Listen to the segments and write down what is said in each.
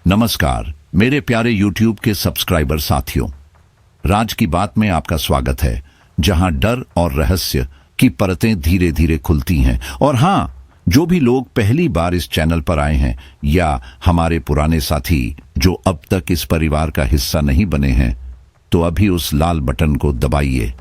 नमस्कार मेरे प्यारे YouTube के सब्सक्राइबर साथियों, राज की बात में आपका स्वागत है, जहां डर और रहस्य की परतें धीरे धीरे खुलती हैं। और हाँ, जो भी लोग पहली बार इस चैनल पर आए हैं या हमारे पुराने साथी जो अब तक इस परिवार का हिस्सा नहीं बने हैं, तो अभी उस लाल बटन को दबाइए।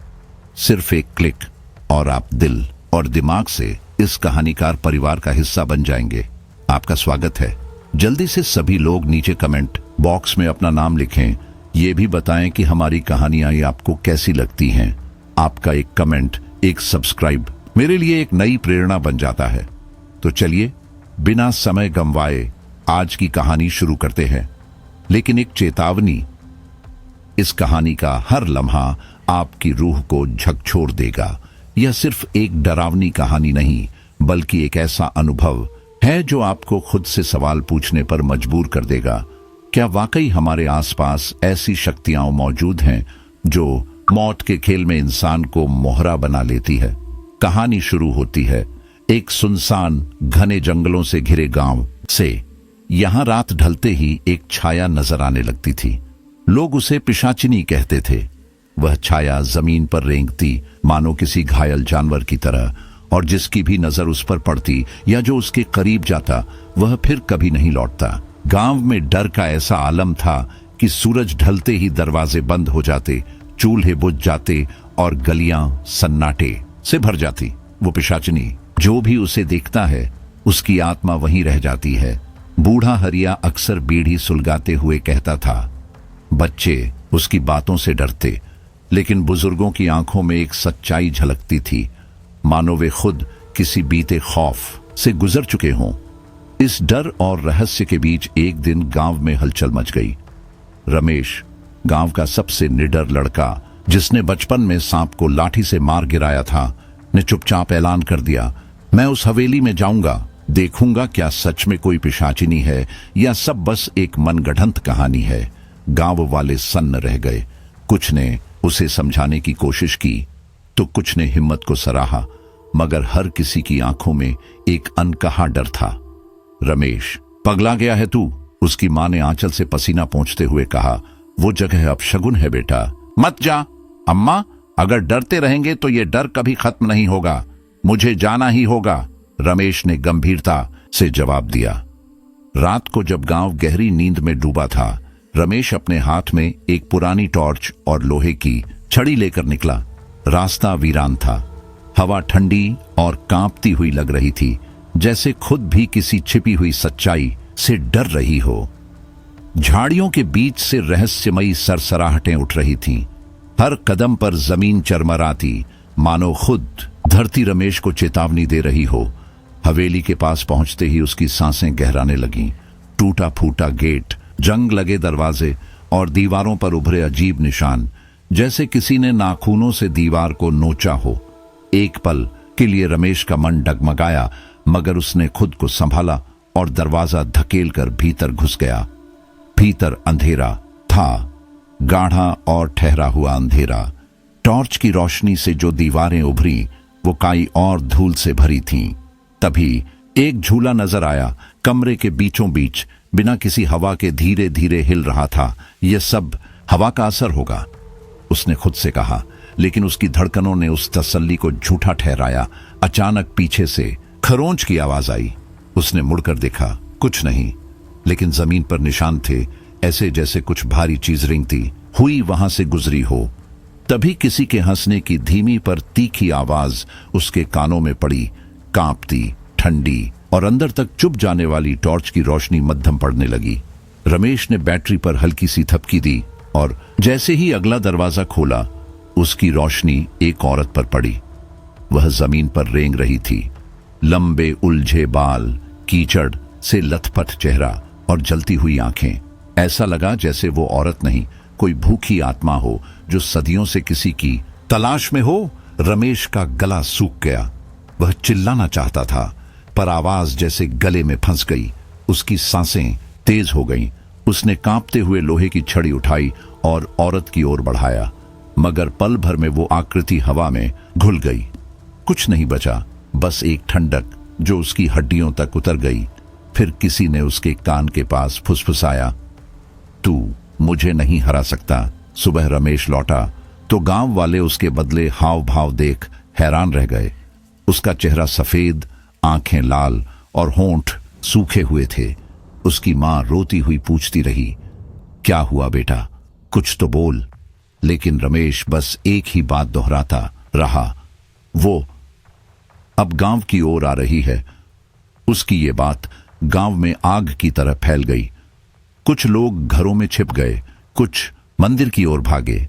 सिर्फ एक क्लिक और आप दिल और दिमाग से इस कहानीकार परिवार का हिस्सा बन जाएंगे। आपका स्वागत है। जल्दी से सभी लोग नीचे कमेंट बॉक्स में अपना नाम लिखें। ये भी बताएं कि हमारी कहानियां ये आपको कैसी लगती हैं। आपका एक कमेंट, एक सब्सक्राइब मेरे लिए एक नई प्रेरणा बन जाता है। तो चलिए बिना समय गंवाए आज की कहानी शुरू करते हैं। लेकिन एक चेतावनी, इस कहानी का हर लम्हा आपकी रूह को झकझोर देगा। यह सिर्फ एक डरावनी कहानी नहीं, बल्कि एक ऐसा अनुभव है जो आपको खुद से सवाल पूछने पर मजबूर कर देगा। क्या वाकई हमारे आसपास ऐसी शक्तियां मौजूद हैं जो मौत के खेल में इंसान को मोहरा बना लेती है? कहानी शुरू होती है एक सुनसान घने जंगलों से घिरे गांव से। यहां रात ढलते ही एक छाया नजर आने लगती थी। लोग उसे पिशाचिनी कहते थे। वह छाया जमीन पर रेंगती मानो किसी घायल जानवर की तरह, और जिसकी भी नजर उस पर पड़ती या जो उसके करीब जाता वह फिर कभी नहीं लौटता। गांव में डर का ऐसा आलम था कि सूरज ढलते ही दरवाजे बंद हो जाते, चूल्हे बुझ जाते और गलियां सन्नाटे से भर जाती। वो पिशाचिनी जो भी उसे देखता है उसकी आत्मा वहीं रह जाती है। बूढ़ा हरिया अक्सर बीड़ी सुलगाते हुए कहता था। बच्चे उसकी बातों से डरते, लेकिन बुजुर्गों की आंखों में एक सच्चाई झलकती थी, मानो वे खुद किसी बीते खौफ से गुजर चुके हों। इस डर और रहस्य के बीच एक दिन गांव में हलचल मच गई। रमेश, गांव का सबसे निडर लड़का जिसने बचपन में सांप को लाठी से मार गिराया था, ने चुपचाप ऐलान कर दिया, मैं उस हवेली में जाऊंगा, देखूंगा क्या सच में कोई पिशाचिनी है या सब बस एक मनगढ़ंत कहानी है। गांव वाले सन्न रह गए। कुछ ने उसे समझाने की कोशिश की तो कुछ ने हिम्मत को सराहा, मगर हर किसी की आंखों में एक अनकहा डर था। रमेश, पगला गया है तू? उसकी मां ने आंचल से पसीना पोंछते हुए कहा। वो जगह अपशगुन है बेटा, मत जा। अम्मा, अगर डरते रहेंगे तो ये डर कभी खत्म नहीं होगा। मुझे जाना ही होगा, रमेश ने गंभीरता से जवाब दिया। रात को जब गांव गहरी नींद में डूबा था, रमेश अपने हाथ में एक पुरानी टॉर्च और लोहे की छड़ी लेकर निकला। रास्ता वीरान था। हवा ठंडी और कांपती हुई लग रही थी, जैसे खुद भी किसी छिपी हुई सच्चाई से डर रही हो। झाड़ियों के बीच से रहस्यमयी सरसराहटें उठ रही थीं। हर कदम पर जमीन चरमराती, मानो खुद धरती रमेश को चेतावनी दे रही हो। हवेली के पास पहुंचते ही उसकी सांसें गहराने लगीं। टूटा फूटा गेट, जंग लगे दरवाजे और दीवारों पर उभरे अजीब निशान, जैसे किसी ने नाखूनों से दीवार को नोचा हो। एक पल के लिए रमेश का मन डगमगाया, मगर उसने खुद को संभाला और दरवाजा धकेल कर भीतर घुस गया। भीतर अंधेरा था, गाढ़ा और ठहरा हुआ अंधेरा। टॉर्च की रोशनी से जो दीवारें उभरी वो काई और धूल से भरी थीं। तभी एक झूला नजर आया, कमरे के बीचों बीच, बिना किसी हवा के धीरे धीरे हिल रहा था। यह सब हवा का असर होगा, उसने खुद से कहा, लेकिन उसकी धड़कनों ने उस तसल्ली को झूठा ठहराया। अचानक पीछे से खरोंच की आवाज आई। उसने मुड़कर देखा, कुछ नहीं, लेकिन जमीन पर निशान थे, ऐसे जैसे कुछ भारी चीज रेंगती हुई वहां से गुजरी हो। तभी किसी के हंसने की धीमी पर तीखी आवाज उसके कानों में पड़ी, कांपती, ठंडी और अंदर तक चुभ जाने वाली टॉर्च की रोशनी मध्यम पड़ने लगी। रमेश ने बैटरी पर हल्की सी थपकी दी और जैसे ही अगला दरवाजा खोला, उसकी रोशनी एक औरत पर पड़ी। वह जमीन पर रेंग रही थी। लंबे उलझे बाल, कीचड़ से लथपथ चेहरा और जलती हुई आंखें। ऐसा लगा जैसे वो औरत नहीं, कोई भूखी आत्मा हो जो सदियों से किसी की तलाश में हो। रमेश का गला सूख गया। वह चिल्लाना चाहता था, पर आवाज जैसे गले में फंस गई। उसकी सांसें तेज हो गईं। उसने कांपते हुए लोहे की छड़ी उठाई और औरत की ओर बढ़ाया, मगर पल भर में वो आकृति हवा में घुल गई। कुछ नहीं बचा, बस एक ठंडक जो उसकी हड्डियों तक उतर गई। फिर किसी ने उसके कान के पास फुसफुसाया, तू मुझे नहीं हरा सकता। सुबह रमेश लौटा तो गांव वाले उसके बदले हाव भाव देख हैरान रह गए। उसका चेहरा सफेद, आंखें लाल और होंठ सूखे हुए थे। उसकी मां रोती हुई पूछती रही, क्या हुआ बेटा, कुछ तो बोल। लेकिन रमेश बस एक ही बात दोहराता रहा, वो अब गांव की ओर आ रही है। उसकी ये बात गांव में आग की तरह फैल गई। कुछ लोग घरों में छिप गए, कुछ मंदिर की ओर भागे,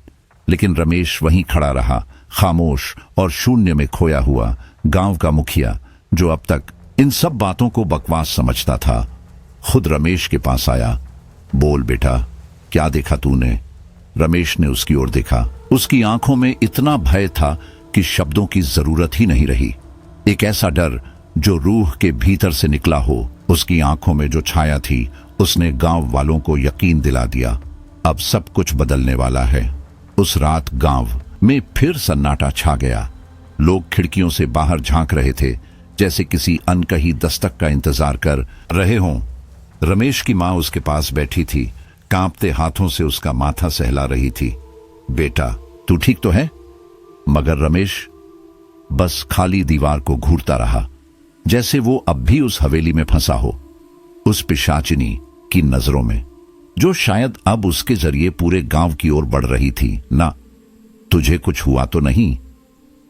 लेकिन रमेश वहीं खड़ा रहा, खामोश और शून्य में खोया हुआ। गांव का मुखिया, जो अब तक इन सब बातों को बकवास समझता था, खुद रमेश के पास आया। बोल बेटा, क्या देखा तूने? रमेश ने उसकी ओर देखा। उसकी आंखों में इतना भय था कि शब्दों की जरूरत ही नहीं रही। एक ऐसा डर जो रूह के भीतर से निकला हो। उसकी आंखों में जो छाया थी, उसने गांव वालों को यकीन दिला दिया, अब सब कुछ बदलने वाला है। उस रात गांव में फिर सन्नाटा छा गया। लोग खिड़कियों से बाहर झांक रहे थे, जैसे किसी अनकही दस्तक का इंतजार कर रहे हों। रमेश की मां उसके पास बैठी थी, कांपते हाथों से उसका माथा सहला रही थी। बेटा, तू ठीक तो है? मगर रमेश बस खाली दीवार को घूरता रहा, जैसे वो अब भी उस हवेली में फंसा हो, उस पिशाचिनी की नजरों में, जो शायद अब उसके जरिए पूरे गांव की ओर बढ़ रही थी। ना, तुझे कुछ हुआ तो नहीं?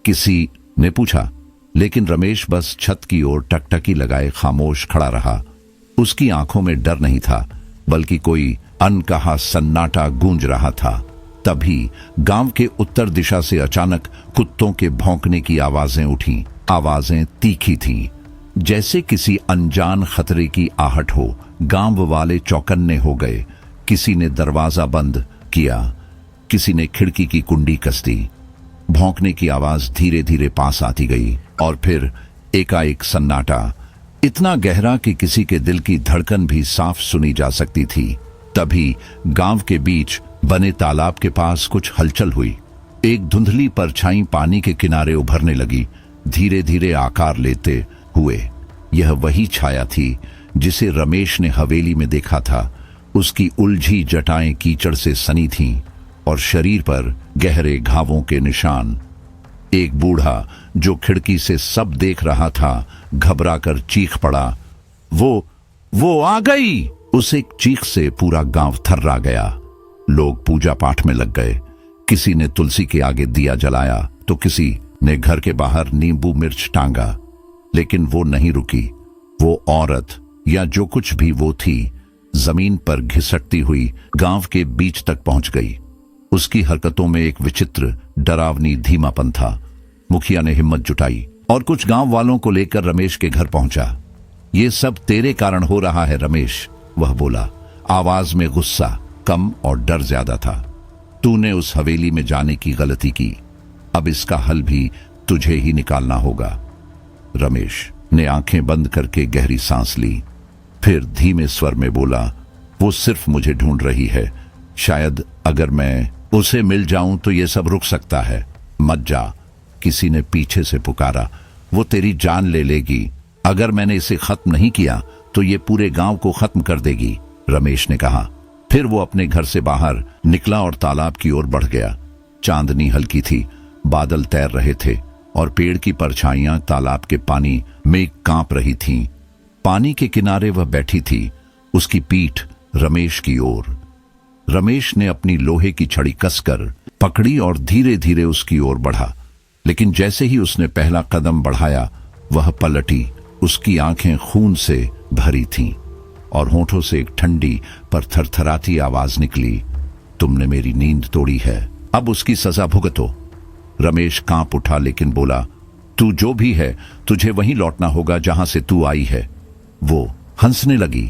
किसी ने पूछा, लेकिन रमेश बस छत की ओर टकटकी लगाए खामोश खड़ा रहा। उसकी आंखों में डर नहीं था, बल्कि कोई अनकहा सन्नाटा गूंज रहा था। तभी गांव के उत्तर दिशा से अचानक कुत्तों के भौंकने की आवाजें उठी। आवाजें तीखी थीं, जैसे किसी अनजान खतरे की आहट हो। गांव वाले चौकन्ने हो गए। किसी ने दरवाजा बंद किया, किसी ने खिड़की की कुंडी कस दी। भौंकने की आवाज धीरे धीरे पास आती गई और फिर एकाएक सन्नाटा, इतना गहरा कि किसी के दिल की धड़कन भी साफ सुनी जा सकती थी। तभी गांव के बीच बने तालाब के पास कुछ हलचल हुई। एक धुंधली परछाई पानी के किनारे उभरने लगी, धीरे धीरे आकार लेते हुए। यह वही छाया थी जिसे रमेश ने हवेली में देखा था। उसकी उलझी जटाएं कीचड़ से सनी थीं और शरीर पर गहरे घावों के निशान। एक बूढ़ा जो खिड़की से सब देख रहा था, घबराकर चीख पड़ा, वो आ गई। उस एक चीख से पूरा गांव थर्रा गया। लोग पूजा पाठ में लग गए। किसी ने तुलसी के आगे दिया जलाया तो किसी ने घर के बाहर नींबू मिर्च टांगा, लेकिन वो नहीं रुकी। वो औरत या जो कुछ भी वो थी, जमीन पर घिसटती हुई गांव के बीच तक पहुंच गई। उसकी हरकतों में एक विचित्र डरावनी धीमापन था। मुखिया ने हिम्मत जुटाई और कुछ गांव वालों को लेकर रमेश के घर पहुंचा। ये सब तेरे कारण हो रहा है रमेश, वह बोला। आवाज में गुस्सा कम और डर ज्यादा था। तूने उस हवेली में जाने की गलती की, अब इसका हल भी तुझे ही निकालना होगा। रमेश ने आंखें बंद करके गहरी सांस ली, फिर धीमे स्वर में बोला, वो सिर्फ मुझे ढूंढ रही है। शायद अगर मैं उसे मिल जाऊं तो ये सब रुक सकता है। मत जा, किसी ने पीछे से पुकारा। वो तेरी जान ले लेगी। अगर मैंने इसे खत्म नहीं किया तो ये पूरे गांव को खत्म कर देगी, रमेश ने कहा। फिर वो अपने घर से बाहर निकला और तालाब की ओर बढ़ गया। चांदनी हल्की थी, बादल तैर रहे थे और पेड़ की परछाइयां तालाब के पानी में कांप रही थीं। पानी के किनारे वह बैठी थी, उसकी पीठ रमेश की ओर। रमेश ने अपनी लोहे की छड़ी कसकर पकड़ी और धीरे धीरे उसकी ओर बढ़ा, लेकिन जैसे ही उसने पहला कदम बढ़ाया, वह पलटी। उसकी आंखें खून से भरी थीं और होंठों से एक ठंडी पर थरथराती आवाज निकली, तुमने मेरी नींद तोड़ी है, अब उसकी सजा भुगतो। रमेश कांप उठा लेकिन बोला, तू जो भी है, तुझे वहीं लौटना होगा जहां से तू आई है। वो हंसने लगी,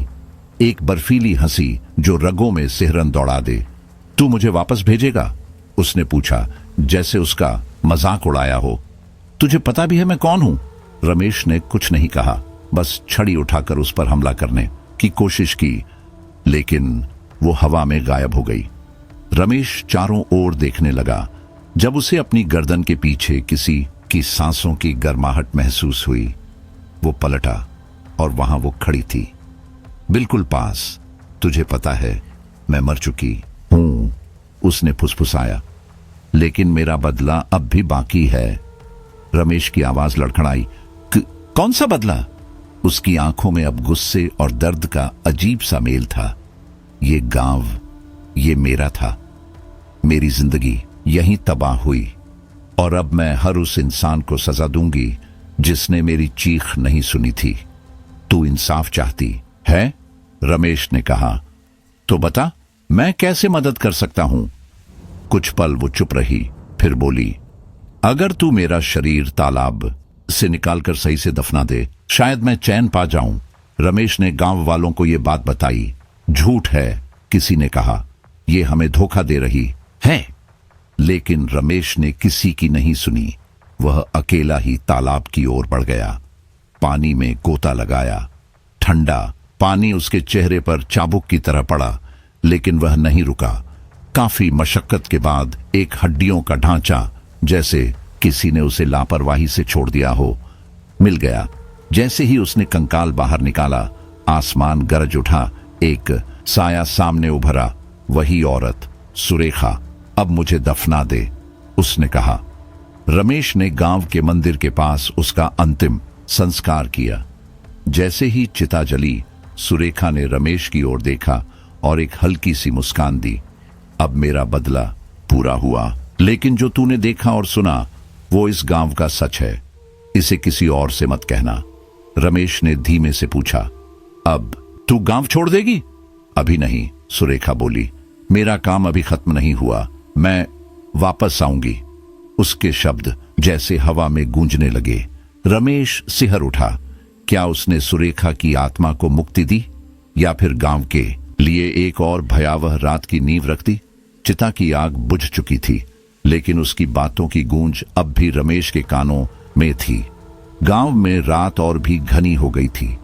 एक बर्फीली हंसी जो रगों में सिहरन दौड़ा दे। तू मुझे वापस भेजेगा? उसने पूछा, जैसे उसका मजाक उड़ाया हो। तुझे पता भी है मैं कौन हूं? रमेश ने कुछ नहीं कहा, बस छड़ी उठाकर उस पर हमला करने की कोशिश की, लेकिन वो हवा में गायब हो गई। रमेश चारों ओर देखने लगा। जब उसे अपनी गर्दन के पीछे किसी की सांसों की गर्माहट महसूस हुई, वो पलटा और वहां वो खड़ी थी, बिल्कुल पास। तुझे पता है मैं मर चुकी हूं, उसने फुसफुसाया। लेकिन मेरा बदला अब भी बाकी है। रमेश की आवाज लड़खड़ाई। कौन सा बदला? उसकी आंखों में अब गुस्से और दर्द का अजीब सा मेल था। ये गांव, ये मेरा था। मेरी जिंदगी यहीं तबाह हुई और अब मैं हर उस इंसान को सजा दूंगी जिसने मेरी चीख नहीं सुनी थी। तू इंसाफ चाहती है? रमेश ने कहा। तो बता, मैं कैसे मदद कर सकता हूं? कुछ पल वो चुप रही, फिर बोली, अगर तू मेरा शरीर तालाब से निकालकर सही से दफना दे, शायद मैं चैन पा जाऊं। रमेश ने गांव वालों को यह बात बताई। झूठ है, किसी ने कहा, यह हमें धोखा दे रही है। लेकिन रमेश ने किसी की नहीं सुनी। वह अकेला ही तालाब की ओर बढ़ गया। पानी में गोता लगाया। ठंडा पानी उसके चेहरे पर चाबुक की तरह पड़ा, लेकिन वह नहीं रुका। काफी मशक्कत के बाद एक हड्डियों का ढांचा, जैसे किसी ने उसे लापरवाही से छोड़ दिया हो, मिल गया। जैसे ही उसने कंकाल बाहर निकाला, आसमान गरज उठा। एक साया सामने उभरा। वही औरत, सुरेखा। अब मुझे दफना दे, उसने कहा। रमेश ने गांव के मंदिर के पास उसका अंतिम संस्कार किया। जैसे ही चिता जली, सुरेखा ने रमेश की ओर देखा और एक हल्की सी मुस्कान दी। अब मेरा बदला पूरा हुआ, लेकिन जो तूने देखा और सुना वो इस गांव का सच है। इसे किसी और से मत कहना। रमेश ने धीमे से पूछा, अब तू गांव छोड़ देगी? अभी नहीं, सुरेखा बोली। मेरा काम अभी खत्म नहीं हुआ, मैं वापस आऊंगी। उसके शब्द जैसे हवा में गूंजने लगे। रमेश सिहर उठा। क्या उसने सुरेखा की आत्मा को मुक्ति दी, या फिर गांव के लिए एक और भयावह रात की नींव रख दी? चिता की आग बुझ चुकी थी, लेकिन उसकी बातों की गूंज अब भी रमेश के कानों में थी। गांव में रात और भी घनी हो गई थी।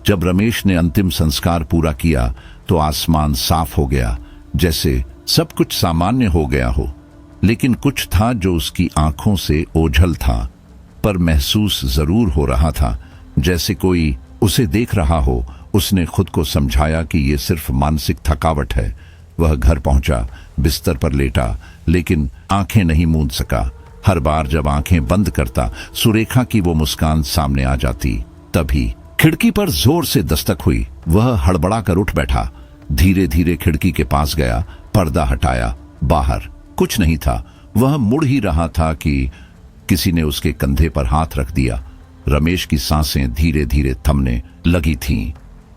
जब रमेश ने अंतिम संस्कार पूरा किया तो आसमान साफ हो गया, जैसे सब कुछ सामान्य हो गया हो। लेकिन कुछ था जो उसकी आंखों से ओझल था, पर महसूस जरूर हो रहा था, जैसे कोई उसे देख रहा हो। उसने खुद को समझाया कि यह सिर्फ मानसिक थकावट है। वह घर पहुंचा, बिस्तर पर लेटा, लेकिन आंखें नहीं मूंद सका। हर बार जब आंखें बंद करता, सुरेखा की वो मुस्कान सामने आ जाती। तभी खिड़की पर जोर से दस्तक हुई। वह हड़बड़ा कर उठ बैठा, धीरे धीरे खिड़की के पास गया, पर्दा हटाया। बाहर कुछ नहीं था। वह मुड़ ही रहा था कि किसी ने उसके कंधे पर हाथ रख दिया। रमेश की सांसें धीरे धीरे थमने लगी थीं।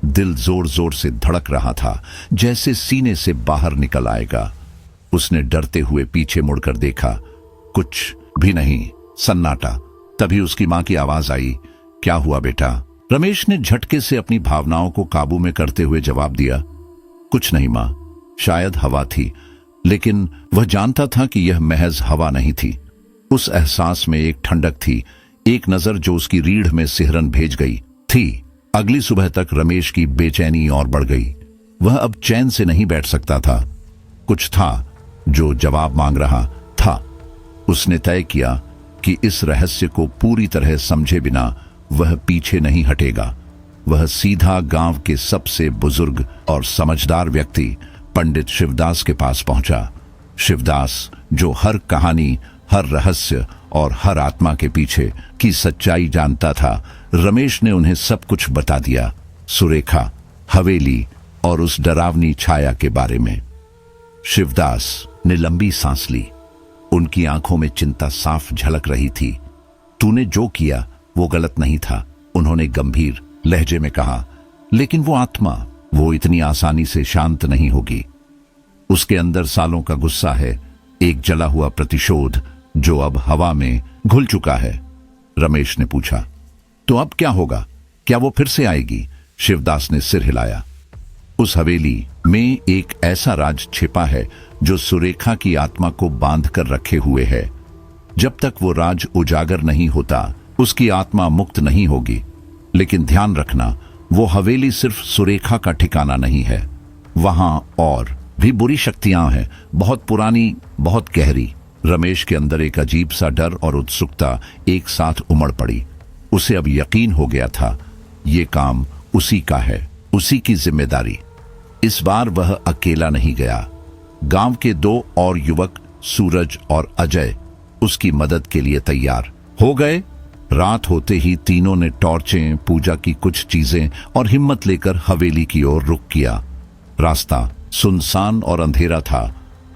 दिल जोर जोर से धड़क रहा था, जैसे सीने से बाहर निकल आएगा। उसने डरते हुए पीछे मुड़कर देखा, कुछ भी नहीं, सन्नाटा। तभी उसकी मां की आवाज आई, क्या हुआ बेटा? रमेश ने झटके से अपनी भावनाओं को काबू में करते हुए जवाब दिया, कुछ नहीं मां, शायद हवा थी। लेकिन वह जानता था कि यह महज हवा नहीं थी। उस एहसास में एक ठंडक थी, एक नजर जो उसकी रीढ़ में सिहरन भेज गई थी। अगली सुबह तक रमेश की बेचैनी और बढ़ गई। वह अब चैन से नहीं बैठ सकता था। कुछ था जो जवाब मांग रहा था। उसने तय किया कि इस रहस्य को पूरी तरह समझे बिना वह पीछे नहीं हटेगा। वह सीधा गांव के सबसे बुजुर्ग और समझदार व्यक्ति पंडित शिवदास के पास पहुंचा। शिवदास, जो हर कहानी, हर रहस्य और हर आत्मा के पीछे की सच्चाई जानता था। रमेश ने उन्हें सब कुछ बता दिया, सुरेखा, हवेली और उस डरावनी छाया के बारे में। शिवदास ने लंबी सांस ली। उनकी आंखों में चिंता साफ झलक रही थी। तूने जो किया वो गलत नहीं था, उन्होंने गंभीर लहजे में कहा, लेकिन वो आत्मा, वो इतनी आसानी से शांत नहीं होगी। उसके अंदर सालों का गुस्सा है, एक जला हुआ प्रतिशोध जो अब हवा में घुल चुका है। रमेश ने पूछा, तो अब क्या होगा? क्या वो फिर से आएगी? शिवदास ने सिर हिलाया। उस हवेली में एक ऐसा राज छिपा है जो सुरेखा की आत्मा को बांध कर रखे हुए है। जब तक वो राज उजागर नहीं होता, उसकी आत्मा मुक्त नहीं होगी। लेकिन ध्यान रखना, वो हवेली सिर्फ सुरेखा का ठिकाना नहीं है। वहां और भी बुरी शक्तियां हैं, बहुत पुरानी, बहुत गहरी। रमेश के अंदर एक अजीब सा डर और उत्सुकता एक साथ उमड़ पड़ी। उसे अब यकीन हो गया था, ये काम उसी का है। उसी की जिम्मेदारी। इस बार वह अकेला नहीं गया। गांव के 2 और युवक सूरज और अजय उसकी मदद के लिए तैयार हो गए। रात होते ही तीनों ने टॉर्चें, पूजा की कुछ चीजें और हिम्मत लेकर हवेली की ओर रुख किया। रास्ता सुनसान और अंधेरा था।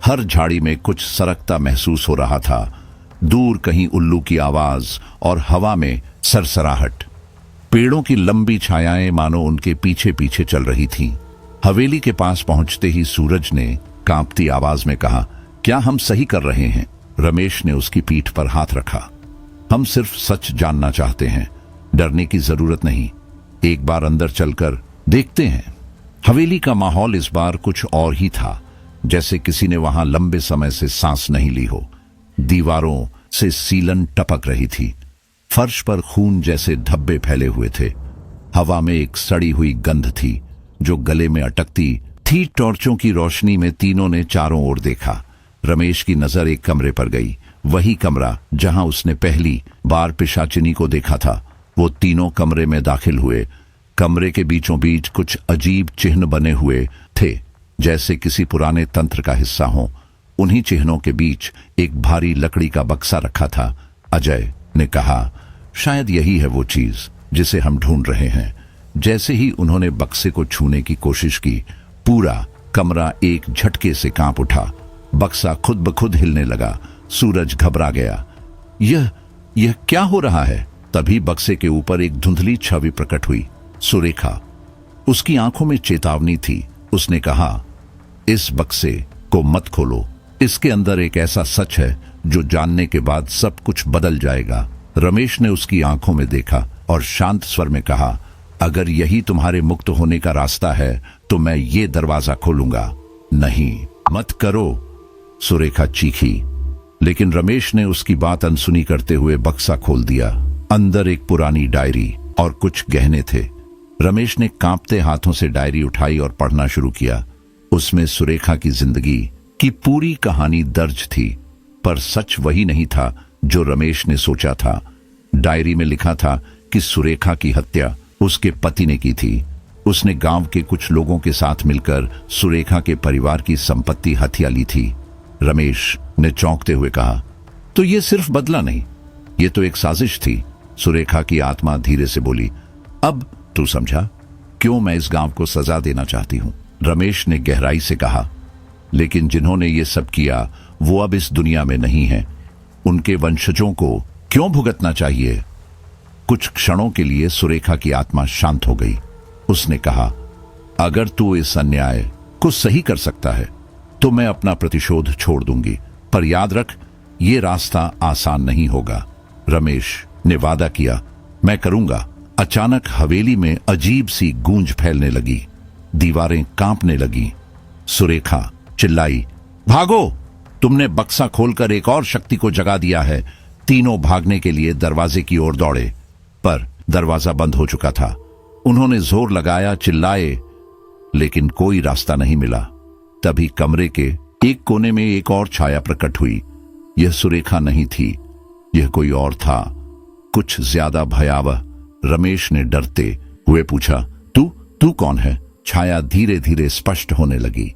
हर झाड़ी में कुछ सरकता महसूस हो रहा था। दूर कहीं उल्लू की आवाज और हवा में सरसराहट। पेड़ों की लंबी छायाएं मानो उनके पीछे पीछे चल रही थीं। हवेली के पास पहुंचते ही सूरज ने कांपती आवाज में कहा, क्या हम सही कर रहे हैं? रमेश ने उसकी पीठ पर हाथ रखा। हम सिर्फ सच जानना चाहते हैं, डरने की जरूरत नहीं। एक बार अंदर चलकर देखते हैं। हवेली का माहौल इस बार कुछ और ही था, जैसे किसी ने वहां लंबे समय से सांस नहीं ली हो। दीवारों से सीलन टपक रही थी। फर्श पर खून जैसे धब्बे फैले हुए थे। हवा में एक सड़ी हुई गंध थी जो गले में अटकती थी। टॉर्चों की रोशनी में तीनों ने चारों ओर देखा। रमेश की नजर एक कमरे पर गई, वही कमरा जहां उसने पहली बार पिशाचिनी को देखा था। वो तीनों कमरे में दाखिल हुए। कमरे के बीचों बीच कुछ अजीब चिन्ह बने हुए थे, जैसे किसी पुराने तंत्र का हिस्सा हो। उन्हीं चिन्हों के बीच एक भारी लकड़ी का बक्सा रखा था। अजय ने कहा, शायद यही है वो चीज जिसे हम ढूंढ रहे हैं। जैसे ही उन्होंने बक्से को छूने की कोशिश की, पूरा कमरा एक झटके से कांप उठा। बक्सा खुद ब खुद हिलने लगा। सूरज घबरा गया। यह क्या हो रहा है? तभी बक्से के ऊपर एक धुंधली छवि प्रकट हुई। सुरेखा। उसकी आंखों में चेतावनी थी। उसने कहा, इस बक्से को मत खोलो। इसके अंदर एक ऐसा सच है जो जानने के बाद सब कुछ बदल जाएगा। रमेश ने उसकी आंखों में देखा और शांत स्वर में कहा, अगर यही तुम्हारे मुक्त होने का रास्ता है तो मैं ये दरवाजा खोलूंगा। नहीं, मत करो, सुरेखा चीखी। लेकिन रमेश ने उसकी बात अनसुनी करते हुए बक्सा खोल दिया। अंदर एक पुरानी डायरी और कुछ गहने थे। रमेश ने कांपते हाथों से डायरी उठाई और पढ़ना शुरू किया। उसमें सुरेखा की जिंदगी की पूरी कहानी दर्ज थी, पर सच वही नहीं था जो रमेश ने सोचा था। डायरी में लिखा था कि सुरेखा की हत्या उसके पति ने की थी। उसने गांव के कुछ लोगों के साथ मिलकर सुरेखा के परिवार की संपत्ति हथिया ली थी। रमेश ने चौंकते हुए कहा, तो ये सिर्फ बदला नहीं, ये तो एक साजिश थी। सुरेखा की आत्मा धीरे से बोली, अब तू समझा क्यों मैं इस गांव को सजा देना चाहती हूं? रमेश ने गहराई से कहा, लेकिन जिन्होंने ये सब किया वो अब इस दुनिया में नहीं है। उनके वंशजों को क्यों भुगतना चाहिए? कुछ क्षणों के लिए सुरेखा की आत्मा शांत हो गई। उसने कहा, अगर तू इस अन्याय को सही कर सकता है तो मैं अपना प्रतिशोध छोड़ दूंगी, पर याद रख, ये रास्ता आसान नहीं होगा। रमेश ने वादा किया, मैं करूंगा। अचानक हवेली में अजीब सी गूंज फैलने लगी। दीवारें कांपने लगी। सुरेखा चिल्लाई, भागो! तुमने बक्सा खोलकर एक और शक्ति को जगा दिया है। तीनों भागने के लिए दरवाजे की ओर दौड़े, पर दरवाजा बंद हो चुका था। उन्होंने जोर लगाया, चिल्लाए, लेकिन कोई रास्ता नहीं मिला। तभी कमरे के एक कोने में एक और छाया प्रकट हुई। यह सुरेखा नहीं थी, यह कोई और था, कुछ ज्यादा भयावह। रमेश ने डरते हुए पूछा, तू कौन है? छाया धीरे धीरे स्पष्ट होने लगी।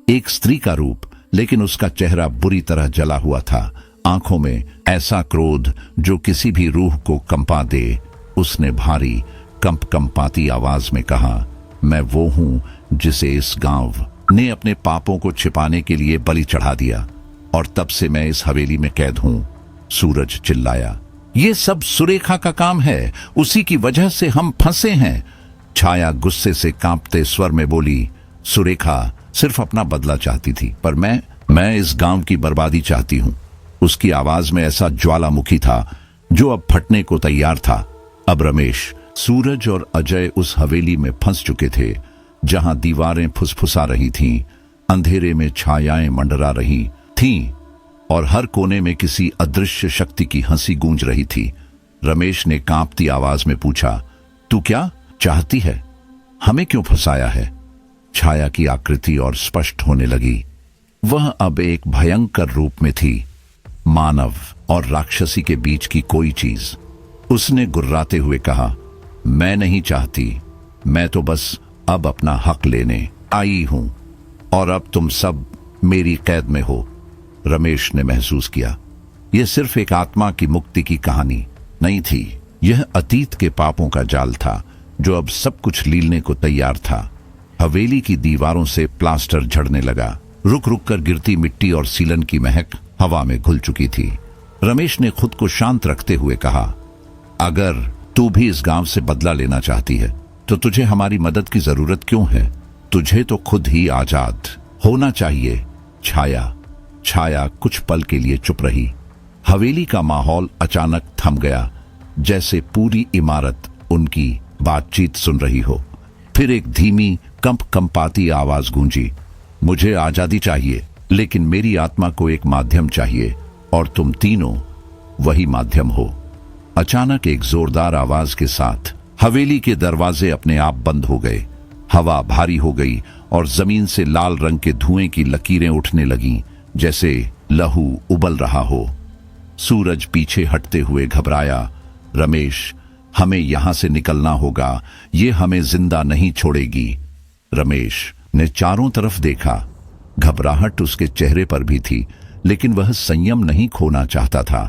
एक स्त्री का रूप, लेकिन उसका चेहरा बुरी तरह जला हुआ था। आंखों में ऐसा क्रोध जो किसी भी रूह को कंपा दे। उसने भारी कंपाती आवाज में कहा, मैं वो हूं जिसे इस गांव ने अपने पापों को छिपाने के लिए बलि चढ़ा दिया, और तब से मैं इस हवेली में कैद हूं। सूरज चिल्लाया, ये सब सुरेखा का काम है, उसी की वजह से हम फंसे हैं। छाया गुस्से से कांपते स्वर में बोली, सुरेखा सिर्फ अपना बदला चाहती थी, पर मैं इस गांव की बर्बादी चाहती हूं। उसकी आवाज में ऐसा ज्वालामुखी था जो अब फटने को तैयार था। अब रमेश, सूरज और अजय उस हवेली में फंस चुके थे जहां दीवारें फुसफुसा रही थीं, अंधेरे में छायाएं मंडरा रही थीं और हर कोने में किसी अदृश्य शक्ति की हंसी गूंज रही थी। रमेश ने कांपती आवाज में पूछा, तू क्या चाहती है? हमें क्यों फंसाया है? छाया की आकृति और स्पष्ट होने लगी। वह अब एक भयंकर रूप में थी, मानव और राक्षसी के बीच की कोई चीज। उसने गुर्राते हुए कहा, मैं नहीं चाहती, मैं तो बस अब अपना हक लेने आई हूं और अब तुम सब मेरी कैद में हो। रमेश ने महसूस किया यह सिर्फ एक आत्मा की मुक्ति की कहानी नहीं थी, यह अतीत के पापों का जाल था जो अब सब कुछ लीलने को तैयार था। हवेली की दीवारों से प्लास्टर झड़ने लगा, रुक रुक कर गिरती मिट्टी और सीलन की महक हवा में घुल चुकी थी। रमेश ने खुद को शांत रखते हुए कहा, अगर तू भी इस गांव से बदला लेना चाहती है तो तुझे हमारी मदद की जरूरत क्यों है? तुझे तो खुद ही आजाद होना चाहिए। छाया कुछ पल के लिए चुप रही। हवेली का माहौल अचानक थम गया, जैसे पूरी इमारत उनकी बातचीत सुन रही हो। फिर एक धीमी कंपाती आवाज गूंजी, मुझे आजादी चाहिए, लेकिन मेरी आत्मा को एक माध्यम चाहिए और तुम तीनों वही माध्यम हो। अचानक एक जोरदार आवाज के साथ हवेली के दरवाजे अपने आप बंद हो गए। हवा भारी हो गई और जमीन से लाल रंग के धुएं की लकीरें उठने लगीं, जैसे लहू उबल रहा हो। सूरज पीछे हटते हुए घबराया, रमेश, हमें यहां से निकलना होगा, ये हमें जिंदा नहीं छोड़ेगी। रमेश ने चारों तरफ देखा, घबराहट उसके चेहरे पर भी थी, लेकिन वह संयम नहीं खोना चाहता था।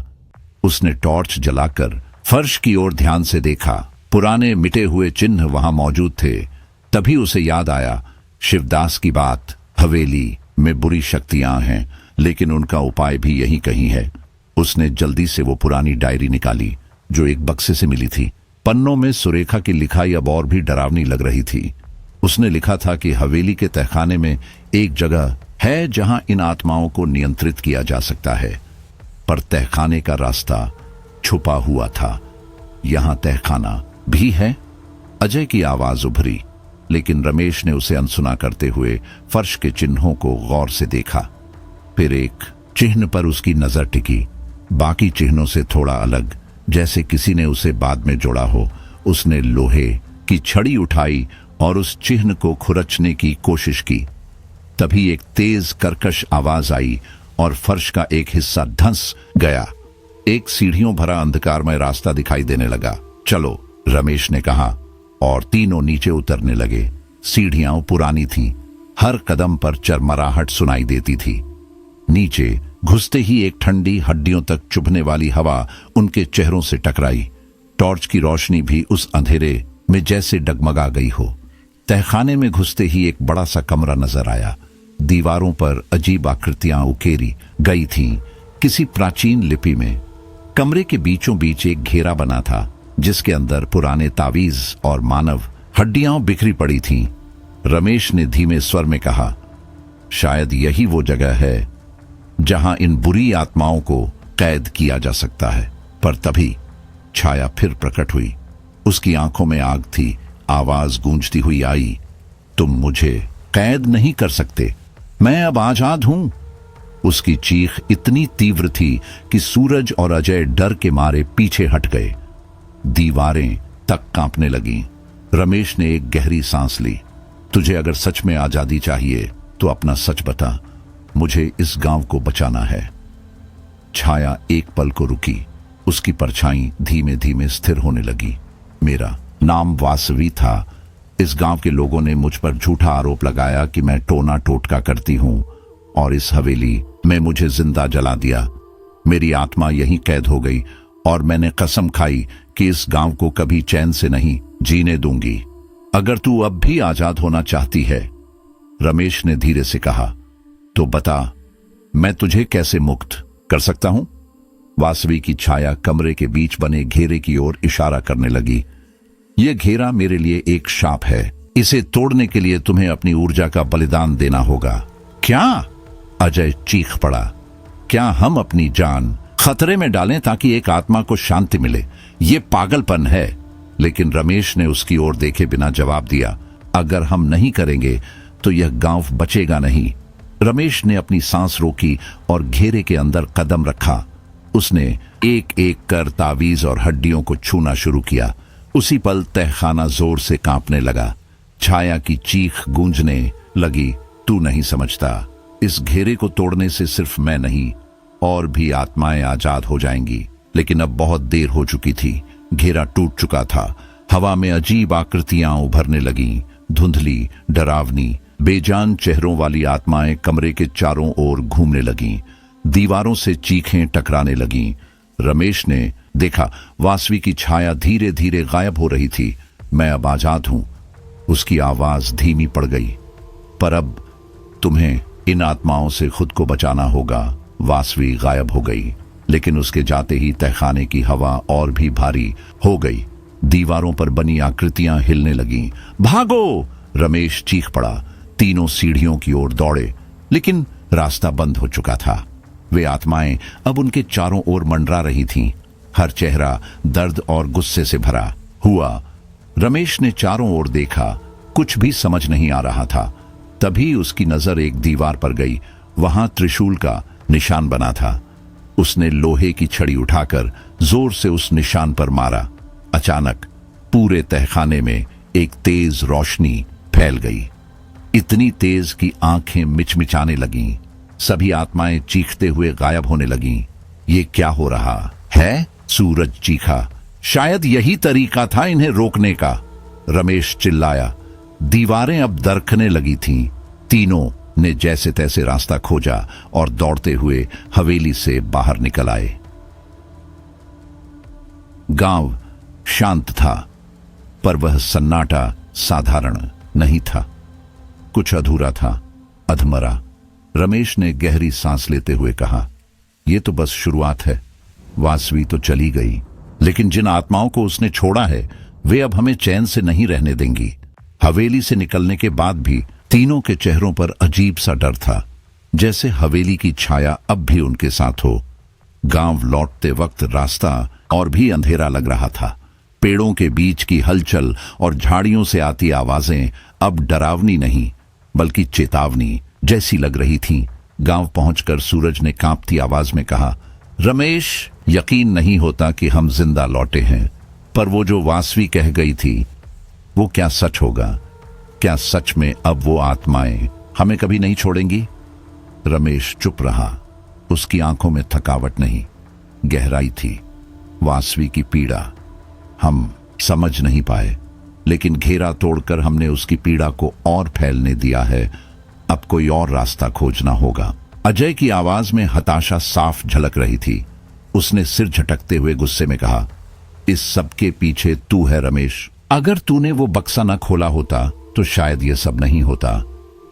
उसने टॉर्च जलाकर फर्श की ओर ध्यान से देखा। पुराने मिटे हुए चिन्ह वहां मौजूद थे। तभी उसे याद आया शिवदास की बात, हवेली में बुरी शक्तियां हैं, लेकिन उनका उपाय भी यहीं कहीं है। उसने जल्दी से वो पुरानी डायरी निकाली जो एक बक्से से मिली थी। पन्नों में सुरेखा की लिखाई अब और भी डरावनी लग रही थी। उसने लिखा था कि हवेली के तहखाने में एक जगह है जहां इन आत्माओं को नियंत्रित किया जा सकता है, पर तहखाने का रास्ता छुपा हुआ था। यहां तहखाना भी है? अजय की आवाज उभरी, लेकिन रमेश ने उसे अनसुना करते हुए फर्श के चिन्हों को गौर से देखा। फिर एक चिन्ह पर उसकी नजर टिकी, बाकी चिन्हों से थोड़ा अलग, जैसे किसी ने उसे बाद में जोड़ा हो। उसने लोहे की छड़ी उठाई और उस चिन्ह को खुरचने की कोशिश की। तभी एक तेज कर्कश आवाज आई और फर्श का एक हिस्सा धंस गया। एक सीढ़ियों भरा अंधकारमय रास्ता दिखाई देने लगा। चलो, रमेश ने कहा, और तीनों नीचे उतरने लगे। सीढ़ियां पुरानी थीं, हर कदम पर चरमराहट सुनाई देती थी। नीचे घुसते ही एक ठंडी हड्डियों तक चुभने वाली हवा उनके चेहरों से टकराई। टॉर्च की रोशनी भी उस अंधेरे में जैसे डगमगा गई हो। तहखाने में घुसते ही एक बड़ा सा कमरा नजर आया। दीवारों पर अजीब आकृतियां उकेरी गई थीं, किसी प्राचीन लिपि में। कमरे के बीचों बीच एक घेरा बना था, जिसके अंदर पुराने तावीज और मानव हड्डियां बिखरी पड़ी थीं। रमेश ने धीमे स्वर में कहा, शायद यही वो जगह है जहां इन बुरी आत्माओं को कैद किया जा सकता है। पर तभी छाया फिर प्रकट हुई। उसकी आंखों में आग थी। आवाज गूंजती हुई आई, तुम मुझे कैद नहीं कर सकते, मैं अब आजाद हूं। उसकी चीख इतनी तीव्र थी कि सूरज और अजय डर के मारे पीछे हट गए। दीवारें तक कांपने लगीं। रमेश ने एक गहरी सांस ली। तुझे अगर सच में आजादी चाहिए तो अपना सच बता, मुझे इस गांव को बचाना है। छाया एक पल को रुकी। उसकी परछाई धीमे धीमे स्थिर होने लगी। मेरा नाम वासवी था। इस गांव के लोगों ने मुझ पर झूठा आरोप लगाया कि मैं टोना टोटका करती हूं और इस हवेली में मुझे जिंदा जला दिया। मेरी आत्मा यहीं कैद हो गई और मैंने कसम खाई कि इस गांव को कभी चैन से नहीं जीने दूंगी। अगर तू अब भी आजाद होना चाहती है, रमेश ने धीरे से कहा, तो बता, मैं तुझे कैसे मुक्त कर सकता हूं? वासवी की छाया कमरे के बीच बने घेरे की ओर इशारा करने लगी। यह घेरा मेरे लिए एक शाप है। इसे तोड़ने के लिए तुम्हें अपनी ऊर्जा का बलिदान देना होगा। क्या? अजय चीख पड़ा। क्या हम अपनी जान खतरे में डालें ताकि एक आत्मा को शांति मिले? यह पागलपन है। लेकिन रमेश ने उसकी ओर देखे बिना जवाब दिया, अगर हम नहीं करेंगे तो यह गांव बचेगा नहीं। रमेश ने अपनी सांस रोकी और घेरे के अंदर कदम रखा। उसने एक एक कर तावीज और हड्डियों को छूना शुरू किया। उसी पल तहखाना जोर से कांपने लगा। छाया की चीख गूंजने लगी, तू नहीं समझता, इस घेरे को तोड़ने से सिर्फ मैं नहीं, और भी आत्माएं आजाद हो जाएंगी। लेकिन अब बहुत देर हो चुकी थी। घेरा टूट चुका था। हवा में अजीब आकृतियां उभरने लगीं, धुंधली, डरावनी, बेजान चेहरों वाली आत्माएं कमरे के चारों ओर घूमने लगीं। दीवारों से चीखें टकराने लगीं। रमेश ने देखा वासवी की छाया धीरे धीरे गायब हो रही थी। मैं अब आजाद हूं। उसकी आवाज धीमी पड़ गई। पर अब तुम्हें इन आत्माओं से खुद को बचाना होगा। वासवी गायब हो गई, लेकिन उसके जाते ही तहखाने की हवा और भी भारी हो गई। दीवारों पर बनी आकृतियां हिलने लगीं। भागो! रमेश चीख पड़ा। तीनों सीढ़ियों की ओर दौड़े, लेकिन रास्ता बंद हो चुका था। वे आत्माएं अब उनके चारों ओर मंडरा रही थीं। हर चेहरा दर्द और गुस्से से भरा हुआ। रमेश ने चारों ओर देखा, कुछ भी समझ नहीं आ रहा था। तभी उसकी नजर एक दीवार पर गई। वहां त्रिशूल का निशान बना था। उसने लोहे की छड़ी उठाकर जोर से उस निशान पर मारा। अचानक पूरे तहखाने में एक तेज रोशनी फैल गई, इतनी तेज कि आंखें मिचमिचाने लगीं। सभी आत्माएं चीखते हुए गायब होने लगीं। ये क्या हो रहा है? सूरज चीखा। शायद यही तरीका था इन्हें रोकने का। रमेश चिल्लाया। दीवारें अब दरकने लगी थीं। तीनों ने जैसे तैसे रास्ता खोजा और दौड़ते हुए हवेली से बाहर निकल आए। गांव शांत था, पर वह सन्नाटा साधारण नहीं था। कुछ अधूरा था, अधमरा। रमेश ने गहरी सांस लेते हुए कहा, यह तो बस शुरुआत है। वासवी तो चली गई, लेकिन जिन आत्माओं को उसने छोड़ा है वे अब हमें चैन से नहीं रहने देंगी। हवेली से निकलने के बाद भी तीनों के चेहरों पर अजीब सा डर था, जैसे हवेली की छाया अब भी उनके साथ हो। गांव लौटते वक्त रास्ता और भी अंधेरा लग रहा था। पेड़ों के बीच की हलचल और झाड़ियों से आती आवाजें अब डरावनी नहीं, बल्कि चेतावनी जैसी लग रही थीं। गांव पहुंचकर सूरज ने कांपती आवाज में कहा, रमेश, यकीन नहीं होता कि हम जिंदा लौटे हैं। पर वो जो वासवी कह गई थी, वो क्या सच होगा? क्या सच में अब वो आत्माएं हमें कभी नहीं छोड़ेंगी? रमेश चुप रहा। उसकी आंखों में थकावट नहीं, गहराई थी। वासवी की पीड़ा हम समझ नहीं पाए, लेकिन घेरा तोड़कर हमने उसकी पीड़ा को और फैलने दिया है। अब कोई और रास्ता खोजना होगा। अजय की आवाज में हताशा साफ झलक रही थी। उसने सिर झटकते हुए गुस्से में कहा, इस सब के पीछे तू है रमेश। अगर तूने वो बक्सा न खोला होता तो शायद ये सब नहीं होता।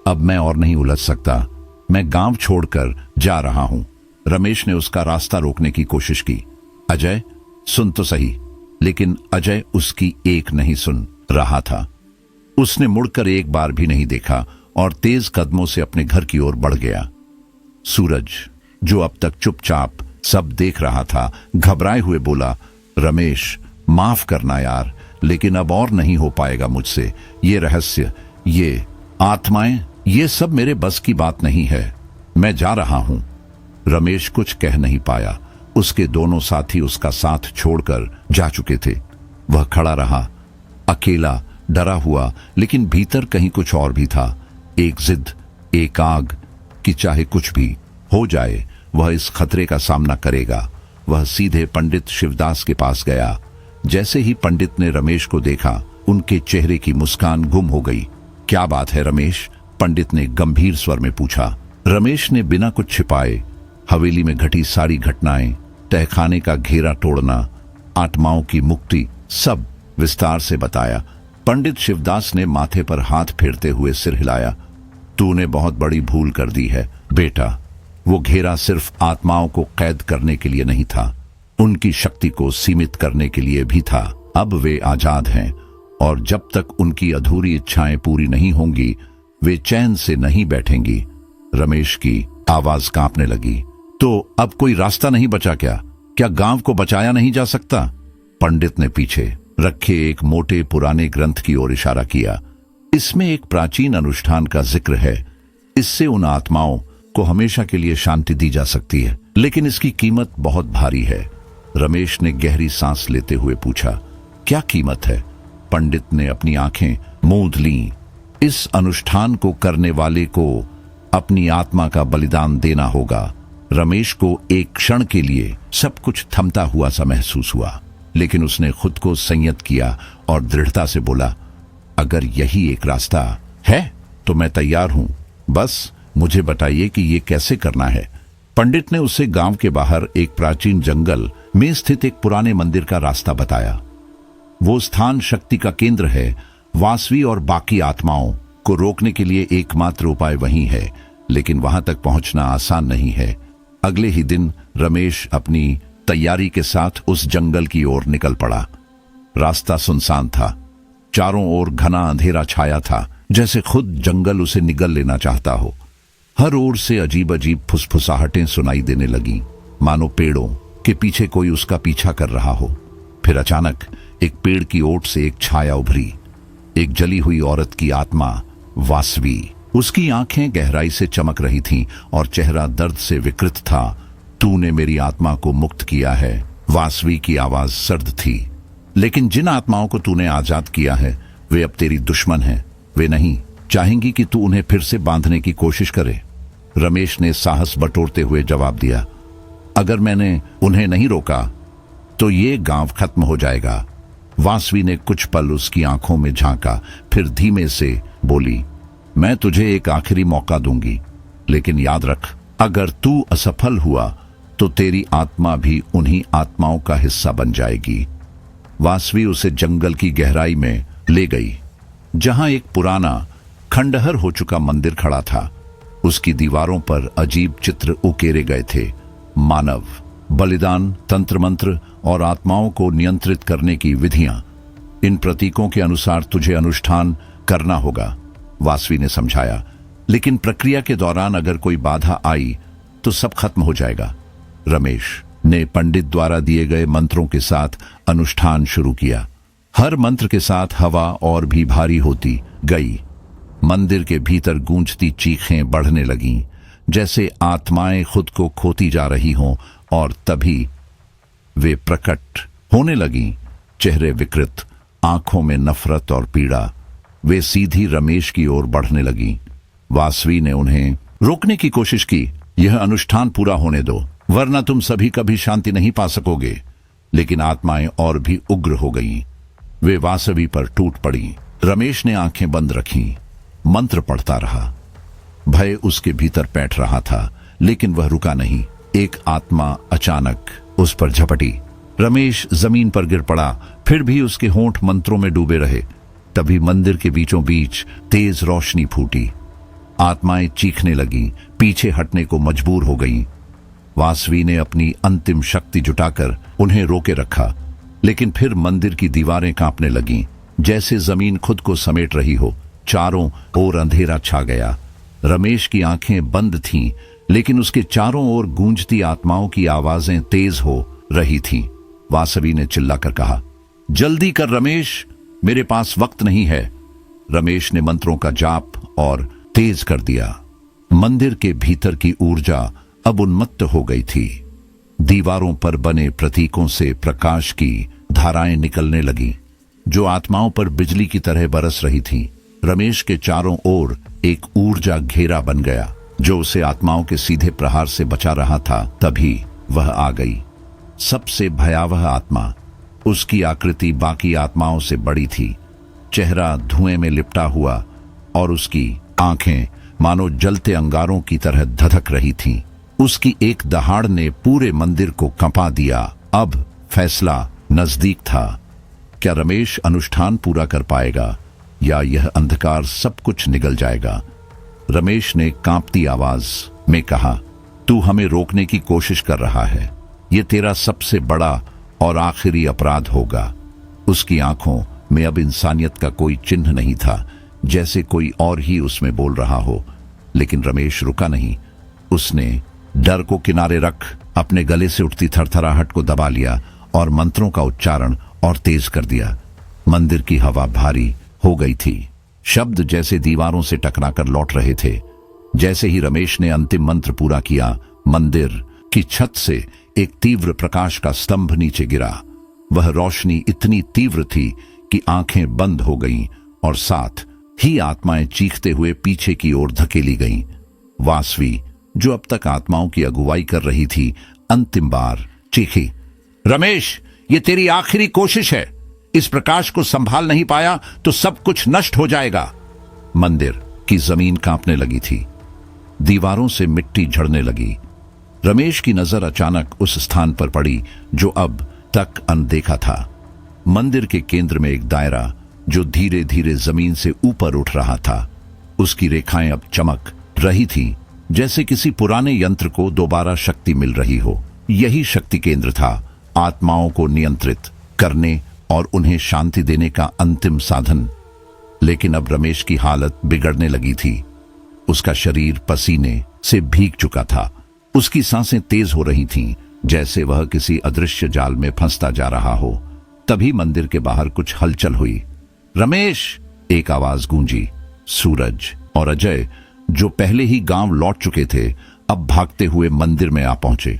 अब मैं और नहीं उलझ सकता। मैं गांव छोड़कर जा रहा हूं। रमेश ने उसका रास्ता रोकने की कोशिश की। अजय, सुन तो सही। लेकिन अजय उसकी एक नहीं सुन रहा था। उसने मुड़कर एक बार भी नहीं देखा और तेज कदमों से अपने घर की ओर बढ़ गया। सूरज, जो अब तक चुपचाप सब देख रहा था, घबराए हुए बोला, रमेश, माफ करना यार, लेकिन अब और नहीं हो पाएगा मुझसे। ये रहस्य, ये आत्माएं, ये सब मेरे बस की बात नहीं है। मैं जा रहा हूं। रमेश कुछ कह नहीं पाया। उसके दोनों साथी उसका साथ छोड़कर जा चुके थे। वह खड़ा रहा, अकेला, डरा हुआ, लेकिन भीतर कहीं कुछ और भी था। एक जिद, एक आग कि चाहे कुछ भी हो जाए वह इस खतरे का सामना करेगा। वह सीधे पंडित शिवदास के पास गया। जैसे ही पंडित ने रमेश को देखा, उनके चेहरे की मुस्कान गुम हो गई। क्या बात है रमेश? पंडित ने गंभीर स्वर में पूछा। रमेश ने बिना कुछ छिपाए हवेली में घटी सारी घटनाएं, तहखाने का घेरा तोड़ना, आत्माओं की मुक्ति, सब विस्तार से बताया। पंडित शिवदास ने माथे पर हाथ फेरते हुए सिर हिलाया। तूने बहुत बड़ी भूल कर दी है बेटा। वो घेरा सिर्फ आत्माओं को कैद करने के लिए नहीं था, उनकी शक्ति को सीमित करने के लिए भी था। अब वे आजाद हैं और जब तक उनकी अधूरी इच्छाएं पूरी नहीं होंगी, वे चैन से नहीं बैठेंगी। रमेश की आवाज कांपने लगी। तो अब कोई रास्ता नहीं बचा क्या? क्या गांव को बचाया नहीं जा सकता? पंडित ने पीछे रखे एक मोटे पुराने ग्रंथ की ओर इशारा किया। इसमें एक प्राचीन अनुष्ठान का जिक्र है। इससे उन आत्माओं को हमेशा के लिए शांति दी जा सकती है, लेकिन इसकी कीमत बहुत भारी है। रमेश ने गहरी सांस लेते हुए पूछा, क्या कीमत है? पंडित ने अपनी आंखें मूंद लीं। इस अनुष्ठान को करने वाले को अपनी आत्मा का बलिदान देना होगा। रमेश को एक क्षण के लिए सब कुछ थमता हुआ सा महसूस हुआ, लेकिन उसने खुद को संयत किया और दृढ़ता से बोला, अगर यही एक रास्ता है तो मैं तैयार हूं, बस मुझे बताइए कि ये कैसे करना है। पंडित ने उसे गांव के बाहर एक प्राचीन जंगल में स्थित एक पुराने मंदिर का रास्ता बताया। वो स्थान शक्ति का केंद्र है, वासवी और बाकी आत्माओं को रोकने के लिए एकमात्र उपाय वही है, लेकिन वहां तक पहुंचना आसान नहीं है। अगले ही दिन रमेश अपनी तैयारी के साथ उस जंगल की ओर निकल पड़ा। रास्ता सुनसान था, चारों ओर घना अंधेरा छाया था, जैसे खुद जंगल उसे निगल लेना चाहता हो। हर ओर से अजीब अजीब फुसफुसाहटें सुनाई देने लगी, मानो पेड़ों के पीछे कोई उसका पीछा कर रहा हो। फिर अचानक एक पेड़ की ओट से एक छाया उभरी, एक जली हुई औरत की आत्मा, वासवी। उसकी आंखें गहराई से चमक रही थीं और चेहरा दर्द से विकृत था। तूने मेरी आत्मा को मुक्त किया है। वासवी की आवाज सर्द थी। लेकिन जिन आत्माओं को तूने आजाद किया है वे अब तेरी दुश्मन हैं। वे नहीं चाहेंगी कि तू उन्हें फिर से बांधने की कोशिश करे। रमेश ने साहस बटोरते हुए जवाब दिया, अगर मैंने उन्हें नहीं रोका तो ये गांव खत्म हो जाएगा। वासवी ने कुछ पल उसकी आंखों में झांका, फिर धीमे से बोली, मैं तुझे एक आखिरी मौका दूंगी, लेकिन याद रख, अगर तू असफल हुआ तो तेरी आत्मा भी उन्हीं आत्माओं का हिस्सा बन जाएगी। वासवी उसे जंगल की गहराई में ले गई, जहां एक पुराना खंडहर हो चुका मंदिर खड़ा था। उसकी दीवारों पर अजीब चित्र उकेरे गए थे, मानव बलिदान, तंत्र मंत्र और आत्माओं को नियंत्रित करने की विधियां। इन प्रतीकों के अनुसार तुझे अनुष्ठान करना होगा, वासवी ने समझाया। लेकिन प्रक्रिया के दौरान अगर कोई बाधा आई तो सब खत्म हो जाएगा। रमेश ने पंडित द्वारा दिए गए मंत्रों के साथ अनुष्ठान शुरू किया। हर मंत्र के साथ हवा और भी भारी होती गई। मंदिर के भीतर गूंजती चीखें बढ़ने लगीं, जैसे आत्माएं खुद को खोती जा रही हों, और तभी वे प्रकट होने लगीं, चेहरे विकृत, आंखों में नफरत और पीड़ा। वे सीधी रमेश की ओर बढ़ने लगीं। वासवी ने उन्हें रोकने की कोशिश की, यह अनुष्ठान पूरा होने दो, वरना तुम सभी कभी शांति नहीं पा सकोगे। लेकिन आत्माएं और भी उग्र हो गईं। वे वासवी पर टूट पड़ी। रमेश ने आंखें बंद रखीं, मंत्र पढ़ता रहा। भय उसके भीतर बैठ रहा था, लेकिन वह रुका नहीं। एक आत्मा अचानक उस पर झपटी। रमेश जमीन पर गिर पड़ा, फिर भी उसके होंठ मंत्रों में डूबे रहे। तभी मंदिर के बीचों बीच तेज रोशनी फूटी। आत्माएं चीखने लगी, पीछे हटने को मजबूर हो गईं। वासवी ने अपनी अंतिम शक्ति जुटाकर उन्हें रोके रखा, लेकिन फिर मंदिर की दीवारें कांपने लगीं, जैसे जमीन खुद को समेट रही हो। चारों ओर अंधेरा छा गया। रमेश की आंखें बंद थीं, लेकिन उसके चारों ओर गूंजती आत्माओं की आवाजें तेज हो रही थीं। वासवी ने चिल्लाकर कहा, जल्दी कर रमेश, मेरे पास वक्त नहीं है। रमेश ने मंत्रों का जाप और तेज कर दिया। मंदिर के भीतर की ऊर्जा अब उन्मत्त हो गई थी। दीवारों पर बने प्रतीकों से प्रकाश की धाराएं निकलने लगीं, जो आत्माओं पर बिजली की तरह बरस रही थीं। रमेश के चारों ओर एक ऊर्जा घेरा बन गया, जो उसे आत्माओं के सीधे प्रहार से बचा रहा था। तभी वह आ गई, सबसे भयावह आत्मा। उसकी आकृति बाकी आत्माओं से बड़ी थी, चेहरा धुएं में लिपटा हुआ और उसकी आंखें मानो जलते अंगारों की तरह धधक रही थीं। उसकी एक दहाड़ ने पूरे मंदिर को कंपा दिया। अब फैसला नजदीक था। क्या रमेश अनुष्ठान पूरा कर पाएगा या यह अंधकार सब कुछ निगल जाएगा? रमेश ने कांपती आवाज में कहा, तू हमें रोकने की कोशिश कर रहा है। यह तेरा सबसे बड़ा और आखिरी अपराध होगा। उसकी आंखों में अब इंसानियत का कोई चिन्ह नहीं था, जैसे कोई और ही उसमें बोल रहा हो। लेकिन रमेश रुका नहीं। उसने डर को किनारे रख अपने गले से उठती थरथराहट को दबा लिया और मंत्रों का उच्चारण और तेज कर दिया। मंदिर की हवा भारी हो गई थी। शब्द जैसे दीवारों से टकराकर लौट रहे थे। जैसे ही रमेश ने अंतिम मंत्र पूरा किया, मंदिर की छत से एक तीव्र प्रकाश का स्तंभ नीचे गिरा। वह रोशनी इतनी तीव्र थी कि आंखें बंद हो गईं और साथ ही आत्माएं चीखते हुए पीछे की ओर धकेली गईं। वासवी, जो अब तक आत्माओं की अगुवाई कर रही थी, अंतिम बार चीखी, रमेश, ये तेरी आखिरी कोशिश है। इस प्रकाश को संभाल नहीं पाया तो सब कुछ नष्ट हो जाएगा। मंदिर की जमीन कांपने लगी थी, दीवारों से मिट्टी झड़ने लगी। रमेश की नजर अचानक उस स्थान पर पड़ी जो अब तक अनदेखा था। मंदिर के केंद्र में एक दायरा जो धीरे धीरे जमीन से ऊपर उठ रहा था। उसकी रेखाएं अब चमक रही थी, जैसे किसी पुराने यंत्र को दोबारा शक्ति मिल रही हो। यही शक्ति केंद्र था आत्माओं को नियंत्रित करने और उन्हें शांति देने का अंतिम साधन। लेकिन अब रमेश की हालत बिगड़ने लगी थी। उसका शरीर पसीने से भीग चुका था, उसकी सांसें तेज हो रही थीं, जैसे वह किसी अदृश्य जाल में फंसता जा रहा हो। तभी मंदिर के बाहर कुछ हलचल हुई। रमेश! एक आवाज गूंजी। सूरज और अजय, जो पहले ही गांव लौट चुके थे, अब भागते हुए मंदिर में आ पहुंचे।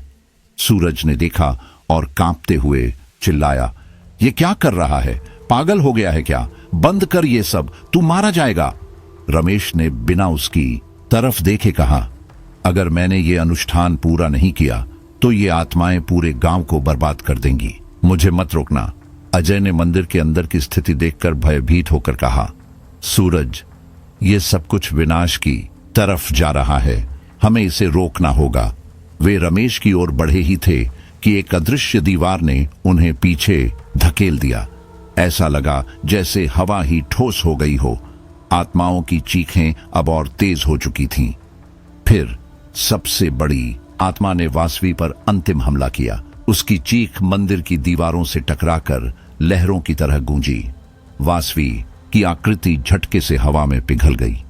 सूरज ने देखा और कांपते हुए चिल्लाया, ये क्या कर रहा है? पागल हो गया है क्या? बंद कर ये सब, तू मारा जाएगा। रमेश ने बिना उसकी तरफ देखे कहा, अगर मैंने ये अनुष्ठान पूरा नहीं किया तो ये आत्माएं पूरे गांव को बर्बाद कर देंगी। मुझे मत रोकना। अजय ने मंदिर के अंदर की स्थिति देखकर भयभीत होकर कहा, सूरज, ये सब कुछ विनाश की तरफ जा रहा है, हमें इसे रोकना होगा। वे रमेश की ओर बढ़े ही थे कि एक अदृश्य दीवार ने उन्हें पीछे धकेल दिया। ऐसा लगा जैसे हवा ही ठोस हो गई हो। आत्माओं की चीखें अब और तेज हो चुकी थीं। फिर सबसे बड़ी आत्मा ने वासवी पर अंतिम हमला किया। उसकी चीख मंदिर की दीवारों से टकराकर लहरों की तरह गूंजी। वासवी की आकृति झटके से हवा में पिघल गई।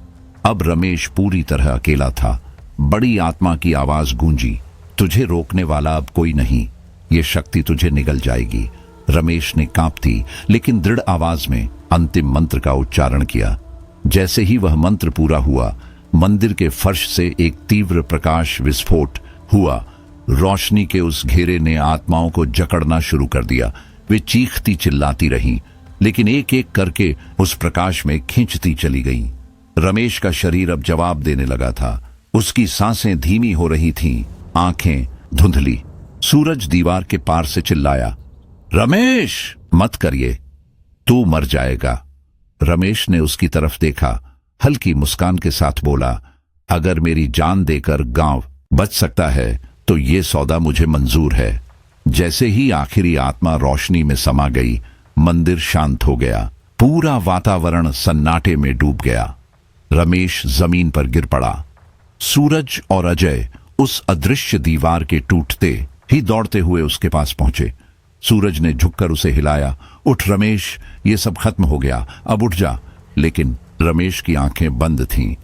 अब रमेश पूरी तरह अकेला था। बड़ी आत्मा की आवाज गूंजी, तुझे रोकने वाला अब कोई नहीं, ये शक्ति तुझे निगल जाएगी। रमेश ने कांपती लेकिन दृढ़ आवाज में अंतिम मंत्र का उच्चारण किया। जैसे ही वह मंत्र पूरा हुआ, मंदिर के फर्श से एक तीव्र प्रकाश विस्फोट हुआ। रोशनी के उस घेरे ने आत्माओं को जकड़ना शुरू कर दिया। वे चीखती चिल्लाती रहीं, लेकिन एक एक करके उस प्रकाश में खींचती चली गईं। रमेश का शरीर अब जवाब देने लगा था। उसकी सांसें धीमी हो रही थीं, आंखें धुंधली। सूरज दीवार के पार से चिल्लाया, रमेश! मत करिए, तू मर जाएगा। रमेश ने उसकी तरफ देखा, हल्की मुस्कान के साथ बोला, अगर मेरी जान देकर गांव बच सकता है तो ये सौदा मुझे मंजूर है। जैसे ही आखिरी आत्मा रोशनी में समा गई, मंदिर शांत हो गया। पूरा वातावरण सन्नाटे में डूब गया। रमेश जमीन पर गिर पड़ा। सूरज और अजय उस अदृश्य दीवार के टूटते ही दौड़ते हुए उसके पास पहुंचे। सूरज ने झुककर उसे हिलाया, उठ रमेश, ये सब खत्म हो गया, अब उठ जा। लेकिन रमेश की आंखें बंद थीं,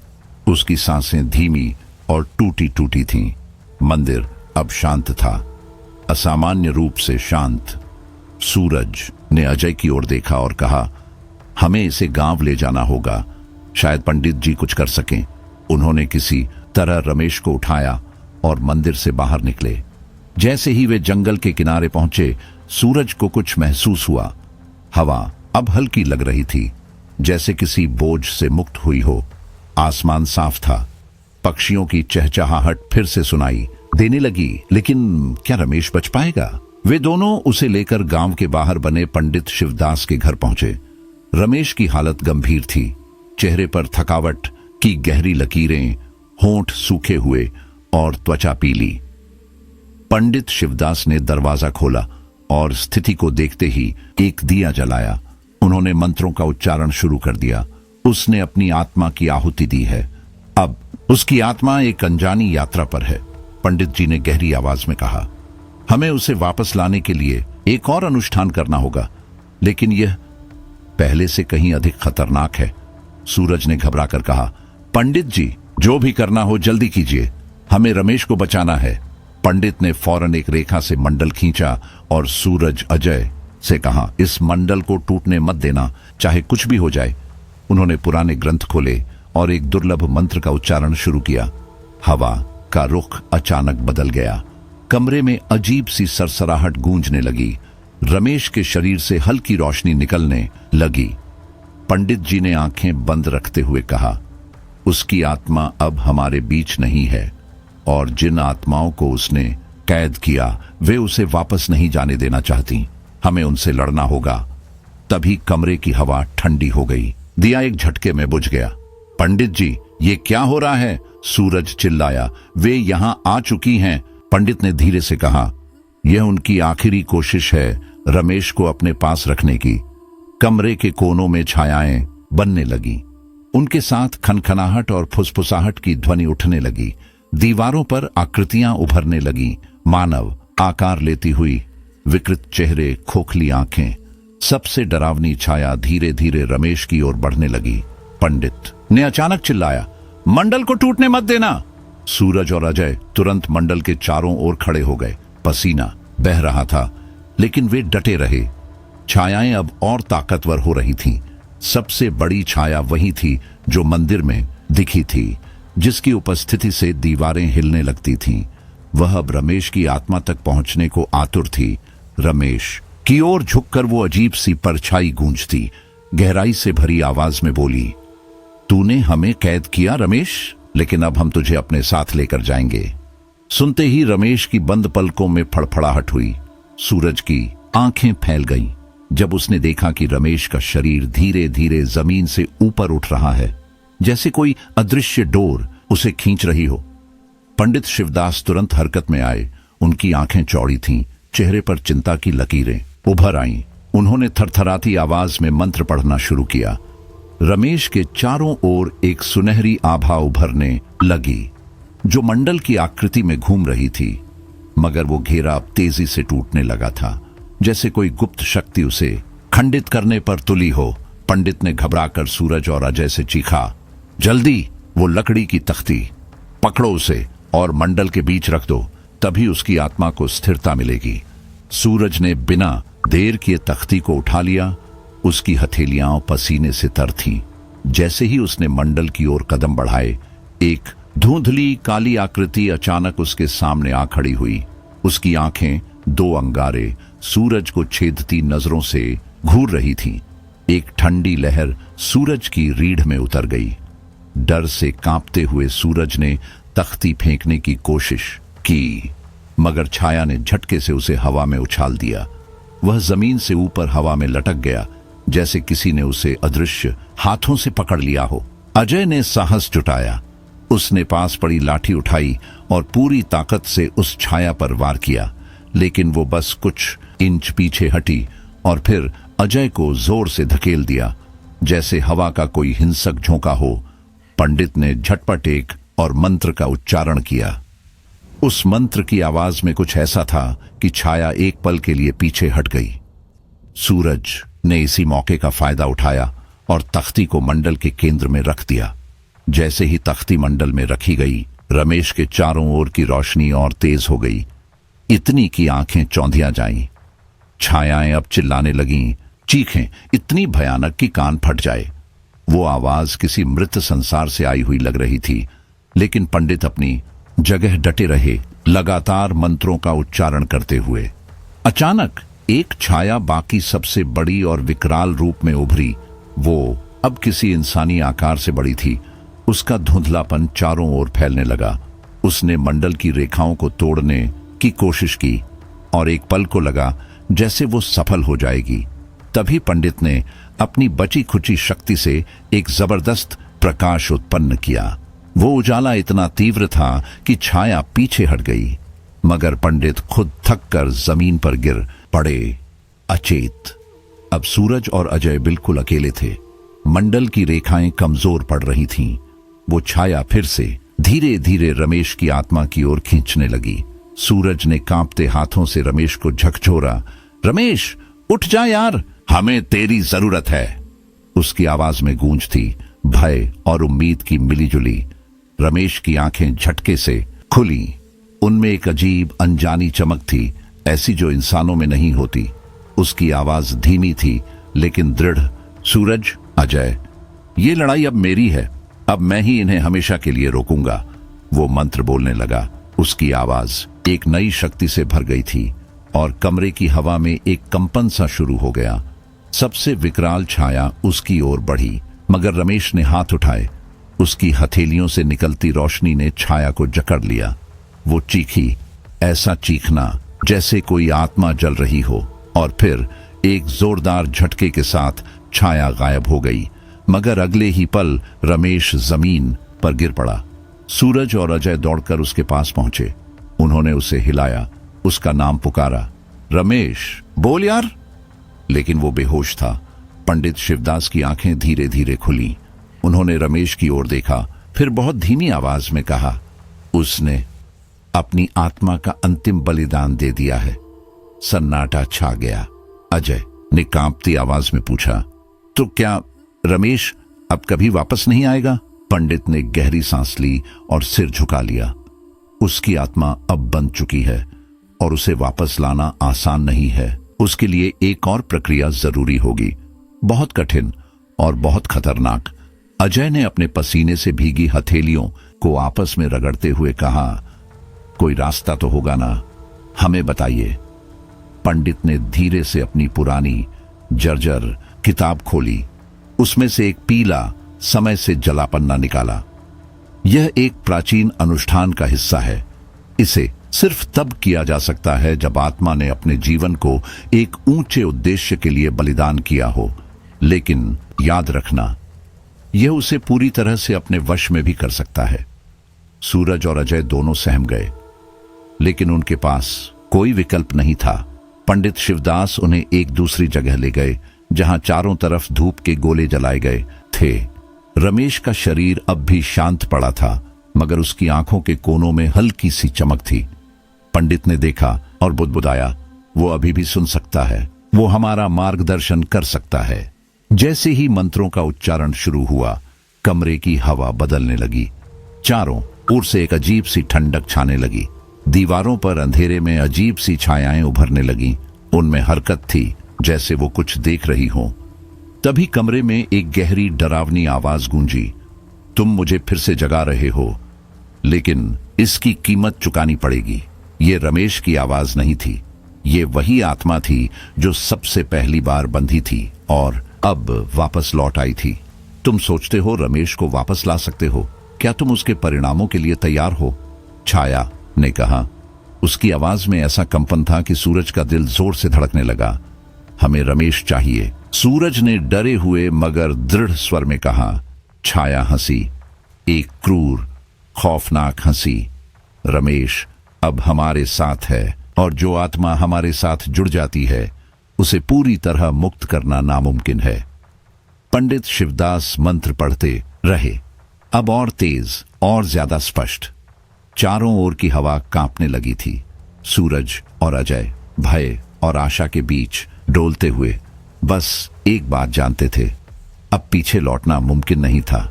उसकी सांसें धीमी और टूटी टूटी थीं। मंदिर अब शांत था, असामान्य रूप से शांत। सूरज ने अजय की ओर देखा और कहा, हमें इसे गांव ले जाना होगा, शायद पंडित जी कुछ कर सकें। उन्होंने किसी तरह रमेश को उठाया और मंदिर से बाहर निकले। जैसे ही वे जंगल के किनारे पहुंचे, सूरज को कुछ महसूस हुआ। हवा अब हल्की लग रही थी, जैसे किसी बोझ से मुक्त हुई हो। आसमान साफ था। पक्षियों की चहचहाहट फिर से सुनाई देने लगी। लेकिन क्या रमेश बच पाएगा? वे दोनों उसे लेकर गांव के बाहर बने पंडित शिवदास के घर पहुंचे। रमेश की हालत गंभीर थी, चेहरे पर थकावट की गहरी लकीरें, होंठ सूखे हुए और त्वचा पीली। पंडित शिवदास ने दरवाजा खोला और स्थिति को देखते ही एक दिया जलाया। उन्होंने मंत्रों का उच्चारण शुरू कर दिया। उसने अपनी आत्मा की आहुति दी है। अब उसकी आत्मा एक अनजानी यात्रा पर है। पंडित जी ने गहरी आवाज में कहा, हमें उसे वापस लाने के लिए एक और अनुष्ठान करना होगा, लेकिन यह पहले से कहीं अधिक खतरनाक है। सूरज ने घबराकर कहा, पंडित जी, जो भी करना हो जल्दी कीजिए, हमें रमेश को बचाना है। पंडित ने फौरन एक रेखा से मंडल खींचा और सूरज अजय से कहा, इस मंडल को टूटने मत देना, चाहे कुछ भी हो जाए। उन्होंने पुराने ग्रंथ खोले और एक दुर्लभ मंत्र का उच्चारण शुरू किया। हवा का रुख अचानक बदल गया। कमरे में अजीब सी सरसराहट गूंजने लगी। रमेश के शरीर से हल्की रोशनी निकलने लगी। पंडित जी ने आंखें बंद रखते हुए कहा, उसकी आत्मा अब हमारे बीच नहीं है और जिन आत्माओं को उसने कैद किया वे उसे वापस नहीं जाने देना चाहती। हमें उनसे लड़ना होगा। तभी कमरे की हवा ठंडी हो गई। दिया एक झटके में बुझ गया। पंडित जी, ये क्या हो रहा है? सूरज चिल्लाया। वे यहां आ चुकी हैं। पंडित ने धीरे से कहा, यह उनकी आखिरी कोशिश है रमेश को अपने पास रखने की। कमरे के कोनों में छायाएं बनने लगी। उनके साथ खनखनाहट और फुसफुसाहट की ध्वनि उठने लगी। दीवारों पर आकृतियां उभरने लगी, मानव आकार लेती हुई, विकृत चेहरे, खोखली आंखें। सबसे डरावनी छाया धीरे धीरे रमेश की ओर बढ़ने लगी। पंडित ने अचानक चिल्लाया, मंडल को टूटने मत देना। सूरज और अजय तुरंत मंडल के चारों ओर खड़े हो गए। पसीना बह रहा था, लेकिन वे डटे रहे। छायाएं अब और ताकतवर हो रही थीं। सबसे बड़ी छाया वही थी जो मंदिर में दिखी थी, जिसकी उपस्थिति से दीवारें हिलने लगती थीं। वह अब रमेश की आत्मा तक पहुंचने को आतुर थी। रमेश की ओर झुककर वो अजीब सी परछाई गूंजती, गहराई से भरी आवाज में बोली, तूने हमें कैद किया रमेश, लेकिन अब हम तुझे अपने साथ लेकर जाएंगे। सुनते ही रमेश की बंद पलकों में फड़फड़ाहट हुई। सूरज की आंखें फैल गईं जब उसने देखा कि रमेश का शरीर धीरे धीरे जमीन से ऊपर उठ रहा है, जैसे कोई अदृश्य डोर उसे खींच रही हो। पंडित शिवदास तुरंत हरकत में आए। उनकी आंखें चौड़ी थीं, चेहरे पर चिंता की लकीरें उभर आईं। उन्होंने थरथराती आवाज में मंत्र पढ़ना शुरू किया। रमेश के चारों ओर एक सुनहरी आभा उभरने लगी, जो मंडल की आकृति में घूम रही थी, मगर वो घेरा अब तेजी से टूटने लगा था, जैसे कोई गुप्त शक्ति उसे खंडित करने पर तुली हो। पंडित ने घबराकर सूरज और अजय से चीखा, जल्दी वो लकड़ी की तख्ती पकड़ो उसे और मंडल के बीच रख दो, तभी उसकी आत्मा को स्थिरता मिलेगी। सूरज ने बिना देर किए तख्ती को उठा लिया। उसकी हथेलियां पसीने से तर थीं। जैसे ही उसने मंडल की ओर कदम बढ़ाए, एक धुंधली काली आकृति अचानक उसके सामने आ खड़ी हुई। उसकी आंखें दो अंगारे सूरज को छेदती नजरों से घूर रही थीं। एक ठंडी लहर सूरज की रीढ़ में उतर गई। डर से कांपते हुए सूरज ने तख्ती फेंकने की कोशिश की, मगर छाया ने झटके से उसे हवा में उछाल दिया। वह जमीन से ऊपर हवा में लटक गया, जैसे किसी ने उसे अदृश्य हाथों से पकड़ लिया हो। अजय ने साहस जुटाया। उसने पास पड़ी लाठी उठाई और पूरी ताकत से उस छाया पर वार किया, लेकिन वो बस कुछ इंच पीछे हटी और फिर अजय को जोर से धकेल दिया, जैसे हवा का कोई हिंसक झोंका हो। पंडित ने झटपट एक और मंत्र का उच्चारण किया। उस मंत्र की आवाज में कुछ ऐसा था कि छाया एक पल के लिए पीछे हट गई। सूरज ने इसी मौके का फायदा उठाया और तख्ती को मंडल के केंद्र में रख दिया। जैसे ही तख्ती मंडल में रखी गई, रमेश के चारों ओर की रोशनी और तेज हो गई, इतनी की आंखें चौंधिया जाईं। छायाएं अब चिल्लाने लगीं, चीखें इतनी भयानक कि कान फट जाए। वो आवाज किसी मृत संसार से आई हुई लग रही थी, लेकिन पंडित अपनी जगह डटे रहे, लगातार मंत्रों का उच्चारण करते हुए। अचानक एक छाया बाकी सबसे बड़ी और विकराल रूप में उभरी। वो अब किसी इंसानी आकार से बड़ी थी। उसका धुंधलापन चारों ओर फैलने लगा। उसने मंडल की रेखाओं को तोड़ने की कोशिश की और एक पल को लगा जैसे वो सफल हो जाएगी। तभी पंडित ने अपनी बची खुची शक्ति से एक जबरदस्त प्रकाश उत्पन्न किया। वो उजाला इतना तीव्र था कि छाया पीछे हट गई, मगर पंडित खुद थककर जमीन पर गिर पड़े अचेत। अब सूरज और अजय बिल्कुल अकेले थे। मंडल की रेखाएं कमजोर पड़ रही थीं। वो छाया फिर से धीरे धीरे रमेश की आत्मा की ओर खींचने लगी। सूरज ने कांपते हाथों से रमेश को झकझोरा। रमेश, उठ जा यार, हमें तेरी जरूरत है। उसकी आवाज में गूंज थी, भय और उम्मीद की मिलीजुली। रमेश की आंखें झटके से खुली। उनमें एक अजीब अनजानी चमक थी, ऐसी जो इंसानों में नहीं होती। उसकी आवाज धीमी थी लेकिन दृढ़। सूरज, अजय, ये लड़ाई अब मेरी है। अब मैं ही इन्हें हमेशा के लिए रोकूंगा। वो मंत्र बोलने लगा। उसकी आवाज एक नई शक्ति से भर गई थी और कमरे की हवा में एक कंपन सा शुरू हो गया। सबसे विकराल छाया उसकी ओर बढ़ी, मगर रमेश ने हाथ उठाए। उसकी हथेलियों से निकलती रोशनी ने छाया को जकड़ लिया। वो चीखी, ऐसा चीखना जैसे कोई आत्मा जल रही हो, और फिर एक जोरदार झटके के साथ छाया गायब हो गई, मगर अगले ही पल रमेश जमीन पर गिर पड़ा। सूरज और अजय दौड़कर उसके पास पहुंचे। उन्होंने उसे हिलाया, उसका नाम पुकारा, रमेश बोल यार। लेकिन वो बेहोश था। पंडित शिवदास की आंखें धीरे धीरे खुली। उन्होंने रमेश की ओर देखा, फिर बहुत धीमी आवाज में कहा, उसने अपनी आत्मा का अंतिम बलिदान दे दिया है। सन्नाटा छा गया। अजय ने कांपती आवाज में पूछा, तो क्या रमेश अब कभी वापस नहीं आएगा? पंडित ने गहरी सांस ली और सिर झुका लिया। उसकी आत्मा अब बंध चुकी है और उसे वापस लाना आसान नहीं है। उसके लिए एक और प्रक्रिया जरूरी होगी, बहुत कठिन और बहुत खतरनाक। अजय ने अपने पसीने से भीगी हथेलियों को आपस में रगड़ते हुए कहा, कोई रास्ता तो होगा ना, हमें बताइए। पंडित ने धीरे से अपनी पुरानी जर्जर किताब खोली। उसमें से एक पीला समय से जला पन्ना निकाला। यह एक प्राचीन अनुष्ठान का हिस्सा है। इसे सिर्फ तब किया जा सकता है जब आत्मा ने अपने जीवन को एक ऊंचे उद्देश्य के लिए बलिदान किया हो। लेकिन याद रखना, यह उसे पूरी तरह से अपने वश में भी कर सकता है। सूरज और अजय दोनों सहम गए, लेकिन उनके पास कोई विकल्प नहीं था। पंडित शिवदास उन्हें एक दूसरी जगह ले गए, जहां चारों तरफ धूप के गोले जलाए गए थे। रमेश का शरीर अब भी शांत पड़ा था, मगर उसकी आंखों के कोनों में हल्की सी चमक थी। पंडित ने देखा और बुदबुदाया, वो अभी भी सुन सकता है, वो हमारा मार्गदर्शन कर सकता है। जैसे ही मंत्रों का उच्चारण शुरू हुआ, कमरे की हवा बदलने लगी। चारों ओर से एक अजीब सी ठंडक छाने लगी। दीवारों पर अंधेरे में अजीब सी छायाएं उभरने लगीं। उनमें हरकत थी, जैसे वो कुछ देख रही हो। तभी कमरे में एक गहरी डरावनी आवाज गूंजी, तुम मुझे फिर से जगा रहे हो, लेकिन इसकी कीमत चुकानी पड़ेगी। ये रमेश की आवाज नहीं थी, ये वही आत्मा थी जो सबसे पहली बार बंधी थी और अब वापस लौट आई थी। तुम सोचते हो रमेश को वापस ला सकते हो? क्या तुम उसके परिणामों के लिए तैयार हो? छाया ने कहा। उसकी आवाज में ऐसा कंपन था कि सूरज का दिल जोर से धड़कने लगा। हमें रमेश चाहिए। सूरज ने डरे हुए मगर दृढ़ स्वर में कहा। छाया हंसी, एक क्रूर खौफनाक हंसी। रमेश अब हमारे साथ है, और जो आत्मा हमारे साथ जुड़ जाती है उसे पूरी तरह मुक्त करना नामुमकिन है। पंडित शिवदास मंत्र पढ़ते रहे, अब और तेज और ज्यादा स्पष्ट। चारों ओर की हवा कांपने लगी थी। सूरज और अजय भय और आशा के बीच डोलते हुए बस एक बात जानते थे, अब पीछे लौटना मुमकिन नहीं था।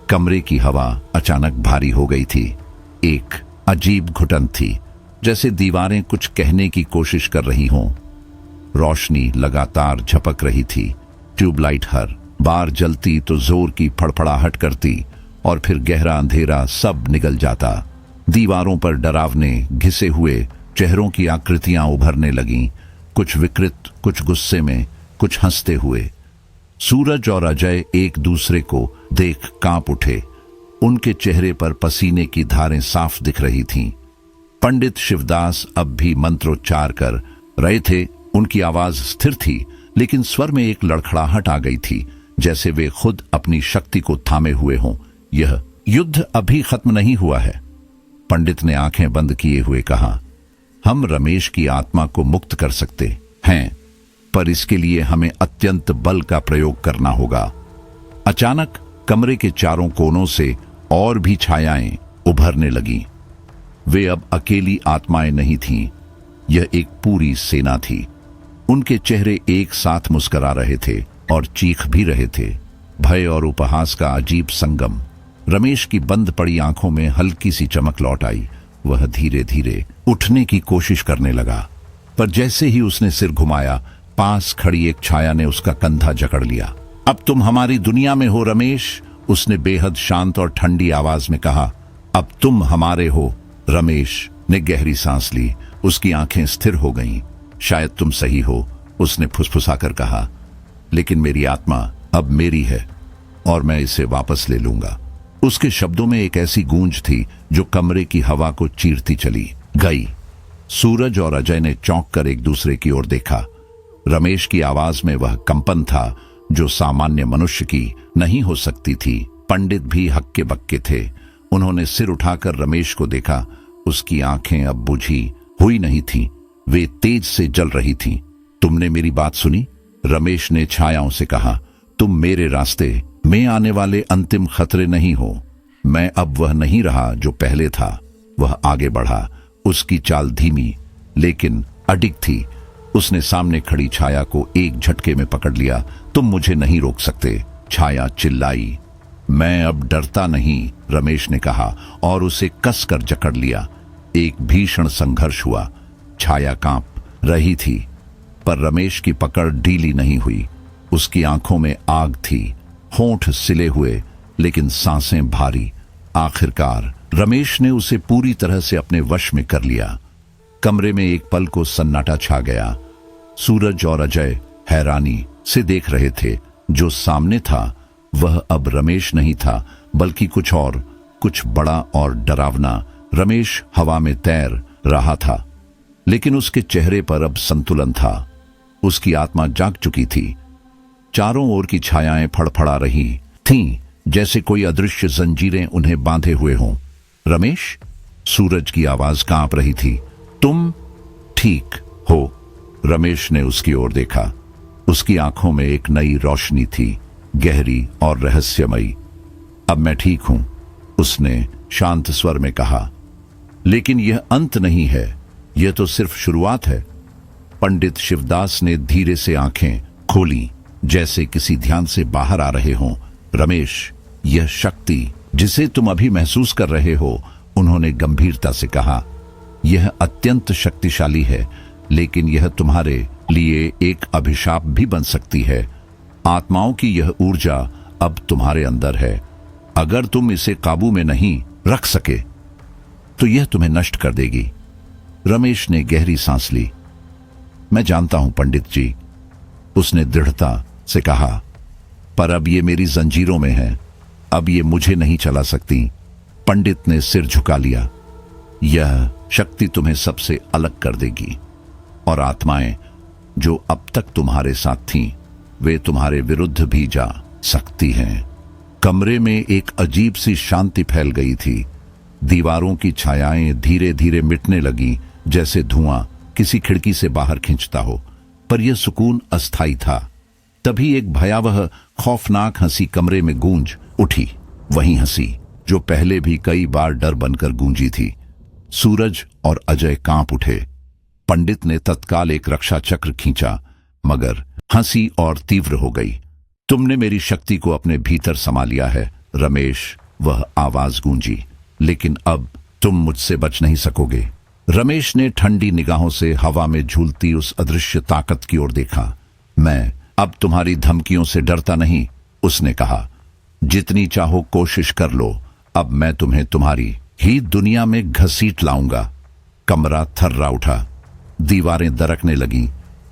कमरे की हवा अचानक भारी हो गई थी। एक अजीब घुटन थी, जैसे दीवारें कुछ कहने की कोशिश कर रही हों। रोशनी लगातार झपक रही थी। ट्यूबलाइट हर बार जलती तो जोर की फड़फड़ाहट करती और फिर गहरा अंधेरा सब निगल जाता। दीवारों पर डरावने घिसे हुए चेहरों की आकृतियां उभरने लगीं, कुछ विकृत, कुछ गुस्से में, कुछ हंसते हुए। सूरज और अजय एक दूसरे को देख कांप उठे। उनके चेहरे पर पसीने की धारें साफ दिख रही थीं। पंडित शिवदास अब भी मंत्रोच्चार कर रहे थे। उनकी आवाज स्थिर थी, लेकिन स्वर में एक लड़खड़ाहट आ गई थी, जैसे वे खुद अपनी शक्ति को थामे हुए हों। यह युद्ध अभी खत्म नहीं हुआ है। पंडित ने आंखें बंद किए हुए कहा, हम रमेश की आत्मा को मुक्त कर सकते हैं, पर इसके लिए हमें अत्यंत बल का प्रयोग करना होगा। अचानक कमरे के चारों कोनों से और भी छायाएं उभरने लगीं। वे अब अकेली आत्माएं नहीं थीं, यह एक पूरी सेना थी। उनके चेहरे एक साथ मुस्कुरा रहे थे और चीख भी रहे थे। भय और उपहास का अजीब संगम। रमेश की बंद पड़ी आंखों में हल्की सी चमक लौट आई। वह धीरे धीरे उठने की कोशिश करने लगा, पर जैसे ही उसने सिर घुमाया, पास खड़ी एक छाया ने उसका कंधा जकड़ लिया। अब तुम हमारी दुनिया में हो रमेश, उसने बेहद शांत और ठंडी आवाज में कहा। अब तुम हमारे हो। रमेश ने गहरी सांस ली। उसकी आंखें स्थिर हो गईं। शायद तुम सही हो, उसने फुसफुसाकर कहा, लेकिन मेरी आत्मा अब मेरी है और मैं इसे वापस ले लूंगा। उसके शब्दों में एक ऐसी गूंज थी जो कमरे की हवा को चीरती चली गई। सूरज और अजय ने चौंक कर एक दूसरे की ओर देखा। रमेश की आवाज में वह कंपन था जो सामान्य मनुष्य की नहीं हो सकती थी। पंडित भी हक्के बक्के थे। उन्होंने सिर उठाकर रमेश को देखा। उसकी आंखें अब बुझी हुई नहीं थीं, वे तेज से जल रही थीं। तुमने मेरी बात सुनी? रमेश ने छायाओं से कहा। तुम मेरे रास्ते में आने वाले अंतिम खतरे नहीं हो। मैं अब वह नहीं रहा जो पहले था। वह आगे बढ़ा। उसकी चाल धीमी लेकिन अडिग थी। उसने सामने खड़ी छाया को एक झटके में पकड़ लिया। तुम मुझे नहीं रोक सकते। छाया चिल्लाई। मैं अब डरता नहीं, रमेश ने कहा और उसे कसकर जकड़ लिया। एक भीषण संघर्ष हुआ। छाया कांप रही थी पर रमेश की पकड़ ढीली नहीं हुई। उसकी आंखों में आग थी, होंठ सिले हुए लेकिन सांसें भारी। आखिरकार रमेश ने उसे पूरी तरह से अपने वश में कर लिया। कमरे में एक पल को सन्नाटा छा गया। सूरज और अजय हैरानी से देख रहे थे। जो सामने था वह अब रमेश नहीं था बल्कि कुछ और, कुछ बड़ा और डरावना। रमेश हवा में तैर रहा था लेकिन उसके चेहरे पर अब संतुलन था। उसकी आत्मा जाग चुकी थी। चारों ओर की छायाएं फड़फड़ा रही थीं, जैसे कोई अदृश्य जंजीरें उन्हें बांधे हुए हों। रमेश, सूरज की आवाज कांप रही थी। तुम ठीक हो? रमेश ने उसकी ओर देखा। उसकी आंखों में एक नई रोशनी थी, गहरी और रहस्यमयी। अब मैं ठीक हूं, उसने शांत स्वर में कहा। लेकिन यह अंत नहीं है, यह तो सिर्फ शुरुआत है। पंडित शिवदास ने धीरे से आंखें खोली, जैसे किसी ध्यान से बाहर आ रहे हों। रमेश, यह शक्ति जिसे तुम अभी महसूस कर रहे हो, उन्होंने गंभीरता से कहा, यह अत्यंत शक्तिशाली है, लेकिन यह तुम्हारे लिए एक अभिशाप भी बन सकती है। आत्माओं की यह ऊर्जा अब तुम्हारे अंदर है। अगर तुम इसे काबू में नहीं रख सके तो यह तुम्हें नष्ट कर देगी। रमेश ने गहरी सांस ली। मैं जानता हूं पंडित जी, उसने दृढ़ता से कहा, पर अब ये मेरी जंजीरों में है। अब ये मुझे नहीं चला सकती। पंडित ने सिर झुका लिया। यह शक्ति तुम्हें सबसे अलग कर देगी और आत्माएं जो अब तक तुम्हारे साथ थीं, वे तुम्हारे विरुद्ध भी जा सकती हैं। कमरे में एक अजीब सी शांति फैल गई थी। दीवारों की छायाएं धीरे धीरे मिटने लगी, जैसे धुआं किसी खिड़की से बाहर खींचता हो। पर यह सुकून अस्थायी था। तभी एक भयावह खौफनाक हंसी कमरे में गूंज उठी, वही हंसी जो पहले भी कई बार डर बनकर गूंजी थी। सूरज और अजय कांप उठे। पंडित ने तत्काल एक रक्षा चक्र खींचा, मगर हंसी और तीव्र हो गई। तुमने मेरी शक्ति को अपने भीतर समा लिया है रमेश, वह आवाज गूंजी, लेकिन अब तुम मुझसे बच नहीं सकोगे। रमेश ने ठंडी निगाहों से हवा में झूलती उस अदृश्य ताकत की ओर देखा। मैं अब तुम्हारी धमकियों से डरता नहीं, उसने कहा। जितनी चाहो कोशिश कर लो, अब मैं तुम्हें तुम्हारी ही दुनिया में घसीट लाऊंगा। कमरा थर्रा उठा, दीवारें दरकने लगीं,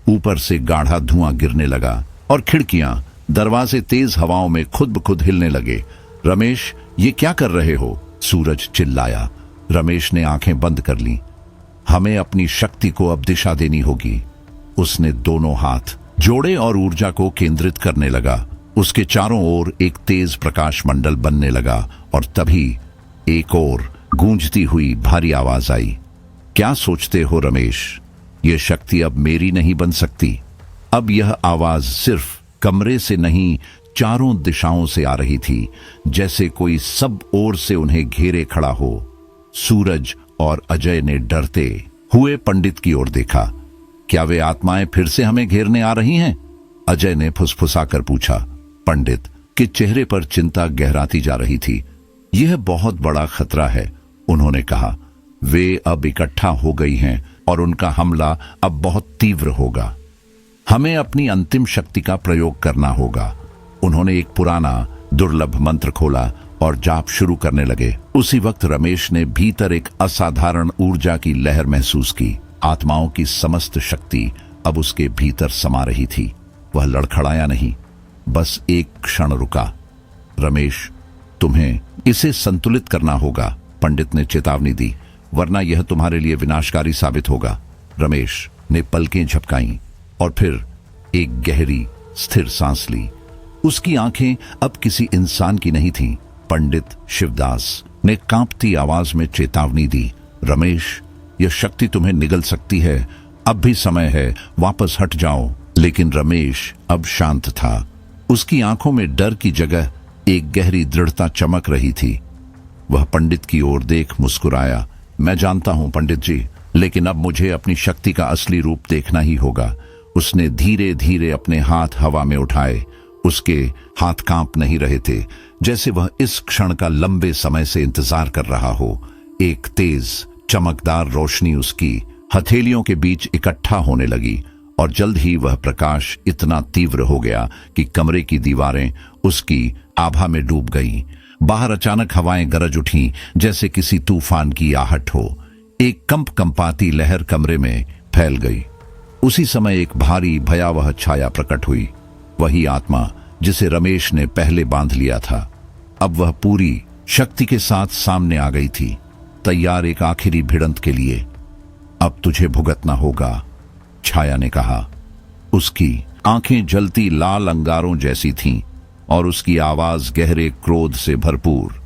ऊपर से गाढ़ा धुआं गिरने लगा और खिड़कियां, दरवाजे तेज हवाओं में खुद ब खुद हिलने लगे। रमेश, ये क्या कर रहे हो? सूरज चिल्लाया। रमेश ने आंखें बंद कर लीं। हमें अपनी शक्ति को अब दिशा देनी होगी। उसने दोनों हाथ जोड़े और ऊर्जा को केंद्रित करने लगा। उसके चारों ओर एक तेज प्रकाश मंडल बनने लगा और तभी एक और गूंजती हुई भारी आवाज आई। क्या सोचते हो रमेश, यह शक्ति अब मेरी नहीं बन सकती। अब यह आवाज सिर्फ कमरे से नहीं, चारों दिशाओं से आ रही थी, जैसे कोई सब ओर से उन्हें घेरे खड़ा हो। सूरज और अजय ने डरते हुए पंडित की ओर देखा। क्या वे आत्माएं फिर से हमें घेरने आ रही हैं? अजय ने फुसफुसाकर पूछा। पंडित के चेहरे पर चिंता गहराती जा रही थी। यह बहुत बड़ा खतरा है, उन्होंने कहा। वे अब इकट्ठा हो गई हैं और उनका हमला अब बहुत तीव्र होगा। हमें अपनी अंतिम शक्ति का प्रयोग करना होगा। उन्होंने एक पुराना दुर्लभ मंत्र खोला और जाप शुरू करने लगे। उसी वक्त रमेश ने भीतर एक असाधारण ऊर्जा की लहर महसूस की। आत्माओं की समस्त शक्ति अब उसके भीतर समा रही थी। वह लड़खड़ाया नहीं, बस एक क्षण रुका। रमेश, तुम्हें इसे संतुलित करना होगा, पंडित ने चेतावनी दी, वरना यह तुम्हारे लिए विनाशकारी साबित होगा। रमेश ने पलकें झपकाईं और फिर एक गहरी स्थिर सांस ली। उसकी आंखें अब किसी इंसान की नहीं थीं। पंडित शिवदास ने कांपती आवाज में चेतावनी दी, रमेश, यह शक्ति तुम्हें निगल सकती है, अब भी समय है, वापस हट जाओ। लेकिन रमेश अब शांत था। उसकी आंखों में डर की जगह एक गहरी दृढ़ता चमक रही थी। वह पंडित की ओर देख मुस्कुराया, मैं जानता हूं पंडित जी, लेकिन अब मुझे अपनी शक्ति का असली रूप देखना ही होगा। उसने धीरे धीरे अपने हाथ हवा में उठाए। उसके हाथ कांप नहीं रहे थे, जैसे वह इस क्षण का लंबे समय से इंतजार कर रहा हो। एक तेज चमकदार रोशनी उसकी हथेलियों के बीच इकट्ठा होने लगी और जल्द ही वह प्रकाश इतना तीव्र हो गया कि कमरे की दीवारें उसकी आभा में डूब गईं। बाहर अचानक हवाएं गरज उठीं, जैसे किसी तूफान की आहट हो। एक कंपाती लहर कमरे में फैल गई। उसी समय एक भारी भयावह छाया प्रकट हुई। वही आत्मा जिसे रमेश ने पहले बांध लिया था, अब वह पूरी शक्ति के साथ सामने आ गई थी, तैयार एक आखिरी भिड़ंत के लिए। अब तुझे भुगतना होगा, छाया ने कहा। उसकी आंखें जलती लाल अंगारों जैसी थीं और उसकी आवाज गहरे क्रोध से भरपूर।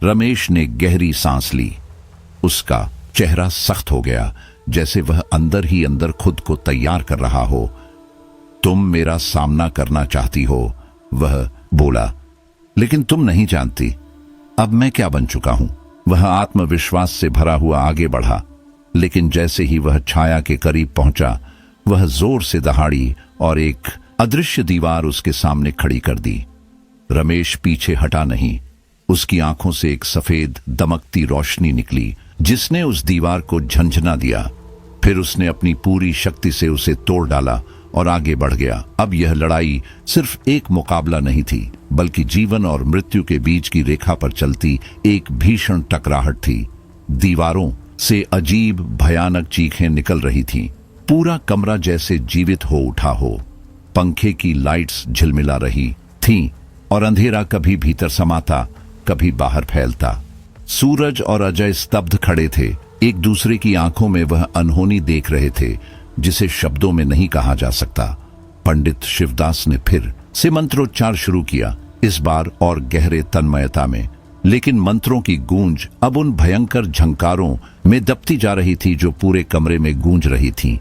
रमेश ने गहरी सांस ली। उसका चेहरा सख्त हो गया, जैसे वह अंदर ही अंदर खुद को तैयार कर रहा हो। तुम मेरा सामना करना चाहती हो, वह बोला, लेकिन तुम नहीं जानती अब मैं क्या बन चुका हूं। वह आत्मविश्वास से भरा हुआ आगे बढ़ा, लेकिन जैसे ही वह छाया के करीब पहुंचा, वह जोर से दहाड़ी और एक अदृश्य दीवार उसके सामने खड़ी कर दी। रमेश पीछे हटा नहीं। उसकी आंखों से एक सफेद दमकती रोशनी निकली, जिसने उस दीवार को झंझना दिया। फिर उसने अपनी पूरी शक्ति से उसे तोड़ डाला और आगे बढ़ गया। अब यह लड़ाई सिर्फ एक मुकाबला नहीं थी, बल्कि जीवन और मृत्यु के बीच की रेखा पर चलती एक भीषण टकराहट थी। दीवारों से अजीब भयानक चीखें निकल रही थीं। पूरा कमरा जैसे जीवित हो उठा हो। पंखे की लाइट्स झिलमिला रही थीं और अंधेरा कभी भीतर समाता, कभी बाहर फैलता। सूरज और अजय स्तब्ध खड़े थे। एक दूसरे की आंखों में वह अनहोनी देख रहे थे, जिसे शब्दों में नहीं कहा जा सकता। पंडित शिवदास ने फिर से मंत्रोच्चार शुरू किया, इस बार और गहरे तन्मयता में। लेकिन मंत्रों की गूंज अब उन भयंकर झंकारों में दबती जा रही थी जो पूरे कमरे में गूंज रही थी।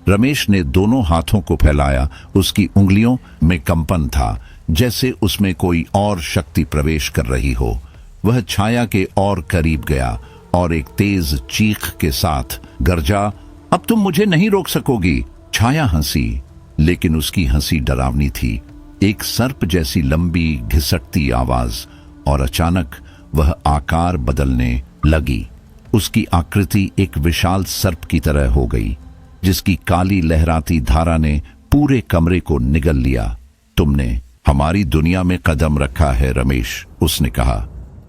रमेश ने दोनों हाथों को फैलाया। उसकी उंगलियों में कंपन था, जैसे उसमें कोई और शक्ति प्रवेश कर रही हो। वह छाया के और करीब गया और एक तेज चीख के साथ गरजा, अब तुम मुझे नहीं रोक सकोगी। छाया हंसी, लेकिन उसकी हंसी डरावनी थी, एक सर्प जैसी लंबी घिसटती आवाज। और अचानक वह आकार बदलने लगी। उसकी आकृति एक विशाल सर्प की तरह हो गई, जिसकी काली लहराती धारा ने पूरे कमरे को निगल लिया। तुमने हमारी दुनिया में कदम रखा है रमेश, उसने कहा।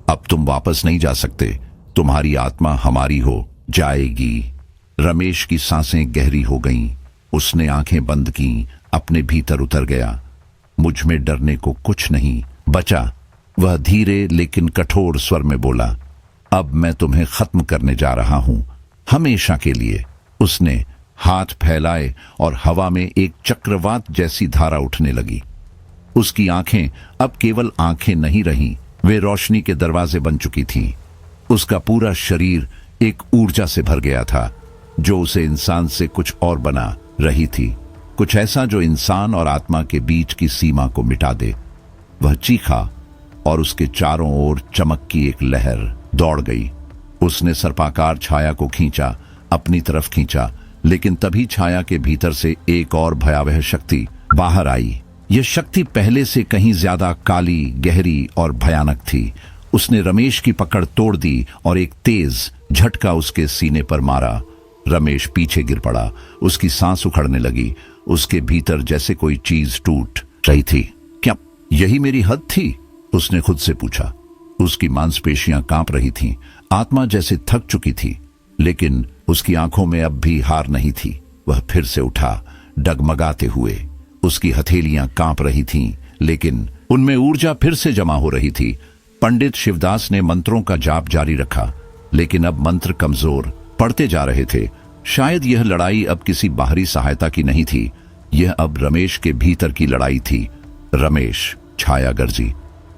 अब तुम वापस नहीं जा सकते। तुम्हारी आत्मा हमारी हो जाएगी। रमेश की सांसें गहरी हो गईं। उसने आंखें बंद की, अपने भीतर उतर गया। मुझ में डरने को कुछ नहीं बचा, वह धीरे लेकिन कठोर स्वर में बोला। अब मैं तुम्हें खत्म करने जा रहा हूं, हमेशा के लिए। उसने हाथ फैलाए और हवा में एक चक्रवात जैसी धारा उठने लगी। उसकी आंखें अब केवल आंखें नहीं रहीं, वे रोशनी के दरवाजे बन चुकी थीं। उसका पूरा शरीर एक ऊर्जा से भर गया था, जो उसे इंसान से कुछ और बना रही थी, कुछ ऐसा जो इंसान और आत्मा के बीच की सीमा को मिटा दे। वह चीखा और उसके चारों ओर चमक की एक लहर दौड़ गई। उसने सर्पाकार छाया को खींचा, अपनी तरफ खींचा, लेकिन तभी छाया के भीतर से एक और भयावह शक्ति बाहर आई। यह शक्ति पहले से कहीं ज्यादा काली, गहरी और भयानक थी। उसने रमेश की पकड़ तोड़ दी और एक तेज झटका उसके सीने पर मारा। रमेश पीछे गिर पड़ा। उसकी सांस उखड़ने लगी। उसके भीतर जैसे कोई चीज टूट रही थी। क्या यही मेरी हद थी? उसने खुद से पूछा। उसकी मांसपेशियां कांप रही थीं। आत्मा जैसे थक चुकी थी, लेकिन उसकी आंखों में अब भी हार नहीं थी। वह फिर से उठा, डगमगाते हुए। उसकी हथेलियां कांप रही थीं, लेकिन उनमें ऊर्जा फिर से जमा हो रही थी। पंडित शिवदास ने मंत्रों का जाप जारी रखा, लेकिन अब मंत्र कमजोर पड़ते जा रहे थे। शायद यह लड़ाई अब किसी बाहरी सहायता की नहीं थी, यह अब रमेश के भीतर की लड़ाई थी। रमेश, छाया गर्जी,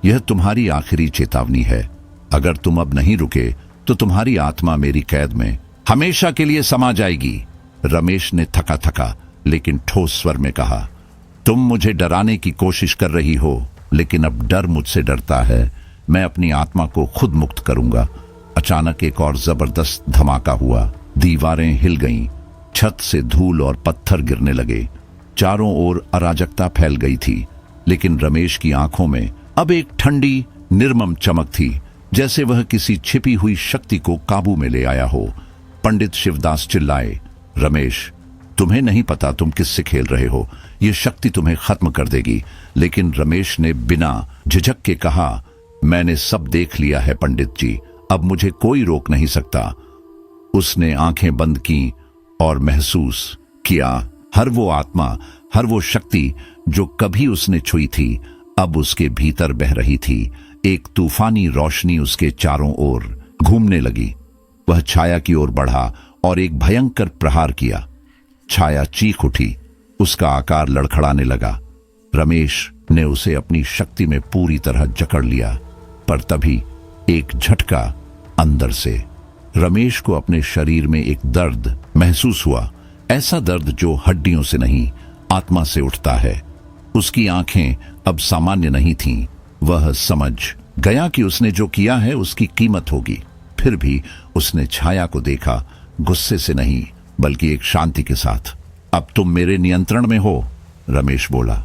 यह तुम्हारी आखिरी चेतावनी है। अगर तुम अब नहीं रुके तो तुम्हारी आत्मा मेरी कैद में हमेशा के लिए समा जाएगी। रमेश ने थका थका लेकिन ठोस स्वर में कहा, तुम मुझे डराने की कोशिश कर रही हो, लेकिन अब डर मुझसे डरता है। मैं अपनी आत्मा को खुद मुक्त करूंगा। अचानक एक और जबरदस्त धमाका हुआ। दीवारें हिल गईं, छत से धूल और पत्थर गिरने लगे। चारों ओर अराजकता फैल गई थी, लेकिन रमेश की आंखों में अब एक ठंडी निर्मम चमक थी, जैसे वह किसी छिपी हुई शक्ति को काबू में ले आया हो। पंडित शिवदास चिल्लाए, रमेश, तुम्हें नहीं पता तुम किससे खेल रहे हो। यह शक्ति तुम्हें खत्म कर देगी। लेकिन रमेश ने बिना झिझक के कहा, मैंने सब देख लिया है पंडित जी, अब मुझे कोई रोक नहीं सकता। उसने आंखें बंद की और महसूस किया, हर वो आत्मा, हर वो शक्ति जो कभी उसने छुई थी, अब उसके भीतर बह रही थी। एक तूफानी रोशनी उसके चारों ओर घूमने लगी। वह छाया की ओर बढ़ा और एक भयंकर प्रहार किया। छाया चीख उठी, उसका आकार लड़खड़ाने लगा। रमेश ने उसे अपनी शक्ति में पूरी तरह जकड़ लिया, पर तभी एक झटका अंदर से। रमेश को अपने शरीर में एक दर्द महसूस हुआ, ऐसा दर्द जो हड्डियों से नहीं, आत्मा से उठता है। उसकी आंखें अब सामान्य नहीं थीं। वह समझ गया कि उसने जो किया है उसकी कीमत होगी। फिर भी उसने छाया को देखा, गुस्से से नहीं बल्कि एक शांति के साथ। अब तुम मेरे नियंत्रण में हो, रमेश बोला।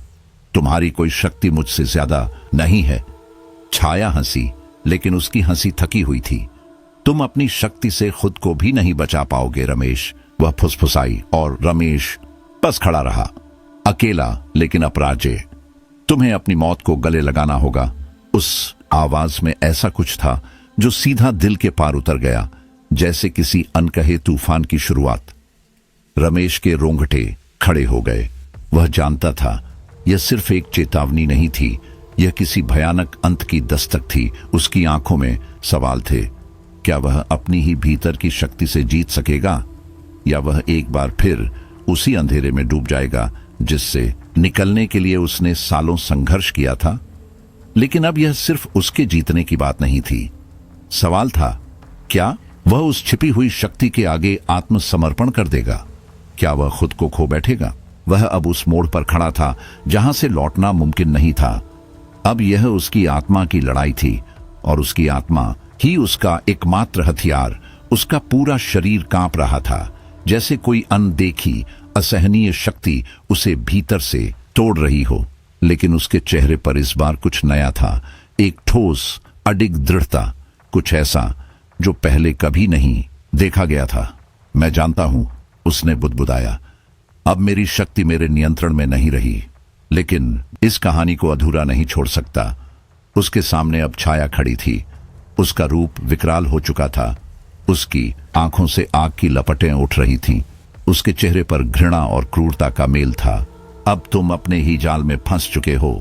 तुम्हारी कोई शक्ति मुझसे ज्यादा नहीं है। छाया हंसी, लेकिन उसकी हंसी थकी हुई थी। तुम अपनी शक्ति से खुद को भी नहीं बचा पाओगे रमेश, वह फुसफुसाई, और रमेश बस खड़ा रहा, अकेला लेकिन अपराजय। तुम्हें अपनी मौत को गले लगाना होगा। उस आवाज में ऐसा कुछ था जो सीधा दिल के पार उतर गया, जैसे किसी अनकहे तूफान की शुरुआत। रमेश के रोंगटे खड़े हो गए। वह जानता था यह सिर्फ एक चेतावनी नहीं थी, यह किसी भयानक अंत की दस्तक थी। उसकी आंखों में सवाल थे, क्या वह अपनी ही भीतर की शक्ति से जीत सकेगा, या वह एक बार फिर उसी अंधेरे में डूब जाएगा जिससे निकलने के लिए उसने सालों संघर्ष किया था। लेकिन अब यह सिर्फ उसके जीतने की बात नहीं थी। सवाल था, क्या वह उस छिपी हुई शक्ति के आगे आत्मसमर्पण कर देगा? क्या वह खुद को खो बैठेगा? वह अब उस मोड़ पर खड़ा था जहां से लौटना मुमकिन नहीं था। अब यह उसकी आत्मा की लड़ाई थी, और उसकी आत्मा ही उसका एकमात्र हथियार। उसका पूरा शरीर कांप रहा था, जैसे कोई अनदेखी असहनीय शक्ति उसे भीतर से तोड़ रही हो। लेकिन उसके चेहरे पर इस बार कुछ नया था, एक ठोस अडिग दृढ़ता, कुछ ऐसा जो पहले कभी नहीं देखा गया था। मैं जानता हूं, उसने बुदबुदाया, अब मेरी शक्ति मेरे नियंत्रण में नहीं रही, लेकिन इस कहानी को अधूरा नहीं छोड़ सकता। उसके सामने अब छाया खड़ी थी। उसका रूप विकराल हो चुका था। उसकी आंखों से आग की लपटें उठ रही थीं। उसके चेहरे पर घृणा और क्रूरता का मेल था। अब तुम अपने ही जाल में फंस चुके हो।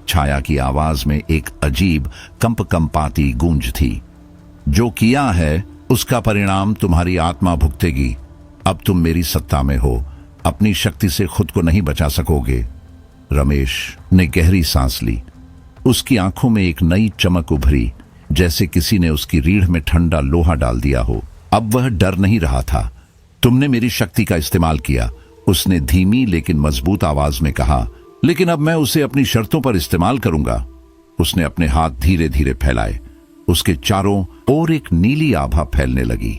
छाया की आवाज में एक अजीब कंपकंपाती गूंज थी। जो किया है उसका परिणाम तुम्हारी आत्मा भुगतेगी। अब तुम मेरी सत्ता में हो, अपनी शक्ति से खुद को नहीं बचा सकोगे। रमेश ने गहरी सांस ली। उसकी आंखों में एक नई चमक उभरी, जैसे किसी ने उसकी रीढ़ में ठंडा लोहा डाल दिया हो। अब वह डर नहीं रहा था। तुमने मेरी शक्ति का इस्तेमाल किया, उसने धीमी लेकिन मजबूत आवाज में कहा, लेकिन अब मैं उसे अपनी शर्तों पर इस्तेमाल करूंगा। उसने अपने हाथ धीरे धीरे फैलाए। उसके चारों ओर एक नीली आभा फैलने लगी।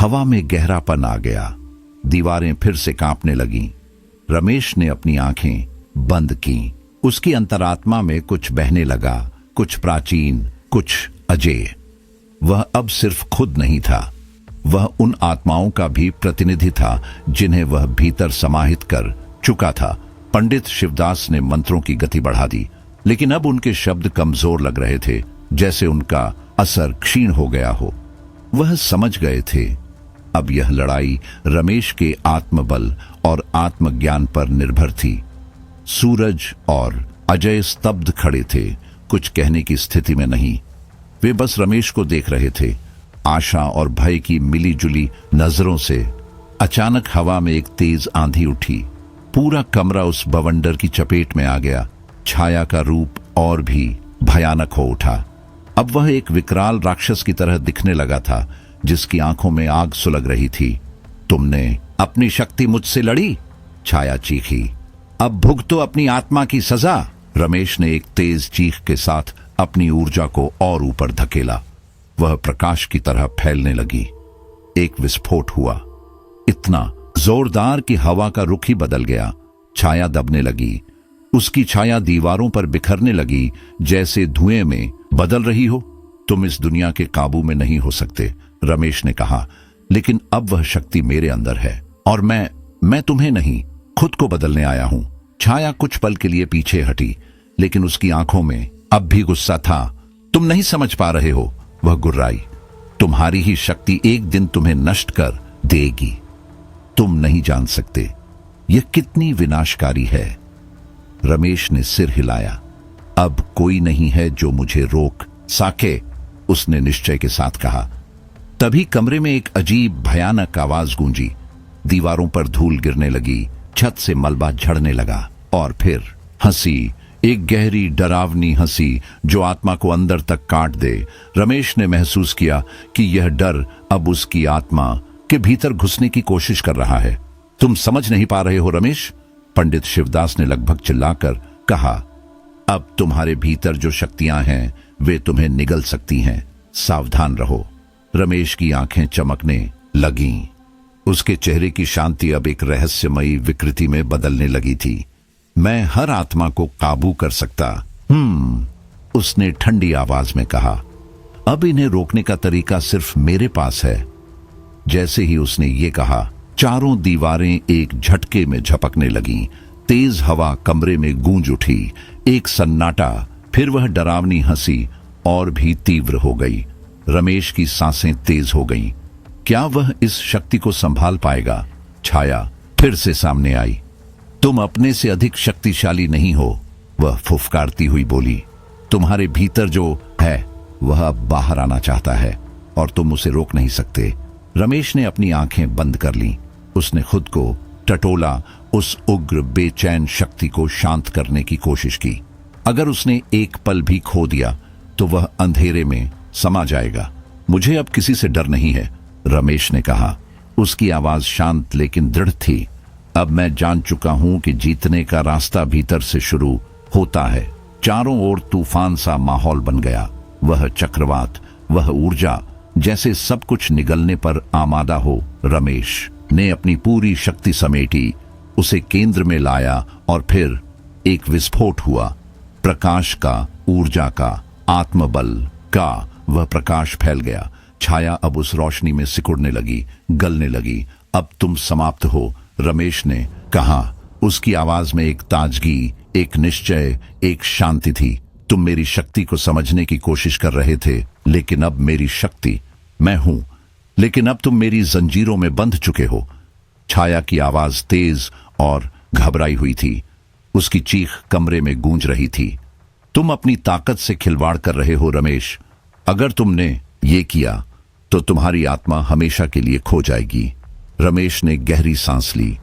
हवा में गहरापन आ गया। दीवारें फिर से कांपने लगीं। रमेश ने अपनी आंखें बंद की। उसकी अंतरात्मा में कुछ बहने लगा, कुछ प्राचीन, कुछ अजेय। वह अब सिर्फ खुद नहीं था, वह उन आत्माओं का भी प्रतिनिधि था जिन्हें वह भीतर समाहित कर चुका था। पंडित शिवदास ने मंत्रों की गति बढ़ा दी, लेकिन अब उनके शब्द कमजोर लग रहे थे, जैसे उनका असर क्षीण हो गया हो। वह समझ गए थे, अब यह लड़ाई रमेश के आत्मबल और आत्मज्ञान पर निर्भर थी। सूरज और अजय स्तब्ध खड़े थे, कुछ कहने की स्थिति में नहीं। वे बस रमेश को देख रहे थे, आशा और भय की मिली जुली नजरों से। अचानक हवा में एक तेज आंधी उठी। पूरा कमरा उस बवंडर की चपेट में आ गया। छाया का रूप और भी भयानक हो उठा। अब वह एक विकराल राक्षस की तरह दिखने लगा था, जिसकी आंखों में आग सुलग रही थी। तुमने अपनी शक्ति मुझसे लड़ी, छाया चीखी। अब भुगतो अपनी आत्मा की सजा। रमेश ने एक तेज चीख के साथ अपनी ऊर्जा को और ऊपर धकेला। वह प्रकाश की तरह फैलने लगी। एक विस्फोट हुआ, इतना जोरदार कि हवा का रुख ही बदल गया। छाया दबने लगी। उसकी छाया दीवारों पर बिखरने लगी, जैसे धुएं में बदल रही हो। तुम इस दुनिया के काबू में नहीं हो सकते, रमेश ने कहा, लेकिन अब वह शक्ति मेरे अंदर है और मैं तुम्हें नहीं, खुद को बदलने आया हूं। छाया कुछ पल के लिए पीछे हटी, लेकिन उसकी आंखों में अब भी गुस्सा था। तुम नहीं समझ पा रहे हो, वह गुर्राई। तुम्हारी ही शक्ति एक दिन तुम्हें नष्ट कर देगी। तुम नहीं जान सकते यह कितनी विनाशकारी है। रमेश ने सिर हिलाया। अब कोई नहीं है जो मुझे रोक सके, उसने निश्चय के साथ कहा। तभी कमरे में एक अजीब भयानक आवाज गूंजी। दीवारों पर धूल गिरने लगी, छत से मलबा झड़ने लगा और फिर हंसी, एक गहरी डरावनी हंसी जो आत्मा को अंदर तक काट दे। रमेश ने महसूस किया कि यह डर अब उसकी आत्मा के भीतर घुसने की कोशिश कर रहा है। तुम समझ नहीं पा रहे हो रमेश, पंडित शिवदास ने लगभग चिल्लाकर कहा। अब तुम्हारे भीतर जो शक्तियां हैं वे तुम्हें निगल सकती हैं, सावधान रहो। रमेश की आंखें चमकने लगीं। उसके चेहरे की शांति अब एक रहस्यमयी विकृति में बदलने लगी थी। मैं हर आत्मा को काबू कर सकता, उसने ठंडी आवाज में कहा। अब इन्हें रोकने का तरीका सिर्फ मेरे पास है। जैसे ही उसने ये कहा, चारों दीवारें एक झटके में झपकने लगीं। तेज हवा कमरे में गूंज उठी। एक सन्नाटा, फिर वह डरावनी हंसी और भी तीव्र हो गई। रमेश की सांसें तेज हो गईं। क्या वह इस शक्ति को संभाल पाएगा? छाया फिर से सामने आई। तुम अपने से अधिक शक्तिशाली नहीं हो, वह फुफकारती हुई बोली। तुम्हारे भीतर जो है वह अब बाहर आना चाहता है और तुम उसे रोक नहीं सकते। रमेश ने अपनी आंखें बंद कर लीं। उसने खुद को टटोला, उस उग्र बेचैन शक्ति को शांत करने की कोशिश की। अगर उसने एक पल भी खो दिया तो वह अंधेरे में समा जाएगा। मुझे अब किसी से डर नहीं है, रमेश ने कहा। उसकी आवाज शांत लेकिन दृढ़ थी। अब मैं जान चुका हूं कि जीतने का रास्ता भीतर से शुरू होता है। चारों ओर तूफान सा माहौल बन गया। वह चक्रवात, वह ऊर्जा, जैसे सब कुछ निगलने पर आमादा हो। रमेश ने अपनी पूरी शक्ति समेटी, उसे केंद्र में लाया और फिर एक विस्फोट हुआ। प्रकाश का, ऊर्जा का, आत्मबल का वह प्रकाश फैल गया। छाया अब उस रोशनी में सिकुड़ने लगी, गलने लगी। अब तुम समाप्त हो, रमेश ने कहा। उसकी आवाज में एक ताजगी, एक निश्चय, एक शांति थी। तुम मेरी शक्ति को समझने की कोशिश कर रहे थे, लेकिन अब मेरी शक्ति मैं हूं। लेकिन अब तुम मेरी जंजीरों में बंध चुके हो। छाया की आवाज तेज और घबराई हुई थी। उसकी चीख कमरे में गूंज रही थी। तुम अपनी ताकत से खिलवाड़ कर रहे हो रमेश। अगर तुमने ये किया तो तुम्हारी आत्मा हमेशा के लिए खो जाएगी। रमेश ने गहरी सांस ली।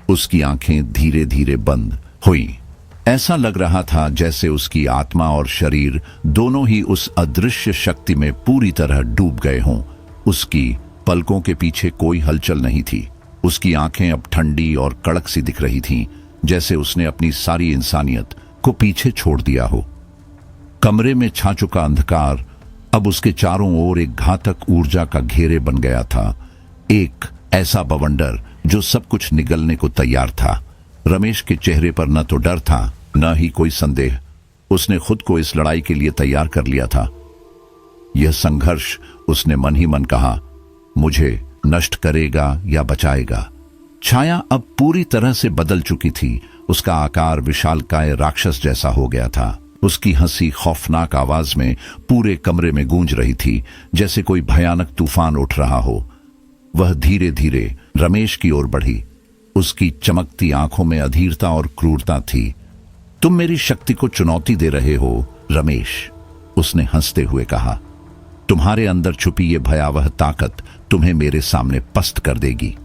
उसकी आंखें धीरे धीरे बंद हुई। ऐसा लग रहा था जैसे उसकी आत्मा और शरीर दोनों ही उस अदृश्य शक्ति में पूरी तरह डूब गए हों। उसकी पलकों के पीछे कोई हलचल नहीं थी। उसकी आंखें अब ठंडी और कड़क सी दिख रही थीं, जैसे उसने अपनी सारी इंसानियत को पीछे छोड़ दिया हो। कमरे में छा चुका अंधकार अब उसके चारों ओर एक घातक ऊर्जा का घेरे बन गया था। एक ऐसा बवंडर जो सब कुछ निगलने को तैयार था। रमेश के चेहरे पर न तो डर था, न ही कोई संदेह। उसने खुद को इस लड़ाई के लिए तैयार कर लिया था। यह संघर्ष, उसने मन ही मन कहा, मुझे नष्ट करेगा या बचाएगा। छाया अब पूरी तरह से बदल चुकी थी। उसका आकार विशालकाय राक्षस जैसा हो गया था। उसकी हंसी खौफनाक आवाज में पूरे कमरे में गूंज रही थी, जैसे कोई भयानक तूफान उठ रहा हो। वह धीरे धीरे रमेश की ओर बढ़ी। उसकी चमकती आंखों में अधीरता और क्रूरता थी। तुम मेरी शक्ति को चुनौती दे रहे हो रमेश, उसने हंसते हुए कहा। तुम्हारे अंदर छुपी ये भयावह ताकत तुम्हें मेरे सामने पस्त कर देगी।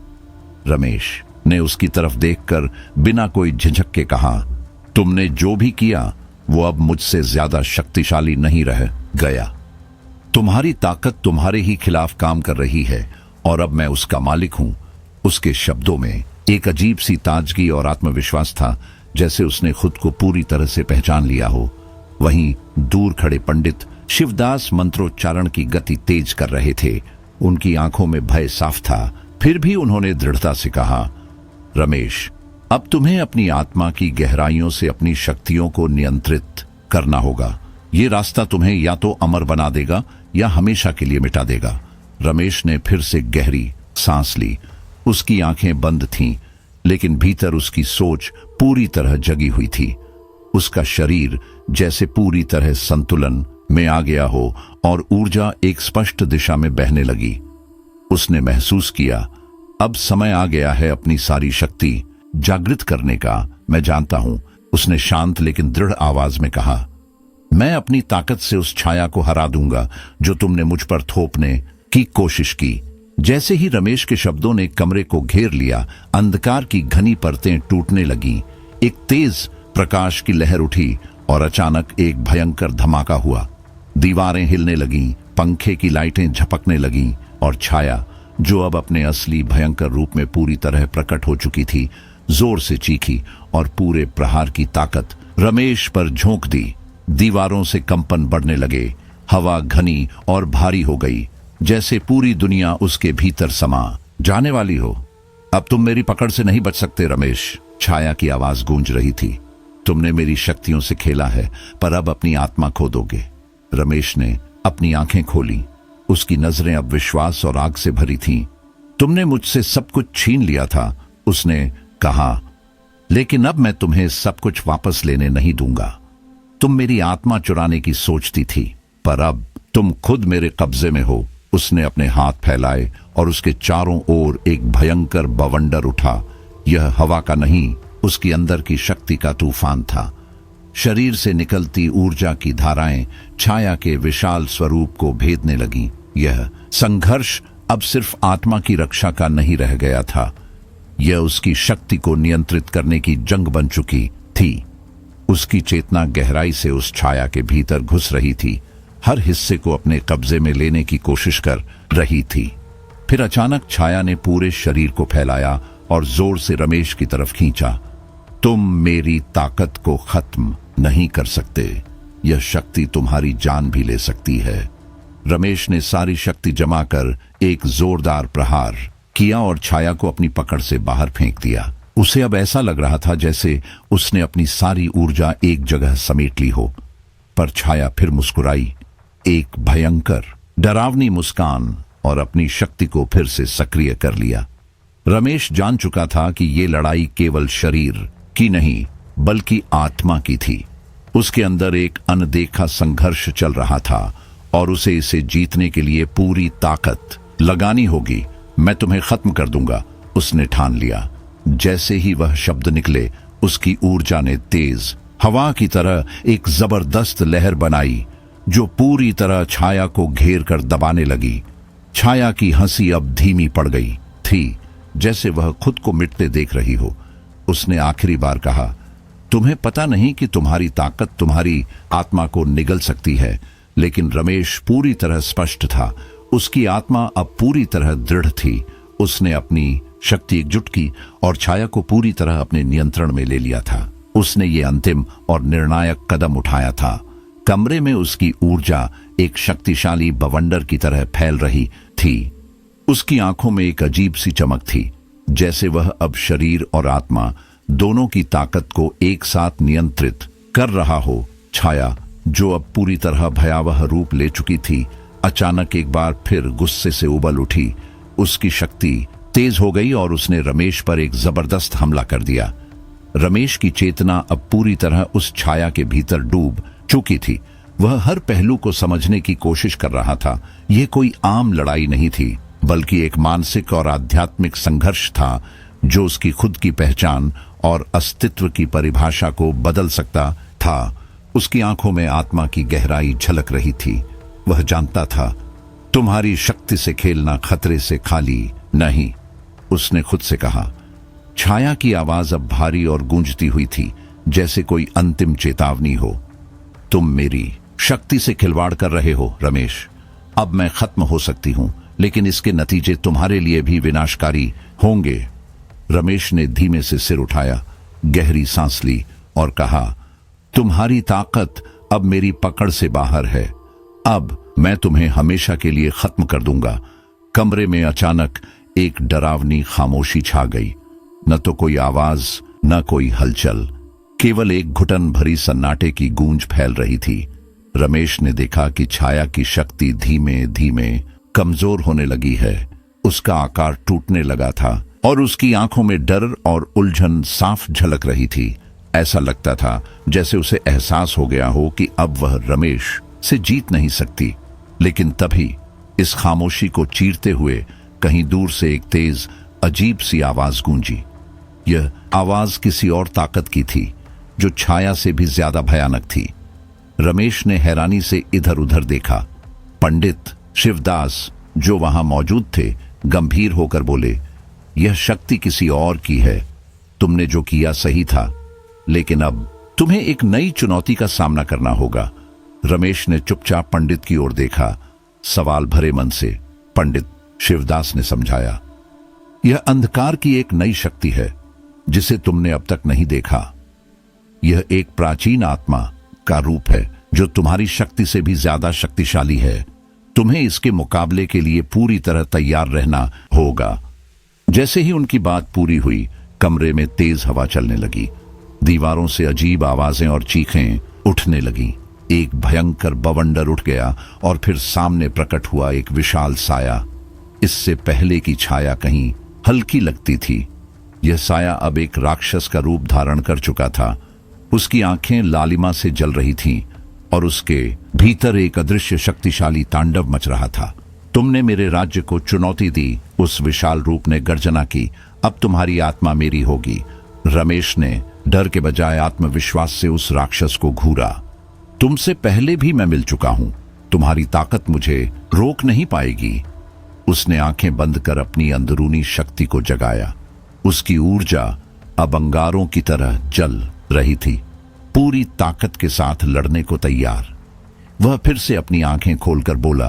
रमेश ने उसकी तरफ देखकर बिना कोई झिझक के कहा, तुमने जो भी किया वो अब मुझसे ज्यादा शक्तिशाली नहीं रह गया। तुम्हारी ताकत तुम्हारे ही खिलाफ काम कर रही है और अब मैं उसका मालिक हूं। उसके शब्दों में एक अजीब सी ताजगी और आत्मविश्वास था, जैसे उसने खुद को पूरी तरह से पहचान लिया हो। वहीं दूर खड़े पंडित शिवदास मंत्रोच्चारण की गति तेज कर रहे थे। उनकी आंखों में भय साफ था, फिर भी उन्होंने दृढ़ता से कहा, रमेश, अब तुम्हें अपनी आत्मा की गहराइयों से अपनी शक्तियों को नियंत्रित करना होगा। ये रास्ता तुम्हें या तो अमर बना देगा या हमेशा के लिए मिटा देगा। रमेश ने फिर से गहरी सांस ली। उसकी आंखें बंद थीं, लेकिन भीतर उसकी सोच पूरी तरह जगी हुई थी। उसका शरीर जैसे पूरी तरह संतुलन में आ गया हो और ऊर्जा एक स्पष्ट दिशा में बहने लगी। उसने महसूस किया, अब समय आ गया है अपनी सारी शक्ति जागृत करने का। मैं जानता हूं, उसने शांत लेकिन दृढ़ आवाज में कहा, मैं अपनी ताकत से उस छाया को हरा दूंगा जो तुमने मुझ पर थोपने की कोशिश की। जैसे ही रमेश के शब्दों ने कमरे को घेर लिया, अंधकार की घनी परतें टूटने लगीं। एक तेज प्रकाश की लहर उठी और अचानक एक भयंकर धमाका हुआ। दीवारें हिलने लगीं, पंखे की लाइटें झपकने लगीं और छाया, जो अब अपने असली भयंकर रूप में पूरी तरह प्रकट हो चुकी थी, जोर से चीखी और पूरे प्रहार की ताकत रमेश पर झोंक दी। दीवारों से कंपन बढ़ने लगे, हवा घनी और भारी हो गई, जैसे पूरी दुनिया उसके भीतर समा जाने वाली हो। अब तुम मेरी पकड़ से नहीं बच सकते रमेश, छाया की आवाज गूंज रही थी। तुमने मेरी शक्तियों से खेला है, पर अब अपनी आत्मा खो दोगे। रमेश ने अपनी आंखें खोली। उसकी नजरें अब विश्वास और आग से भरी थीं। तुमने मुझसे सब कुछ छीन लिया था, उसने कहा, लेकिन अब मैं तुम्हें सब कुछ वापस लेने नहीं दूंगा। तुम मेरी आत्मा चुराने की सोचती थी, पर अब तुम खुद मेरे कब्जे में हो। उसने अपने हाथ फैलाए और उसके चारों ओर एक भयंकर बवंडर उठा। यह हवा का नहीं, उसकी अंदर की शक्ति का तूफान था। शरीर से निकलती ऊर्जा की धाराएं छाया के विशाल स्वरूप को भेदने लगीं। यह संघर्ष अब सिर्फ आत्मा की रक्षा का नहीं रह गया था, यह उसकी शक्ति को नियंत्रित करने की जंग बन चुकी थी। उसकी चेतना गहराई से उस छाया के भीतर घुस रही थी, हर हिस्से को अपने कब्जे में लेने की कोशिश कर रही थी। फिर अचानक छाया ने पूरे शरीर को फैलाया और जोर से रमेश की तरफ खींचा। तुम मेरी ताकत को खत्म नहीं कर सकते, यह शक्ति तुम्हारी जान भी ले सकती है। रमेश ने सारी शक्ति जमा कर एक जोरदार प्रहार किया और छाया को अपनी पकड़ से बाहर फेंक दिया। उसे अब ऐसा लग रहा था जैसे उसने अपनी सारी ऊर्जा एक जगह समेट ली हो। पर छाया फिर मुस्कुराई, एक भयंकर डरावनी मुस्कान, और अपनी शक्ति को फिर से सक्रिय कर लिया। रमेश जान चुका था कि ये लड़ाई केवल शरीर की नहीं बल्कि आत्मा की थी। उसके अंदर एक अनदेखा संघर्ष चल रहा था और उसे इसे जीतने के लिए पूरी ताकत लगानी होगी। मैं तुम्हें खत्म कर दूंगा, उसने ठान लिया। जैसे ही वह शब्द निकले, उसकी ऊर्जा ने तेज हवा की तरह एक जबरदस्त लहर बनाई जो पूरी तरह छाया को घेर कर दबाने लगी। छाया की हंसी अब धीमी पड़ गई थी, जैसे वह खुद को मिटते देख रही हो। उसने आखिरी बार कहा, तुम्हें पता नहीं कि तुम्हारी ताकत तुम्हारी आत्मा को निगल सकती है। लेकिन रमेश पूरी तरह स्पष्ट था, उसकी आत्मा अब पूरी तरह दृढ़ थी। उसने अपनी शक्ति एकजुट की और छाया को पूरी तरह अपने नियंत्रण में ले लिया था। उसने ये अंतिम और निर्णायक कदम उठाया था। कमरे में उसकी ऊर्जा एक शक्तिशाली बवंडर की तरह फैल रही थी। उसकी आंखों में एक अजीब सी चमक थी, जैसे वह अब शरीर और आत्मा दोनों की ताकत को एक साथ नियंत्रित कर रहा हो। छाया, जो अब पूरी तरह भयावह रूप ले चुकी थी, अचानक एक बार फिर गुस्से से उबल उठी। उसकी शक्ति तेज हो गई और उसने रमेश पर एक जबरदस्त हमला कर दिया। रमेश की चेतना अब पूरी तरह उस छाया के भीतर डूब चुकी थी। वह हर पहलू को समझने की कोशिश कर रहा था। यह कोई आम लड़ाई नहीं थी, बल्कि एक मानसिक और आध्यात्मिक संघर्ष था जो उसकी खुद की पहचान और अस्तित्व की परिभाषा को बदल सकता था। उसकी आंखों में आत्मा की गहराई झलक रही थी। वह जानता था, तुम्हारी शक्ति से खेलना खतरे से खाली नहीं, उसने खुद से कहा। छाया की आवाज अब भारी और गूंजती हुई थी, जैसे कोई अंतिम चेतावनी हो। तुम मेरी शक्ति से खिलवाड़ कर रहे हो रमेश। अब मैं खत्म हो सकती हूं, लेकिन इसके नतीजे तुम्हारे लिए भी विनाशकारी होंगे। रमेश ने धीमे से सिर उठाया, गहरी सांस ली और कहा, तुम्हारी ताकत अब मेरी पकड़ से बाहर है। अब मैं तुम्हें हमेशा के लिए खत्म कर दूंगा। कमरे में अचानक एक डरावनी खामोशी छा गई। न तो कोई आवाज, न कोई हलचल, केवल एक घुटन भरी सन्नाटे की गूंज फैल रही थी। रमेश ने देखा कि छाया की शक्ति धीमे धीमे कमजोर होने लगी है। उसका आकार टूटने लगा था और उसकी आंखों में डर और उलझन साफ झलक रही थी। ऐसा लगता था जैसे उसे एहसास हो गया हो कि अब वह रमेश से जीत नहीं सकती। लेकिन तभी इस खामोशी को चीरते हुए कहीं दूर से एक तेज अजीब सी आवाज गूंजी। यह आवाज किसी और ताकत की थी, जो छाया से भी ज्यादा भयानक थी। रमेश ने हैरानी से इधर उधर देखा। पंडित शिवदास, जो वहां मौजूद थे, गंभीर होकर बोले, यह शक्ति किसी और की है। तुमने जो किया सही था, लेकिन अब तुम्हें एक नई चुनौती का सामना करना होगा। रमेश ने चुपचाप पंडित की ओर देखा, सवाल भरे मन से। पंडित शिवदास ने समझाया, यह अंधकार की एक नई शक्ति है, जिसे तुमने अब तक नहीं देखा। यह एक प्राचीन आत्मा का रूप है, जो तुम्हारी शक्ति से भी ज्यादा शक्तिशाली है। तुम्हें इसके मुकाबले के लिए पूरी तरह तैयार रहना होगा। जैसे ही उनकी बात पूरी हुई, कमरे में तेज हवा चलने लगी। दीवारों से अजीब आवाजें और चीखें उठने लगी। एक भयंकर बवंडर उठ गया और फिर सामने प्रकट हुआ एक विशाल साया। इससे पहले की छाया कहीं हल्की लगती थी, यह साया अब एक राक्षस का रूप धारण कर चुका था। उसकी आंखें लालिमा से जल रही थीं और उसके भीतर एक अदृश्य शक्तिशाली तांडव मच रहा था। तुमने मेरे राज्य को चुनौती दी, उस विशाल रूप ने गर्जना की। अब तुम्हारी आत्मा मेरी होगी। रमेश ने डर के बजाय आत्मविश्वास से उस राक्षस को घूरा। तुमसे पहले भी मैं मिल चुका हूं, तुम्हारी ताकत मुझे रोक नहीं पाएगी। उसने आंखें बंद कर अपनी अंदरूनी शक्ति को जगाया। उसकी ऊर्जा अब अंगारों की तरह जल रही थी, पूरी ताकत के साथ लड़ने को तैयार। वह फिर से अपनी आंखें खोलकर बोला,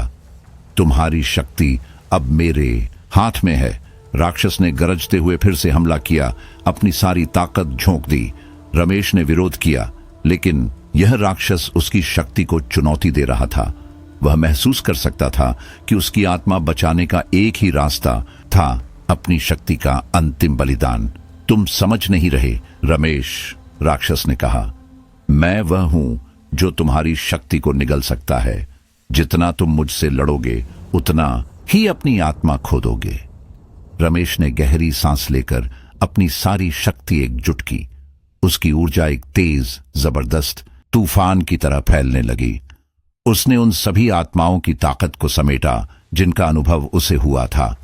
तुम्हारी शक्ति अब मेरे हाथ में है। राक्षस ने गरजते हुए फिर से हमला किया, अपनी सारी ताकत झोंक दी। रमेश ने विरोध किया, लेकिन यह राक्षस उसकी शक्ति को चुनौती दे रहा था। वह महसूस कर सकता था कि उसकी आत्मा बचाने का एक ही रास्ता था, अपनी शक्ति का अंतिम बलिदान। तुम समझ नहीं रहे रमेश, राक्षस ने कहा। मैं वह हूं जो तुम्हारी शक्ति को निगल सकता है। जितना तुम मुझसे लड़ोगे, उतना ही अपनी आत्मा खो दोगे। रमेश ने गहरी सांस लेकर अपनी सारी शक्ति एकजुट की। उसकी ऊर्जा एक तेज, जबरदस्त तूफान की तरह फैलने लगी। उसने उन सभी आत्माओं की ताकत को समेटा जिनका अनुभव उसे हुआ था।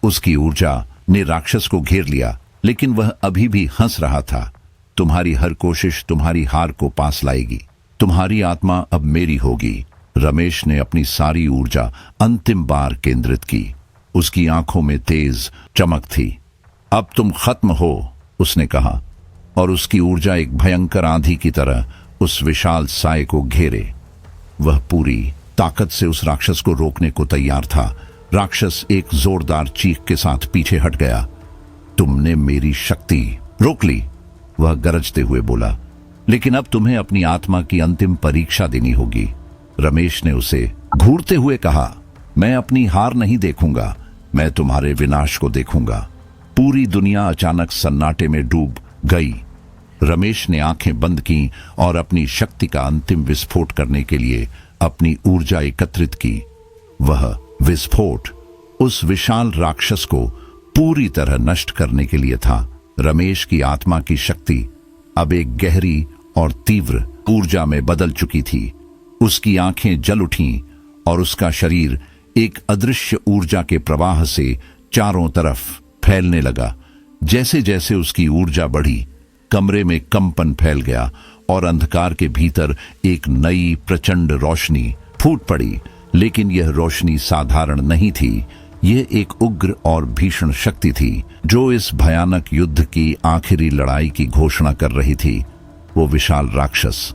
उसकी ऊर्जा ने राक्षस को घेर लिया, लेकिन वह अभी भी हंस रहा था। तुम्हारी हर कोशिश तुम्हारी हार को पास लाएगी। तुम्हारी आत्मा अब मेरी होगी। रमेश ने अपनी सारी ऊर्जा अंतिम बार केंद्रित की। उसकी आंखों में तेज चमक थी। अब तुम खत्म हो, उसने कहा, और उसकी ऊर्जा एक भयंकर आंधी की तरह उस विशाल साए को घेरे। वह पूरी ताकत से उस राक्षस को रोकने को तैयार था। राक्षस एक जोरदार चीख के साथ पीछे हट गया। तुमने मेरी शक्ति रोक ली, वह गरजते हुए बोला, लेकिन अब तुम्हें अपनी आत्मा की अंतिम परीक्षा देनी होगी। रमेश ने उसे घूरते हुए कहा, मैं अपनी हार नहीं देखूंगा, मैं तुम्हारे विनाश को देखूंगा। पूरी दुनिया अचानक सन्नाटे में डूब गई। रमेश ने आंखें बंद की और अपनी शक्ति का अंतिम विस्फोट करने के लिए अपनी ऊर्जा एकत्रित की। वह विस्फोट उस विशाल राक्षस को पूरी तरह नष्ट करने के लिए था। रमेश की आत्मा की शक्ति अब एक गहरी और तीव्र ऊर्जा में बदल चुकी थी। उसकी आंखें जल उठीं और उसका शरीर एक अदृश्य ऊर्जा के प्रवाह से चारों तरफ फैलने लगा। जैसे जैसे उसकी ऊर्जा बढ़ी, कमरे में कंपन फैल गया और अंधकार के भीतर एक नई प्रचंड रोशनी फूट पड़ी। लेकिन यह रोशनी साधारण नहीं थी, ये एक उग्र और भीषण शक्ति थी जो इस भयानक युद्ध की आखिरी लड़ाई की घोषणा कर रही थी। वो विशाल राक्षस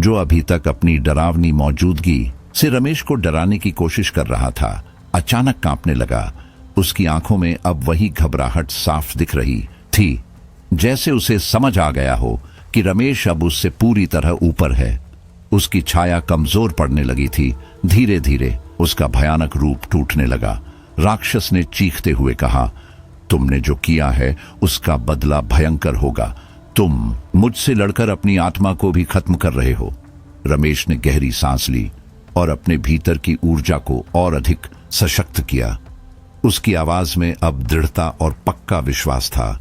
जो अभी तक अपनी डरावनी मौजूदगी से रमेश को डराने की कोशिश कर रहा था, अचानक कांपने लगा। उसकी आंखों में अब वही घबराहट साफ दिख रही थी, जैसे उसे समझ आ गया हो कि रमेश अब उससे पूरी तरह ऊपर है। उसकी छाया कमजोर पड़ने लगी थी। धीरे धीरे उसका भयानक रूप टूटने लगा। राक्षस ने चीखते हुए कहा, तुमने जो किया है उसका बदला भयंकर होगा। तुम मुझसे लड़कर अपनी आत्मा को भी खत्म कर रहे हो। रमेश ने गहरी सांस ली और अपने भीतर की ऊर्जा को और अधिक सशक्त किया। उसकी आवाज में अब दृढ़ता और पक्का विश्वास था।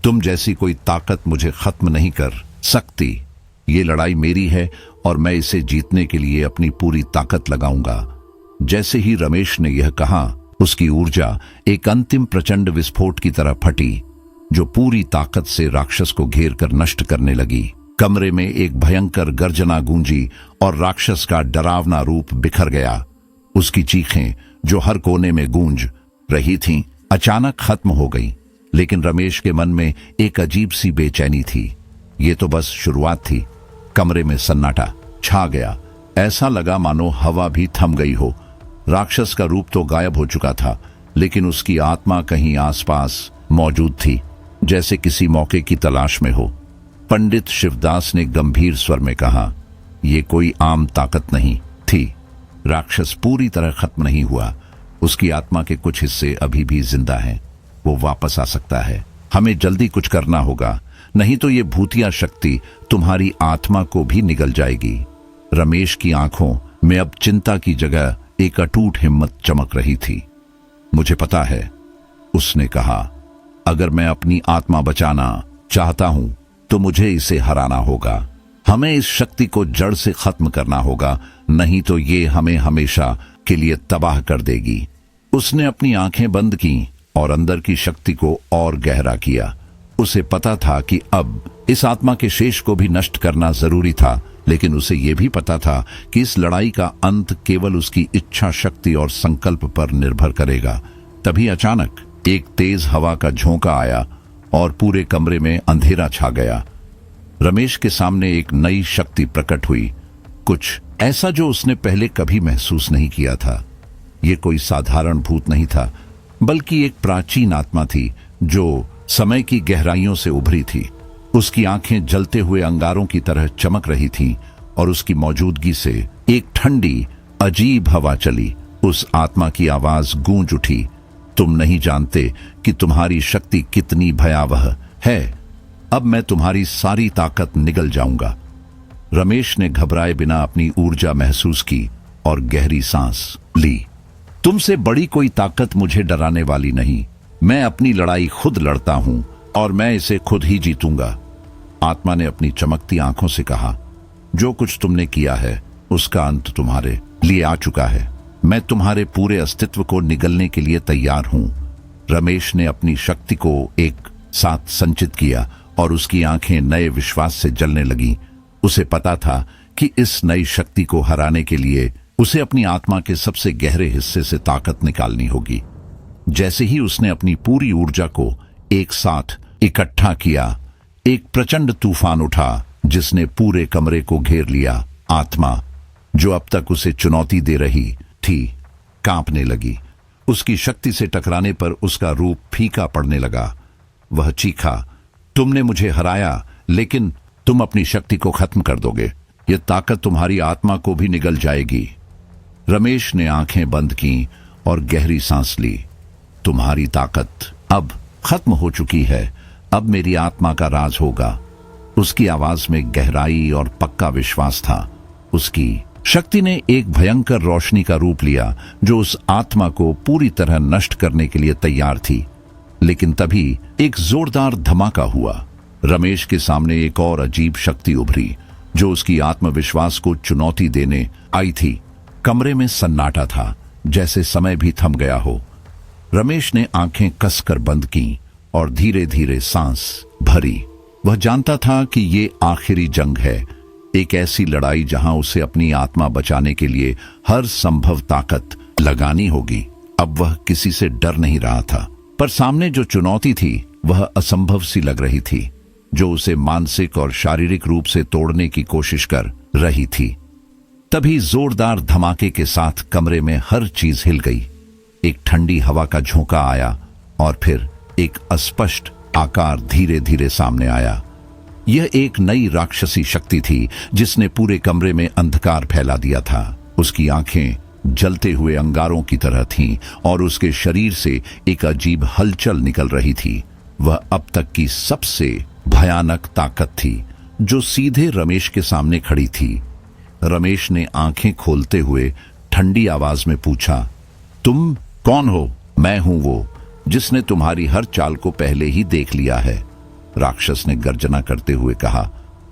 तुम जैसी कोई ताकत मुझे खत्म नहीं कर सकती। ये लड़ाई मेरी है और मैं इसे जीतने के लिए अपनी पूरी ताकत लगाऊंगा। जैसे ही रमेश ने यह कहा, उसकी ऊर्जा एक अंतिम प्रचंड विस्फोट की तरह फटी, जो पूरी ताकत से राक्षस को घेर कर नष्ट करने लगी। कमरे में एक भयंकर गर्जना गूंजी और राक्षस का डरावना रूप बिखर गया। उसकी चीखें जो हर कोने में गूंज रही थीं, अचानक खत्म हो गईं। लेकिन रमेश के मन में एक अजीब सी बेचैनी थी। ये तो बस शुरुआत थी। कमरे में सन्नाटा छा गया। ऐसा लगा मानो हवा भी थम गई हो। राक्षस का रूप तो गायब हो चुका था, लेकिन उसकी आत्मा कहीं आसपास मौजूद थी, जैसे किसी मौके की तलाश में हो। पंडित शिवदास ने गंभीर स्वर में कहा, यह कोई आम ताकत नहीं थी। राक्षस पूरी तरह खत्म नहीं हुआ। उसकी आत्मा के कुछ हिस्से अभी भी जिंदा हैं। वो वापस आ सकता है। हमें जल्दी कुछ करना होगा, नहीं तो ये भूतिया शक्ति तुम्हारी आत्मा को भी निगल जाएगी। रमेश की आंखों में अब चिंता की जगह एक अटूट हिम्मत चमक रही थी। मुझे पता है, उसने कहा, अगर मैं अपनी आत्मा बचाना चाहता हूं तो मुझे इसे हराना होगा। हमें इस शक्ति को जड़ से खत्म करना होगा, नहीं तो ये हमें हमेशा के लिए तबाह कर देगी। उसने अपनी आंखें बंद की और अंदर की शक्ति को और गहरा किया। उसे पता था कि अब इस आत्मा के शेष को भी नष्ट करना जरूरी था, लेकिन उसे यह भी पता था कि इस लड़ाई का अंत केवल उसकी इच्छा शक्ति और संकल्प पर निर्भर करेगा। तभी अचानक एक तेज हवा का झोंका आया और पूरे कमरे में अंधेरा छा गया। रमेश के सामने एक नई शक्ति प्रकट हुई, कुछ ऐसा जो उसने पहले कभी महसूस नहीं किया था। यह कोई साधारण भूत नहीं था, बल्कि एक प्राचीन आत्मा थी जो समय की गहराइयों से उभरी थी। उसकी आंखें जलते हुए अंगारों की तरह चमक रही थीं और उसकी मौजूदगी से एक ठंडी अजीब हवा चली। उस आत्मा की आवाज गूंज उठी, तुम नहीं जानते कि तुम्हारी शक्ति कितनी भयावह है। अब मैं तुम्हारी सारी ताकत निगल जाऊंगा। रमेश ने घबराए बिना अपनी ऊर्जा महसूस की और गहरी सांस ली। तुमसे बड़ी कोई ताकत मुझे डराने वाली नहीं। मैं अपनी लड़ाई खुद लड़ता हूं और मैं इसे खुद ही जीतूंगा। आत्मा ने अपनी चमकती आंखों से कहा, जो कुछ तुमने किया है उसका अंत तुम्हारे लिए आ चुका है। मैं तुम्हारे पूरे अस्तित्व को निगलने के लिए तैयार हूं। रमेश ने अपनी शक्ति को एक साथ संचित किया और उसकी आंखें नए विश्वास से जलने लगीं। उसे पता था कि इस नई शक्ति को हराने के लिए उसे अपनी आत्मा के सबसे गहरे हिस्से से ताकत निकालनी होगी। जैसे ही उसने अपनी पूरी ऊर्जा को एक साथ इकट्ठा किया, एक प्रचंड तूफान उठा जिसने पूरे कमरे को घेर लिया। आत्मा जो अब तक उसे चुनौती दे रही थी, कांपने लगी। उसकी शक्ति से टकराने पर उसका रूप फीका पड़ने लगा। वह चीखा, तुमने मुझे हराया, लेकिन तुम अपनी शक्ति को खत्म कर दोगे। यह ताकत तुम्हारी आत्मा को भी निगल जाएगी। रमेश ने आंखें बंद की और गहरी सांस ली। तुम्हारी ताकत अब खत्म हो चुकी है। अब मेरी आत्मा का राज होगा। उसकी आवाज में गहराई और पक्का विश्वास था। उसकी शक्ति ने एक भयंकर रोशनी का रूप लिया जो उस आत्मा को पूरी तरह नष्ट करने के लिए तैयार थी। लेकिन तभी एक जोरदार धमाका हुआ। रमेश के सामने एक और अजीब शक्ति उभरी जो उसकी आत्मविश्वास को चुनौती देने आई थी। कमरे में सन्नाटा था, जैसे समय भी थम गया हो। रमेश ने आंखें कसकर बंद की और धीरे धीरे सांस भरी। वह जानता था कि ये आखिरी जंग है, एक ऐसी लड़ाई जहां उसे अपनी आत्मा बचाने के लिए हर संभव ताकत लगानी होगी। अब वह किसी से डर नहीं रहा था, पर सामने जो चुनौती थी वह असंभव सी लग रही थी, जो उसे मानसिक और शारीरिक रूप से तोड़ने की कोशिश कर रही थी। तभी जोरदार धमाके के साथ कमरे में हर चीज हिल गई। एक ठंडी हवा का झोंका आया और फिर एक अस्पष्ट आकार धीरे धीरे सामने आया। यह एक नई राक्षसी शक्ति थी जिसने पूरे कमरे में अंधकार फैला दिया था। उसकी आंखें जलते हुए अंगारों की तरह थीं और उसके शरीर से एक अजीब हलचल निकल रही थी। वह अब तक की सबसे भयानक ताकत थी, जो सीधे रमेश के सामने खड़ी थी। रमेश ने आंखें खोलते हुए ठंडी आवाज में पूछा, तुम कौन हो? मैं हूं वो जिसने तुम्हारी हर चाल को पहले ही देख लिया है, राक्षस ने गर्जना करते हुए कहा।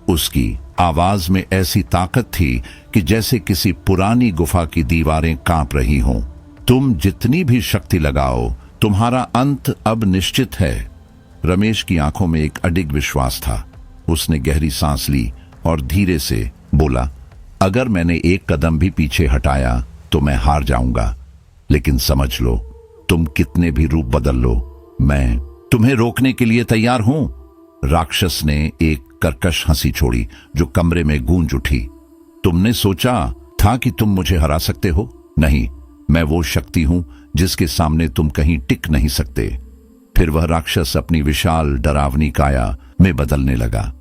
उसकी आवाज में ऐसी ताकत थी कि जैसे किसी पुरानी गुफा की दीवारें कांप रही हों। तुम जितनी भी शक्ति लगाओ, तुम्हारा अंत अब निश्चित है। रमेश की आंखों में एक अडिग विश्वास था। उसने गहरी सांस ली और धीरे से बोला, अगर मैंने एक कदम भी पीछे हटाया तो मैं हार जाऊंगा, लेकिन समझ लो, तुम कितने भी रूप बदल लो, मैं तुम्हें रोकने के लिए तैयार हूं। राक्षस ने एक कर्कश हंसी छोड़ी जो कमरे में गूंज उठी। तुमने सोचा था कि तुम मुझे हरा सकते हो? नहीं, मैं वो शक्ति हूं जिसके सामने तुम कहीं टिक नहीं सकते। फिर वह राक्षस अपनी विशाल डरावनी काया में बदलने लगा।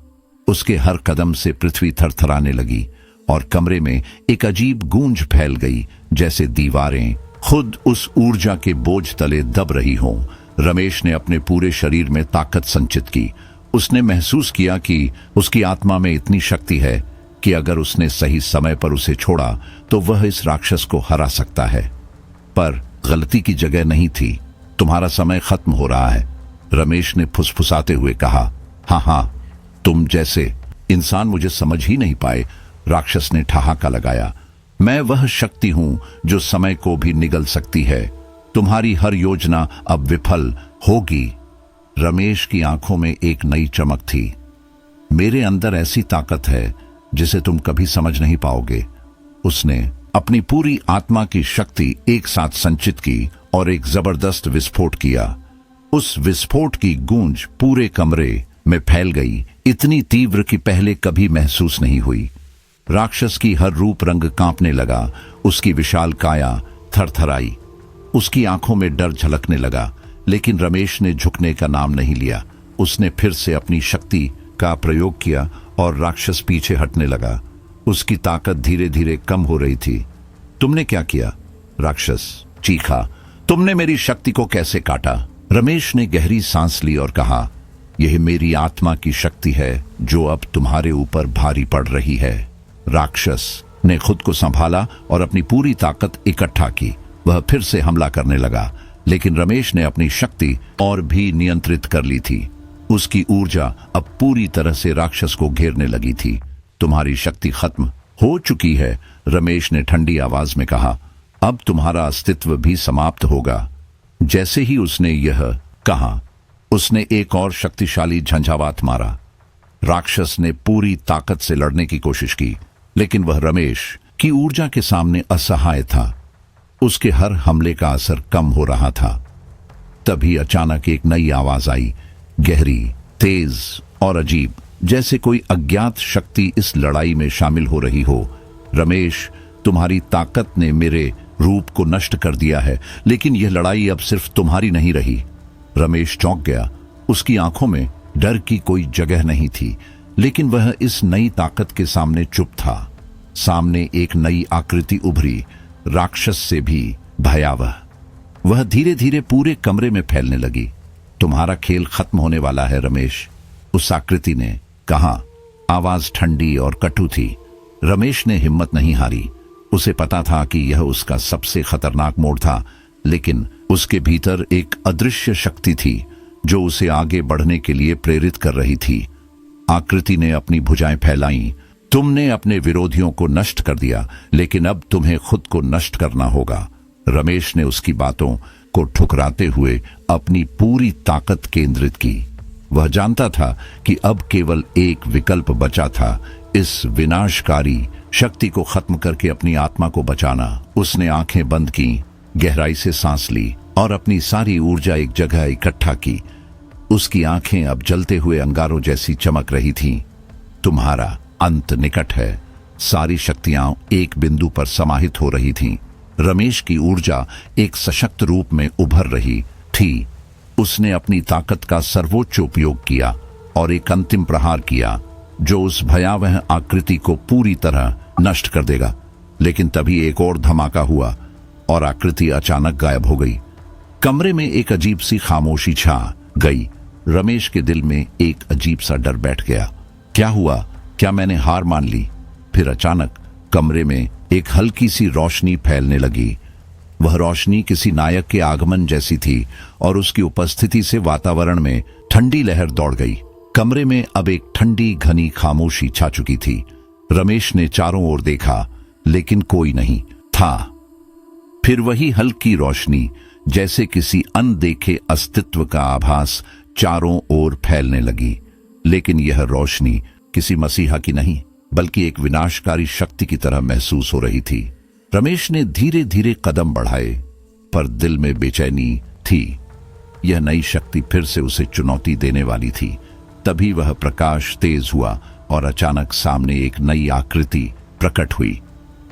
उसके हर कदम से पृथ्वी थरथराने लगी और कमरे में एक अजीब गूंज फैल गई, जैसे दीवारें खुद उस ऊर्जा के बोझ तले दब रही हों। रमेश ने अपने पूरे शरीर में ताकत संचित की। उसने महसूस किया कि उसकी आत्मा में इतनी शक्ति है कि अगर उसने सही समय पर उसे छोड़ा तो वह इस राक्षस को हरा सकता है। पर गलती की जगह नहीं थी। तुम्हारा समय खत्म हो रहा है, रमेश ने फुसफुसाते हुए कहा। हाँ, तुम जैसे इंसान मुझे समझ ही नहीं पाए, राक्षस ने ठहाका लगाया। मैं वह शक्ति हूं जो समय को भी निगल सकती है। तुम्हारी हर योजना अब विफल होगी। रमेश की आंखों में एक नई चमक थी। मेरे अंदर ऐसी ताकत है जिसे तुम कभी समझ नहीं पाओगे। उसने अपनी पूरी आत्मा की शक्ति एक साथ संचित की और एक जबरदस्त विस्फोट किया। उस विस्फोट की गूंज पूरे कमरे में फैल गई, इतनी तीव्र कि पहले कभी महसूस नहीं हुई। राक्षस की हर रूप रंग कांपने लगा। उसकी विशाल काया थरथराई। उसकी आंखों में डर झलकने लगा, लेकिन रमेश ने झुकने का नाम नहीं लिया। उसने फिर से अपनी शक्ति का प्रयोग किया और राक्षस पीछे हटने लगा। उसकी ताकत धीरे धीरे कम हो रही थी। तुमने क्या किया? राक्षस चीखा। तुमने मेरी शक्ति को कैसे काटा? रमेश ने गहरी सांस ली और कहा, यह मेरी आत्मा की शक्ति है जो अब तुम्हारे ऊपर भारी पड़ रही है। राक्षस ने खुद को संभाला और अपनी पूरी ताकत इकट्ठा की। वह फिर से हमला करने लगा, लेकिन रमेश ने अपनी शक्ति और भी नियंत्रित कर ली थी। उसकी ऊर्जा अब पूरी तरह से राक्षस को घेरने लगी थी। तुम्हारी शक्ति खत्म हो चुकी है, रमेश ने ठंडी आवाज में कहा। अब तुम्हारा अस्तित्व भी समाप्त होगा। जैसे ही उसने यह कहा, उसने एक और शक्तिशाली झंझावात मारा। राक्षस ने पूरी ताकत से लड़ने की कोशिश की, लेकिन वह रमेश की ऊर्जा के सामने असहाय था। उसके हर हमले का असर कम हो रहा था। तभी अचानक एक नई आवाज आई, गहरी, तेज और अजीब, जैसे कोई अज्ञात शक्ति इस लड़ाई में शामिल हो रही हो। रमेश, तुम्हारी ताकत ने मेरे रूप को नष्ट कर दिया है, लेकिन यह लड़ाई अब सिर्फ तुम्हारी नहीं रही। रमेश चौंक गया। उसकी आंखों में डर की कोई जगह नहीं थी, लेकिन वह इस नई ताकत के सामने चुप था। सामने एक नई आकृति उभरी, राक्षस से भी भयावह। वह धीरे धीरे पूरे कमरे में फैलने लगी। तुम्हारा खेल खत्म होने वाला है रमेश, उस आकृति ने कहा। आवाज ठंडी और कटु थी। रमेश ने हिम्मत नहीं हारी। उसे पता था कि यह उसका सबसे खतरनाक मोड़ था, लेकिन उसके भीतर एक अदृश्य शक्ति थी जो उसे आगे बढ़ने के लिए प्रेरित कर रही थी। आकृति ने अपनी भुजाएं फैलाईं। तुमने अपने विरोधियों को नष्ट कर दिया, लेकिन अब तुम्हें खुद को नष्ट करना होगा। रमेश ने उसकी बातों को ठुकराते हुए अपनी पूरी ताकत केंद्रित की। वह जानता था कि अब केवल एक विकल्प बचा था, इस विनाशकारी शक्ति को खत्म करके अपनी आत्मा को बचाना। उसने आंखें बंद की, गहराई से सांस ली और अपनी सारी ऊर्जा एक जगह इकट्ठा की। उसकी आंखें अब जलते हुए अंगारों जैसी चमक रही थीं। तुम्हारा अंत निकट है। सारी शक्तियां एक बिंदु पर समाहित हो रही थीं। रमेश की ऊर्जा एक सशक्त रूप में उभर रही थी। उसने अपनी ताकत का सर्वोच्च उपयोग किया और एक अंतिम प्रहार किया जो उस भयावह आकृति को पूरी तरह नष्ट कर देगा। लेकिन तभी एक और धमाका हुआ और आकृति अचानक गायब हो गई। कमरे में एक अजीब सी खामोशी छा गई। रमेश के दिल में एक अजीब सा डर बैठ गया। क्या हुआ? क्या मैंने हार मान ली? फिर अचानक कमरे में एक हल्की सी रोशनी फैलने लगी। वह रोशनी किसी नायक के आगमन जैसी थी और उसकी उपस्थिति से वातावरण में ठंडी लहर दौड़ गई। कमरे में अब एक ठंडी घनी खामोशी छा चुकी थी। रमेश ने चारों ओर देखा लेकिन कोई नहीं था। फिर वही हल्की रोशनी, जैसे किसी अनदेखे अस्तित्व का आभास चारों ओर फैलने लगी। लेकिन यह रोशनी किसी मसीहा की नहीं बल्कि एक विनाशकारी शक्ति की तरह महसूस हो रही थी। रमेश ने धीरे धीरे कदम बढ़ाए पर दिल में बेचैनी थी। यह नई शक्ति फिर से उसे चुनौती देने वाली थी। तभी वह प्रकाश तेज हुआ और अचानक सामने एक नई आकृति प्रकट हुई।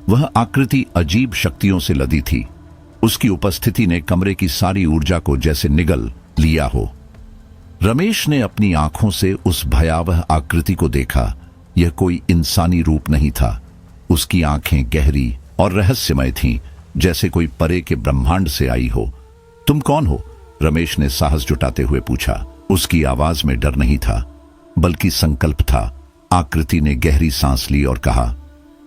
वह आकृति अजीब शक्तियों से लदी थी। उसकी उपस्थिति ने कमरे की सारी ऊर्जा को जैसे निगल लिया हो। रमेश ने अपनी आंखों से उस भयावह आकृति को देखा। यह कोई इंसानी रूप नहीं था। उसकी आंखें गहरी और रहस्यमय थीं, जैसे कोई परे के ब्रह्मांड से आई हो। तुम कौन हो? रमेश ने साहस जुटाते हुए पूछा। उसकी आवाज में डर नहीं था बल्कि संकल्प था। आकृति ने गहरी सांस ली और कहा,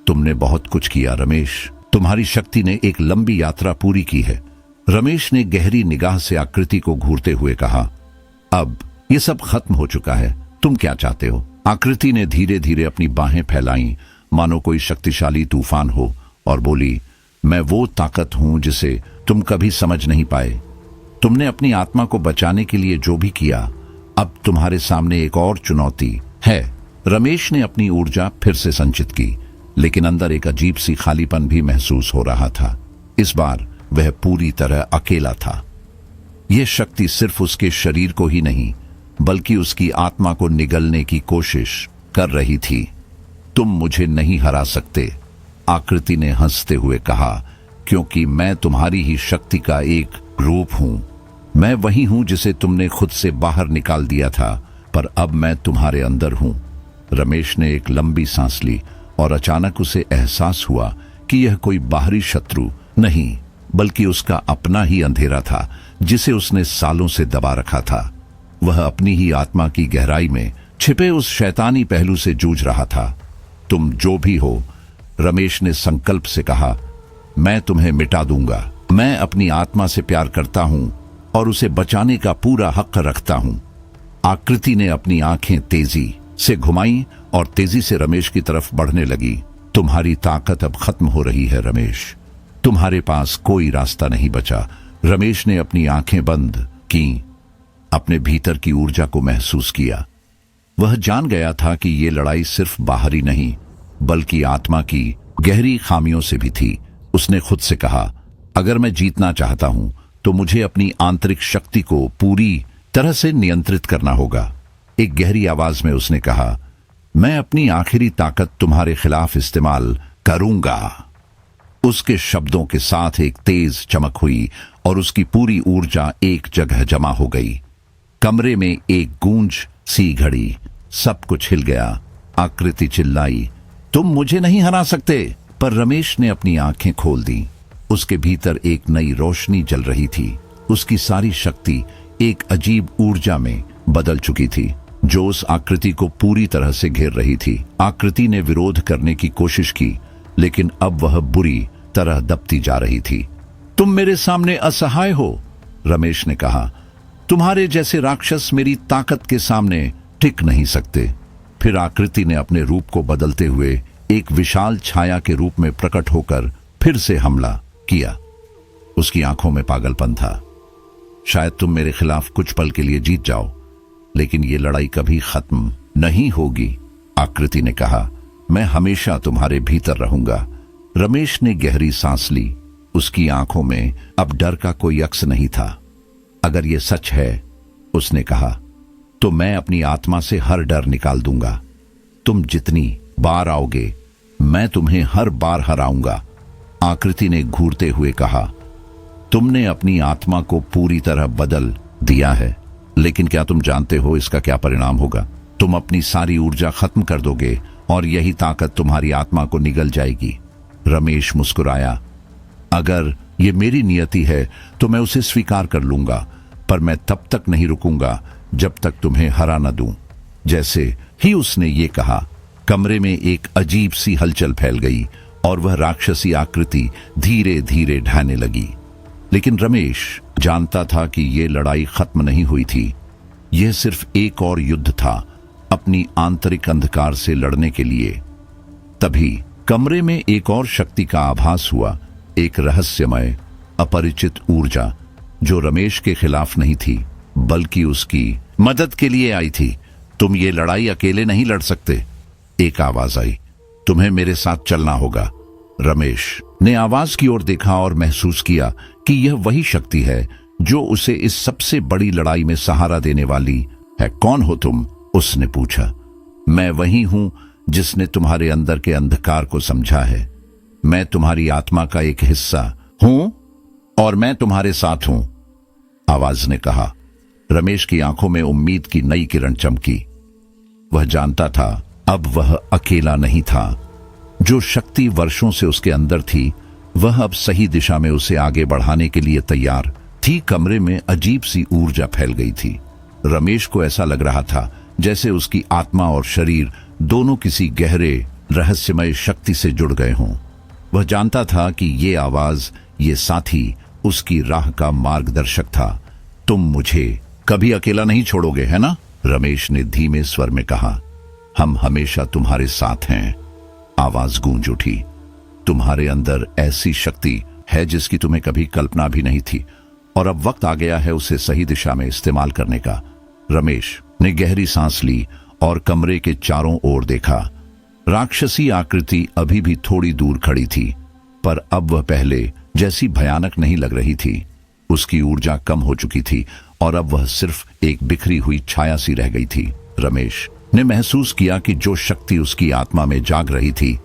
तुमने बहुत कुछ किया रमेश। तुम्हारी शक्ति ने एक लंबी यात्रा पूरी की है। रमेश ने गहरी निगाह से आकृति को घूरते हुए कहा, अब ये सब खत्म हो चुका है। तुम क्या चाहते हो? आकृति ने धीरे धीरे अपनी बाहें फैलाईं मानो कोई शक्तिशाली तूफान हो और बोली, मैं वो ताकत हूं जिसे तुम कभी समझ नहीं पाए। तुमने अपनी आत्मा को बचाने के लिए जो भी किया, अब तुम्हारे सामने एक और चुनौती है। रमेश ने अपनी ऊर्जा फिर से संचित की लेकिन अंदर एक अजीब सी खालीपन भी महसूस हो रहा था। इस बार वह पूरी तरह अकेला था। यह शक्ति सिर्फ उसके शरीर को ही नहीं बल्कि उसकी आत्मा को निगलने की कोशिश कर रही थी। तुम मुझे नहीं हरा सकते, आकृति ने हंसते हुए कहा, क्योंकि मैं तुम्हारी ही शक्ति का एक रूप हूं। मैं वही हूं जिसे तुमने खुद से बाहर निकाल दिया था, पर अब मैं तुम्हारे अंदर हूं। रमेश ने एक लंबी सांस ली और अचानक उसे एहसास हुआ कि यह कोई बाहरी शत्रु नहीं बल्कि उसका अपना ही अंधेरा था जिसे उसने सालों से दबा रखा था। वह अपनी ही आत्मा की गहराई में छिपे उस शैतानी पहलू से जूझ रहा था। तुम जो भी हो, रमेश ने संकल्प से कहा, मैं तुम्हें मिटा दूंगा। मैं अपनी आत्मा से प्यार करता हूं और उसे बचाने का पूरा हक रखता हूं। आकृति ने अपनी आंखें तेजी से घुमाई और तेजी से रमेश की तरफ बढ़ने लगी। तुम्हारी ताकत अब खत्म हो रही है रमेश। तुम्हारे पास कोई रास्ता नहीं बचा। रमेश ने अपनी आंखें बंद की, अपने भीतर की ऊर्जा को महसूस किया। वह जान गया था कि ये लड़ाई सिर्फ बाहरी नहीं बल्कि आत्मा की गहरी खामियों से भी थी। उसने खुद से कहा, अगर मैं जीतना चाहता हूं तो मुझे अपनी आंतरिक शक्ति को पूरी तरह से नियंत्रित करना होगा। एक गहरी आवाज में उसने कहा, मैं अपनी आखिरी ताकत तुम्हारे खिलाफ इस्तेमाल करूंगा। उसके शब्दों के साथ एक तेज चमक हुई और उसकी पूरी ऊर्जा एक जगह जमा हो गई। कमरे में एक गूंज सी घड़ी। सब कुछ हिल गया। आकृति चिल्लाई, तुम मुझे नहीं हरा सकते। पर रमेश ने अपनी आंखें खोल दी। उसके भीतर एक नई रोशनी जल रही थी। उसकी सारी शक्ति एक अजीब ऊर्जा में बदल चुकी थी जो उस आकृति को पूरी तरह से घेर रही थी। आकृति ने विरोध करने की कोशिश की लेकिन अब वह बुरी तरह दबती जा रही थी। तुम मेरे सामने असहाय हो, रमेश ने कहा। तुम्हारे जैसे राक्षस मेरी ताकत के सामने टिक नहीं सकते। फिर आकृति ने अपने रूप को बदलते हुए एक विशाल छाया के रूप में प्रकट होकर फिर से हमला किया। उसकी आंखों में पागलपन था। शायद तुम मेरे खिलाफ कुछ पल के लिए जीत जाओ लेकिन ये लड़ाई कभी खत्म नहीं होगी, आकृति ने कहा। मैं हमेशा तुम्हारे भीतर रहूंगा। रमेश ने गहरी सांस ली। उसकी आंखों में अब डर का कोई अक्स नहीं था। अगर ये सच है, उसने कहा, तो मैं अपनी आत्मा से हर डर निकाल दूंगा। तुम जितनी बार आओगे, मैं तुम्हें हर बार हराऊंगा। आकृति ने घूरते हुए कहा, तुमने अपनी आत्मा को पूरी तरह बदल दिया है, लेकिन क्या तुम जानते हो इसका क्या परिणाम होगा? तुम अपनी सारी ऊर्जा खत्म कर दोगे और यही ताकत तुम्हारी आत्मा को निगल जाएगी। रमेश मुस्कुराया, अगर ये मेरी नियति है तो मैं उसे स्वीकार कर लूंगा, पर मैं तब तक नहीं रुकूंगा जब तक तुम्हें हरा न दूं। जैसे ही उसने ये कहा, कमरे में एक अजीब सी हलचल फैल गई और वह राक्षसी आकृति धीरे धीरे ढहने लगी। लेकिन रमेश जानता था कि यह लड़ाई खत्म नहीं हुई थी। यह सिर्फ एक और युद्ध था, अपनी आंतरिक अंधकार से लड़ने के लिए। तभी कमरे में एक और शक्ति का आभास हुआ, एक रहस्यमय अपरिचित ऊर्जा जो रमेश के खिलाफ नहीं थी, बल्कि उसकी मदद के लिए आई थी। तुम ये लड़ाई अकेले नहीं लड़ सकते, एक आवाज आई। तुम्हें मेरे साथ चलना होगा। रमेश ने आवाज की ओर देखा और महसूस किया कि यह वही शक्ति है जो उसे इस सबसे बड़ी लड़ाई में सहारा देने वाली है। कौन हो तुम? उसने पूछा। मैं वही हूं जिसने तुम्हारे अंदर के अंधकार को समझा है। मैं तुम्हारी आत्मा का एक हिस्सा हूं और मैं तुम्हारे साथ हूं, आवाज ने कहा। रमेश की आंखों में उम्मीद की नई किरण चमकी। वह जानता था अब वह अकेला नहीं था। जो शक्ति वर्षों से उसके अंदर थी, वह अब सही दिशा में उसे आगे बढ़ाने के लिए तैयार थी। कमरे में अजीब सी ऊर्जा फैल गई थी। रमेश को ऐसा लग रहा था जैसे उसकी आत्मा और शरीर दोनों किसी गहरे रहस्यमय शक्ति से जुड़ गए हों। वह जानता था कि ये आवाज, ये साथी उसकी राह का मार्गदर्शक था। तुम मुझे कभी अकेला नहीं छोड़ोगे, है ना? रमेश ने धीमे स्वर में कहा। हम हमेशा तुम्हारे साथ हैं, आवाज गूंज उठी। तुम्हारे अंदर ऐसी शक्ति है जिसकी तुम्हें कभी कल्पना भी नहीं थी, और अब वक्त आ गया है उसे सही दिशा में इस्तेमाल करने का। रमेश ने गहरी सांस ली और कमरे के चारों ओर देखा। राक्षसी आकृति अभी भी थोड़ी दूर खड़ी थी, पर अब वह पहले जैसी भयानक नहीं लग रही थी। उसकी ऊर्जा कम हो चुकी थी और अब वह सिर्फ एक बिखरी हुई छाया सी रह गई थी। रमेश ने महसूस किया कि जो शक्ति उसकी आत्मा में जाग रही थी,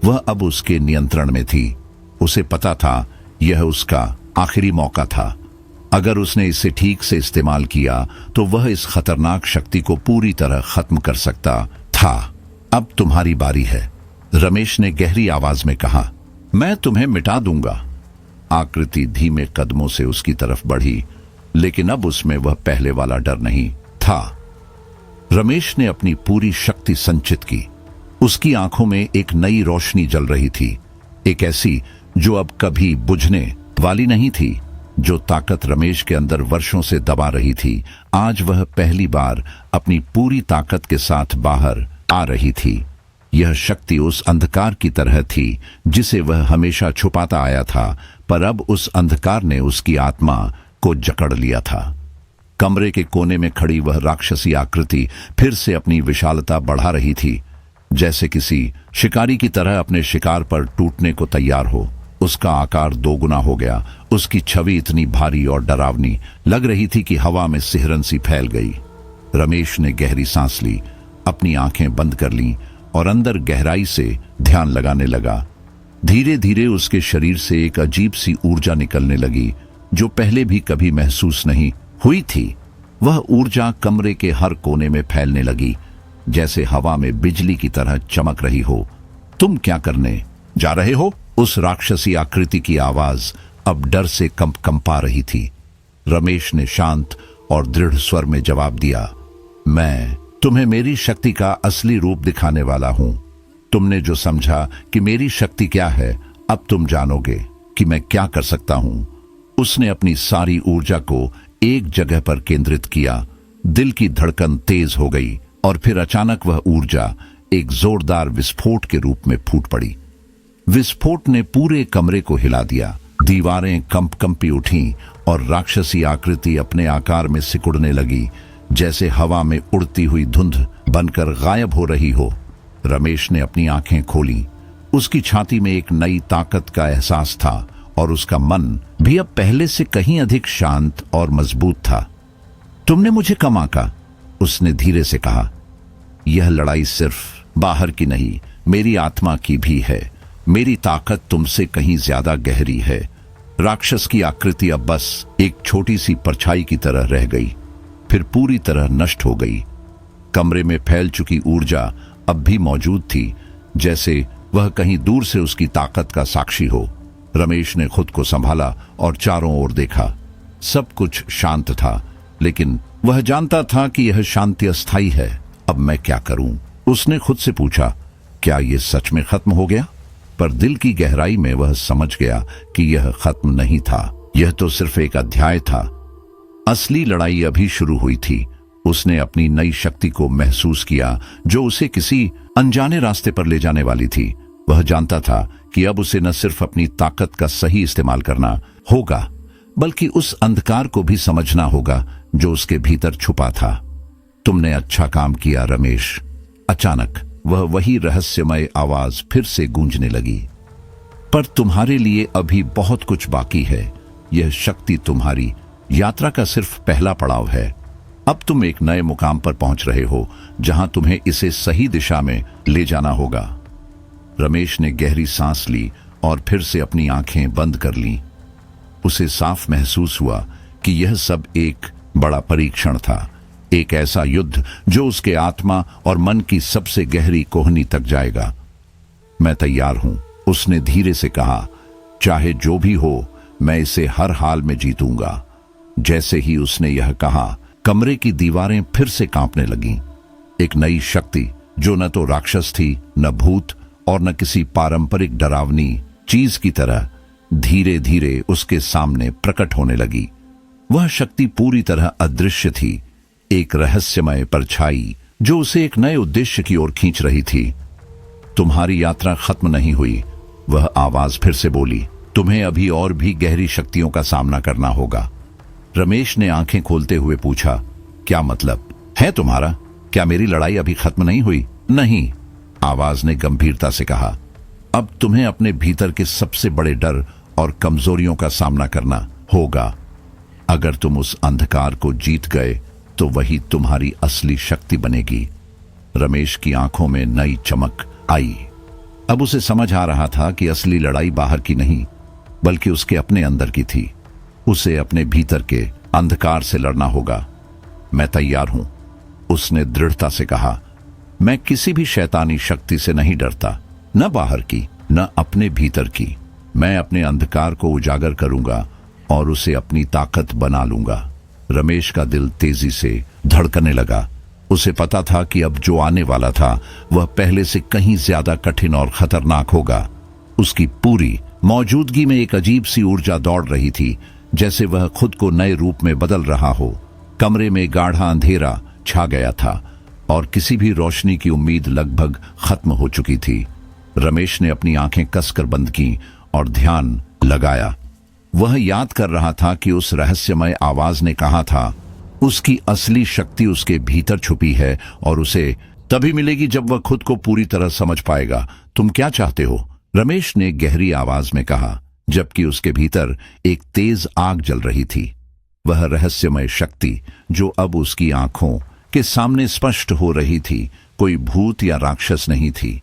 वह अब उसके नियंत्रण में थी। उसे पता था यह उसका आखिरी मौका था। अगर उसने इसे ठीक से इस्तेमाल किया तो वह इस खतरनाक शक्ति को पूरी तरह खत्म कर सकता था। अब तुम्हारी बारी है, रमेश ने गहरी आवाज में कहा। मैं तुम्हें मिटा दूंगा। आकृति धीमे कदमों से उसकी तरफ बढ़ी, लेकिन अब उसमें वह पहले वाला डर नहीं था। रमेश ने अपनी पूरी शक्ति संचित की। उसकी आंखों में एक नई रोशनी जल रही थी, एक ऐसी जो अब कभी बुझने वाली नहीं थी। जो ताकत रमेश के अंदर वर्षों से दबा रही थी, आज वह पहली बार अपनी पूरी ताकत के साथ बाहर आ रही थी। यह शक्ति उस अंधकार की तरह थी जिसे वह हमेशा छुपाता आया था, पर अब उस अंधकार ने उसकी आत्मा को जकड़ लिया था। कमरे के कोने में खड़ी वह राक्षसी आकृति फिर से अपनी विशालता बढ़ा रही थी, जैसे किसी शिकारी की तरह अपने शिकार पर टूटने को तैयार हो। उसका आकार दोगुना हो गया। उसकी छवि इतनी भारी और डरावनी लग रही थी कि हवा में सिहरन सी फैल गई। रमेश ने गहरी सांस ली, अपनी आंखें बंद कर लीं और अंदर गहराई से ध्यान लगाने लगा। धीरे धीरे उसके शरीर से एक अजीब सी ऊर्जा निकलने लगी जो पहले भी कभी महसूस नहीं हुई थी। वह ऊर्जा कमरे के हर कोने में फैलने लगी, जैसे हवा में बिजली की तरह चमक रही हो। तुम क्या करने जा रहे हो? उस राक्षसी आकृति की आवाज अब डर से कंपा रही थी। रमेश ने शांत और दृढ़ स्वर में जवाब दिया, मैं तुम्हें मेरी शक्ति का असली रूप दिखाने वाला हूं। तुमने जो समझा कि मेरी शक्ति क्या है, अब तुम जानोगे कि मैं क्या कर सकता हूं। उसने अपनी सारी ऊर्जा को एक जगह पर केंद्रित किया। दिल की धड़कन तेज हो गई और फिर अचानक वह ऊर्जा एक जोरदार विस्फोट के रूप में फूट पड़ी। विस्फोट ने पूरे कमरे को हिला दिया। दीवारें कंपी उठीं और राक्षसी आकृति अपने आकार में सिकुड़ने लगी, जैसे हवा में उड़ती हुई धुंध बनकर गायब हो रही हो। रमेश ने अपनी आंखें खोली। उसकी छाती में एक नई ताकत का एहसास था और उसका मन भी अब पहले से कहीं अधिक शांत और मजबूत था। तुमने मुझे कम आंका, उसने धीरे से कहा। यह लड़ाई सिर्फ बाहर की नहीं, मेरी आत्मा की भी है। मेरी ताकत तुमसे कहीं ज्यादा गहरी है। राक्षस की आकृति अब बस एक छोटी सी परछाई की तरह रह गई, फिर पूरी तरह नष्ट हो गई। कमरे में फैल चुकी ऊर्जा अब भी मौजूद थी, जैसे वह कहीं दूर से उसकी ताकत का साक्षी हो। रमेश ने खुद को संभाला और चारों ओर देखा। सब कुछ शांत था, लेकिन वह जानता था कि यह शांति अस्थायी है। अब मैं क्या करूं? उसने खुद से पूछा। क्या यह सच में खत्म हो गया? पर दिल की गहराई में वह समझ गया कि यह खत्म नहीं था, यह तो सिर्फ एक अध्याय था। असली लड़ाई अभी शुरू हुई थी। उसने अपनी नई शक्ति को महसूस किया, जो उसे किसी अनजाने रास्ते पर ले जाने वाली थी। वह जानता था कि अब उसे न सिर्फ अपनी ताकत का सही इस्तेमाल करना होगा, बल्कि उस अंधकार को भी समझना होगा जो उसके भीतर छुपा था। तुमने अच्छा काम किया रमेश। अचानक वही रहस्यमय आवाज फिर से गूंजने लगी। पर तुम्हारे लिए अभी बहुत कुछ बाकी है। यह शक्ति तुम्हारी यात्रा का सिर्फ पहला पड़ाव है। अब तुम एक नए मुकाम पर पहुंच रहे हो, जहां तुम्हें इसे सही दिशा में ले जाना होगा। रमेश ने गहरी सांस ली और फिर से अपनी आंखें बंद कर लीं। उसे साफ महसूस हुआ कि यह सब एक बड़ा परीक्षण था, एक ऐसा युद्ध जो उसके आत्मा और मन की सबसे गहरी कोहनी तक जाएगा। मैं तैयार हूं, उसने धीरे से कहा। चाहे जो भी हो, मैं इसे हर हाल में जीतूंगा। जैसे ही उसने यह कहा, कमरे की दीवारें फिर से कांपने लगीं। एक नई शक्ति जो न तो राक्षस थी, न भूत और न किसी पारंपरिक डरावनी चीज की तरह, धीरे धीरे उसके सामने प्रकट होने लगी। वह शक्ति पूरी तरह अदृश्य थी, एक रहस्यमय परछाई जो उसे एक नए उद्देश्य की ओर खींच रही थी। तुम्हारी यात्रा खत्म नहीं हुई, वह आवाज फिर से बोली। तुम्हें अभी और भी गहरी शक्तियों का सामना करना होगा। रमेश ने आंखें खोलते हुए पूछा, क्या मतलब है तुम्हारा? क्या मेरी लड़ाई अभी खत्म नहीं हुई? नहीं, आवाज ने गंभीरता से कहा। अब तुम्हें अपने भीतर के सबसे बड़े डर और कमजोरियों का सामना करना होगा। अगर तुम उस अंधकार को जीत गए तो वही तुम्हारी असली शक्ति बनेगी। रमेश की आंखों में नई चमक आई। अब उसे समझ आ रहा था कि असली लड़ाई बाहर की नहीं, बल्कि उसके अपने अंदर की थी। उसे अपने भीतर के अंधकार से लड़ना होगा। मैं तैयार हूं, उसने दृढ़ता से कहा। मैं किसी भी शैतानी शक्ति से नहीं डरता, न बाहर की, न अपने भीतर की। मैं अपने अंधकार को उजागर करूंगा और उसे अपनी ताकत बना लूंगा। रमेश का दिल तेजी से धड़कने लगा। उसे पता था कि अब जो आने वाला था वह पहले से कहीं ज्यादा कठिन और खतरनाक होगा। उसकी पूरी मौजूदगी में एक अजीब सी ऊर्जा दौड़ रही थी, जैसे वह खुद को नए रूप में बदल रहा हो। कमरे में गाढ़ा अंधेरा छा गया था और किसी भी रोशनी की उम्मीद लगभग खत्म हो चुकी थी। रमेश ने अपनी आंखें कसकर बंद की और ध्यान लगाया। वह याद कर रहा था कि उस रहस्यमय आवाज ने कहा था, उसकी असली शक्ति उसके भीतर छुपी है और उसे तभी मिलेगी जब वह खुद को पूरी तरह समझ पाएगा। तुम क्या चाहते हो? रमेश ने गहरी आवाज में कहा, जबकि उसके भीतर एक तेज आग जल रही थी। वह रहस्यमय शक्ति जो अब उसकी आंखों के सामने स्पष्ट हो रही थी, कोई भूत या राक्षस नहीं थी।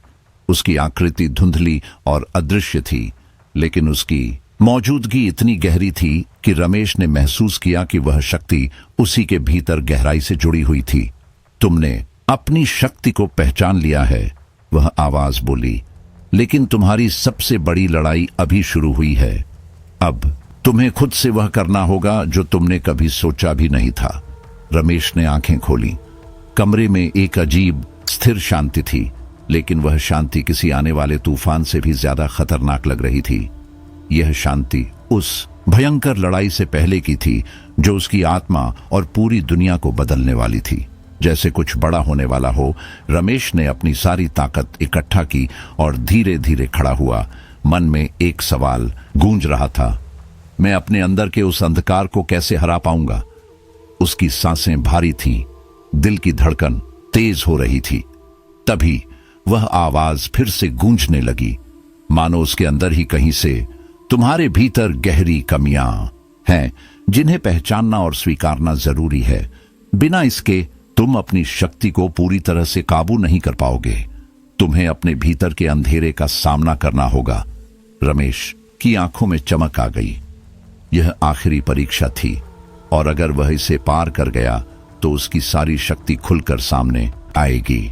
उसकी आकृति धुंधली और अदृश्य थी, लेकिन उसकी मौजूदगी इतनी गहरी थी कि रमेश ने महसूस किया कि वह शक्ति उसी के भीतर गहराई से जुड़ी हुई थी। तुमने अपनी शक्ति को पहचान लिया है, वह आवाज बोली, लेकिन तुम्हारी सबसे बड़ी लड़ाई अभी शुरू हुई है। अब तुम्हें खुद से वह करना होगा जो तुमने कभी सोचा भी नहीं था। रमेश ने आंखें खोली। कमरे में एक अजीब स्थिर शांति थी, लेकिन वह शांति किसी आने वाले तूफान से भी ज्यादा खतरनाक लग रही थी। यह शांति उस भयंकर लड़ाई से पहले की थी जो उसकी आत्मा और पूरी दुनिया को बदलने वाली थी। जैसे कुछ बड़ा होने वाला हो, रमेश ने अपनी सारी ताकत इकट्ठा की और धीरे धीरे खड़ा हुआ। मन में एक सवाल गूंज रहा था, मैं अपने अंदर के उस अंधकार को कैसे हरा पाऊंगा? उसकी सांसें भारी थीं, दिल की धड़कन तेज हो रही थी। तभी वह आवाज फिर से गूंजने लगी, मानो उसके अंदर ही कहीं से तुम्हारे भीतर गहरी कमियां हैं जिन्हें पहचानना और स्वीकारना जरूरी है। बिना इसके तुम अपनी शक्ति को पूरी तरह से काबू नहीं कर पाओगे। तुम्हें अपने भीतर के अंधेरे का सामना करना होगा। रमेश की आंखों में चमक आ गई। यह आखिरी परीक्षा थी और अगर वह इसे पार कर गया तो उसकी सारी शक्ति खुलकर सामने आएगी।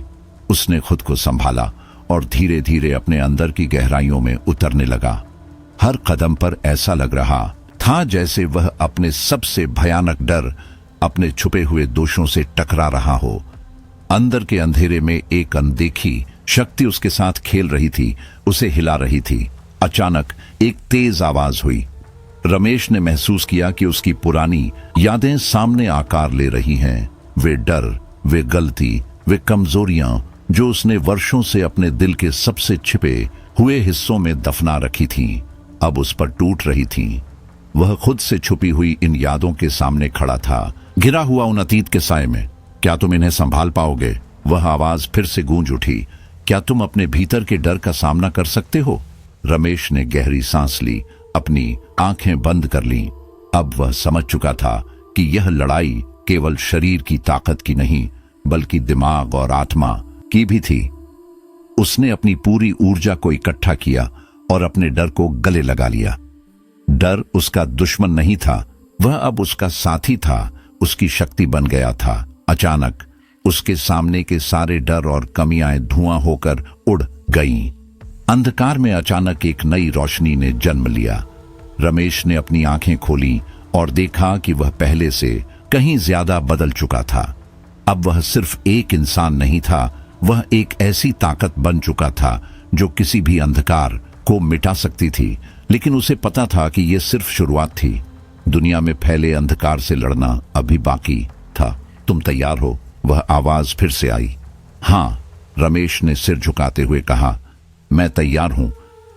उसने खुद को संभाला और धीरे धीरे अपने अंदर की गहराइयों में उतरने लगा। हर कदम पर ऐसा लग रहा था जैसे वह अपने सबसे भयानक डर, अपने छुपे हुए दोषों से टकरा रहा हो। अंदर के अंधेरे में एक अनदेखी शक्ति उसके साथ खेल रही थी, उसे हिला रही थी। अचानक एक तेज आवाज हुई। रमेश ने महसूस किया कि उसकी पुरानी यादें सामने आकार ले रही हैं। वे डर, वे गलती, वे कमजोरियां जो उसने वर्षों से अपने दिल के सबसे छिपे हुए हिस्सों में दफना रखी थीं, अब उस पर टूट रही थीं। वह खुद से छुपी हुई इन यादों के सामने खड़ा था, घिरा हुआ उन अतीत के साए में। क्या तुम इन्हें संभाल पाओगे? वह आवाज फिर से गूंज उठी। क्या तुम अपने भीतर के डर का सामना कर सकते हो? रमेश ने गहरी सांस ली, अपनी आंखें बंद कर लीं। अब वह समझ चुका था कि यह लड़ाई केवल शरीर की ताकत की नहीं, बल्कि दिमाग और आत्मा की भी थी। उसने अपनी पूरी ऊर्जा को इकट्ठा किया और अपने डर को गले लगा लिया। डर उसका दुश्मन नहीं था, वह अब उसका साथी था, उसकी शक्ति बन गया था। अचानक उसके सामने के सारे डर और कमियां धुआं होकर उड़ गईं। अंधकार में अचानक एक नई रोशनी ने जन्म लिया। रमेश ने अपनी आंखें खोली और देखा कि वह पहले से कहीं ज्यादा बदल चुका था। अब वह सिर्फ एक इंसान नहीं था, वह एक ऐसी ताकत बन चुका था जो किसी भी अंधकार को मिटा सकती थी। लेकिन उसे पता था कि यह सिर्फ शुरुआत थी। दुनिया में फैले अंधकार से लड़ना अभी बाकी था। तुम तैयार हो? वह आवाज फिर से आई। हां, रमेश ने सिर झुकाते हुए कहा, मैं तैयार हूं।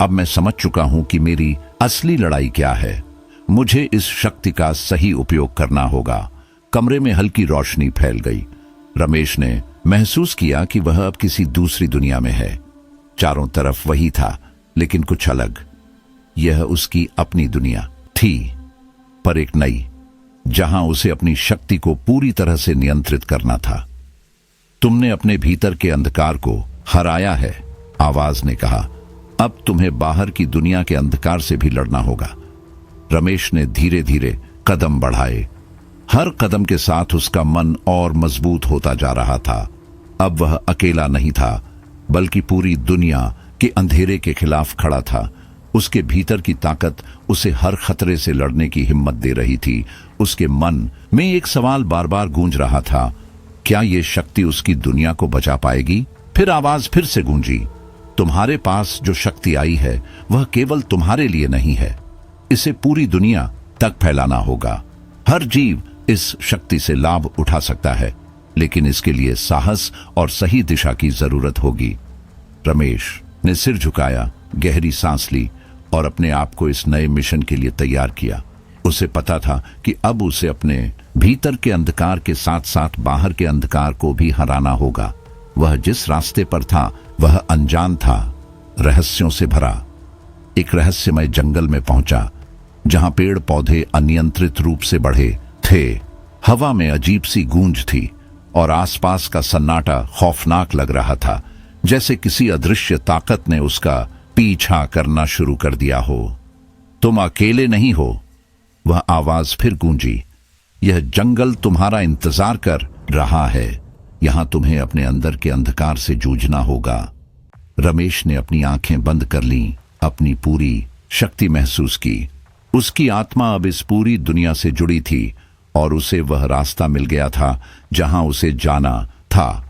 अब मैं समझ चुका हूं कि मेरी असली लड़ाई क्या है। मुझे इस शक्ति का सही उपयोग करना होगा। कमरे में हल्की रोशनी फैल गई। रमेश ने महसूस किया कि वह अब किसी दूसरी दुनिया में है। चारों तरफ वही था, लेकिन कुछ अलग। यह उसकी अपनी दुनिया थी, पर एक नई, जहां उसे अपनी शक्ति को पूरी तरह से नियंत्रित करना था। तुमने अपने भीतर के अंधकार को हराया है, आवाज ने कहा। अब तुम्हें बाहर की दुनिया के अंधकार से भी लड़ना होगा। रमेश ने धीरे धीरे कदम बढ़ाए। हर कदम के साथ उसका मन और मजबूत होता जा रहा था। अब वह अकेला नहीं था, बल्कि पूरी दुनिया के अंधेरे के खिलाफ खड़ा था। उसके भीतर की ताकत उसे हर खतरे से लड़ने की हिम्मत दे रही थी। उसके मन में एक सवाल बार बार गूंज रहा था, क्या यह शक्ति उसकी दुनिया को बचा पाएगी? फिर आवाज फिर से गूंजी, तुम्हारे पास जो शक्ति आई है वह केवल तुम्हारे लिए नहीं है, इसे पूरी दुनिया तक फैलाना होगा। हर जीव इस शक्ति से लाभ उठा सकता है, लेकिन इसके लिए साहस और सही दिशा की जरूरत होगी। रमेश ने सिर झुकाया, गहरी सांस ली और अपने आप को इस नए मिशन के लिए तैयार किया। उसे पता था कि अब उसे अपने भीतर के अंधकार के साथ साथ बाहर के अंधकार को भी हराना होगा। वह जिस रास्ते पर था वह अनजान था, रहस्यों से भरा। एक रहस्यमय जंगल में पहुंचा, जहां पेड़ पौधे अनियंत्रित रूप से बढ़े थे। हवा में अजीब सी गूंज थी और आसपास का सन्नाटा खौफनाक लग रहा था, जैसे किसी अदृश्य ताकत ने उसका पीछा करना शुरू कर दिया हो। तुम अकेले नहीं हो, वह आवाज फिर गूंजी। यह जंगल तुम्हारा इंतजार कर रहा है। यहां तुम्हें अपने अंदर के अंधकार से जूझना होगा। रमेश ने अपनी आंखें बंद कर लीं, अपनी पूरी शक्ति महसूस की। उसकी आत्मा अब इस पूरी दुनिया से जुड़ी थी और उसे वह रास्ता मिल गया था जहां उसे जाना था।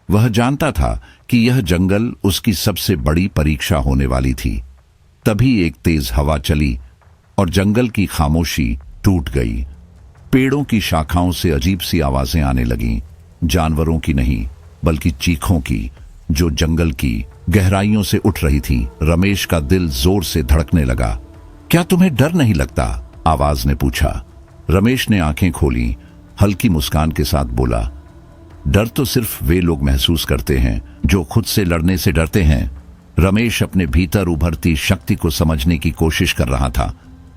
वह जानता था कि यह जंगल उसकी सबसे बड़ी परीक्षा होने वाली थी। तभी एक तेज हवा चली और जंगल की खामोशी टूट गई। पेड़ों की शाखाओं से अजीब सी आवाजें आने लगीं, जानवरों की नहीं बल्कि चीखों की, जो जंगल की गहराइयों से उठ रही थी। रमेश का दिल जोर से धड़कने लगा। क्या तुम्हें डर नहीं लगता? आवाज ने पूछा। रमेश ने आंखें खोली, हल्की मुस्कान के साथ बोला, डर तो सिर्फ वे लोग महसूस करते हैं जो खुद से लड़ने से डरते हैं। रमेश अपने भीतर उभरती शक्ति को समझने की कोशिश कर रहा था।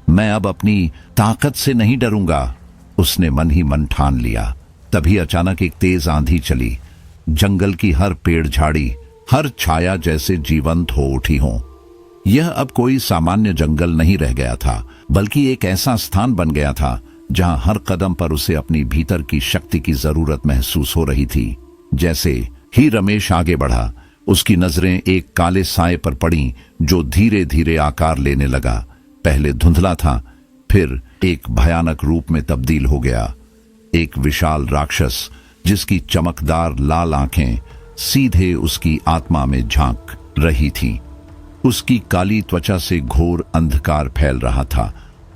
मैं अब अपनी ताकत से नहीं डरूंगा, उसने मन ही मन ठान लिया। तभी अचानक एक तेज आंधी चली। जंगल की हर पेड़ झाड़ी, हर छाया जैसे जीवंत हो उठी हो। यह अब कोई सामान्य जंगल नहीं रह गया था, बल्कि एक ऐसा स्थान बन गया था जहां हर कदम पर उसे अपनी भीतर की शक्ति की जरूरत महसूस हो रही थी। जैसे ही रमेश आगे बढ़ा, उसकी नजरें एक काले साए पर पड़ी जो धीरे धीरे आकार लेने लगा। पहले धुंधला था, फिर एक भयानक रूप में तब्दील हो गया। एक विशाल राक्षस जिसकी चमकदार लाल आंखें सीधे उसकी आत्मा में झांक रही थी। उसकी काली त्वचा से घोर अंधकार फैल रहा था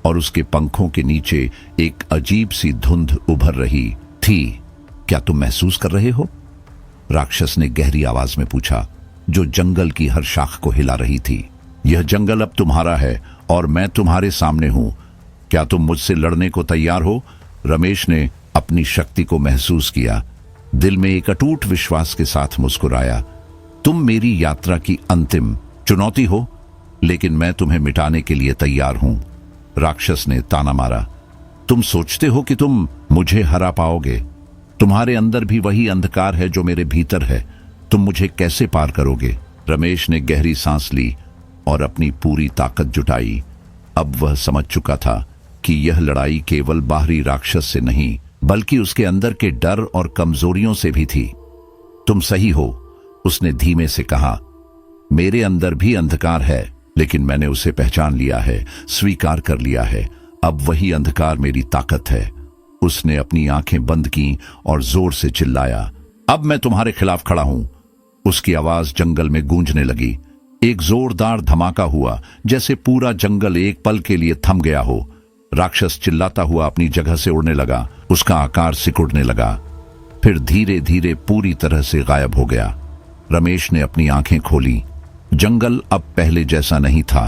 और उसके पंखों के नीचे एक अजीब सी धुंध उभर रही थी। क्या तुम महसूस कर रहे हो? राक्षस ने गहरी आवाज में पूछा, जो जंगल की हर शाख को हिला रही थी। यह जंगल अब तुम्हारा है और मैं तुम्हारे सामने हूं। क्या तुम मुझसे लड़ने को तैयार हो? रमेश ने अपनी शक्ति को महसूस किया, दिल में एक अटूट विश्वास के साथ मुस्कुराया। तुम मेरी यात्रा की अंतिम चुनौती हो, लेकिन मैं तुम्हें मिटाने के लिए तैयार हूं। राक्षस ने ताना मारा, तुम सोचते हो कि तुम मुझे हरा पाओगे? तुम्हारे अंदर भी वही अंधकार है जो मेरे भीतर है। तुम मुझे कैसे पार करोगे? रमेश ने गहरी सांस ली और अपनी पूरी ताकत जुटाई। अब वह समझ चुका था कि यह लड़ाई केवल बाहरी राक्षस से नहीं, बल्कि उसके अंदर के डर और कमजोरियों से भी थी। तुम सही हो, उसने धीमे से कहा। मेरे अंदर भी अंधकार है, लेकिन मैंने उसे पहचान लिया है, स्वीकार कर लिया है। अब वही अंधकार मेरी ताकत है। उसने अपनी आंखें बंद की और जोर से चिल्लाया, अब मैं तुम्हारे खिलाफ खड़ा हूं। उसकी आवाज जंगल में गूंजने लगी। एक जोरदार धमाका हुआ, जैसे पूरा जंगल एक पल के लिए थम गया हो। राक्षस चिल्लाता हुआ अपनी जगह से उड़ने लगा। उसका आकार सिकुड़ने लगा, फिर धीरे धीरे पूरी तरह से गायब हो गया। रमेश ने अपनी आंखें खोली। जंगल अब पहले जैसा नहीं था।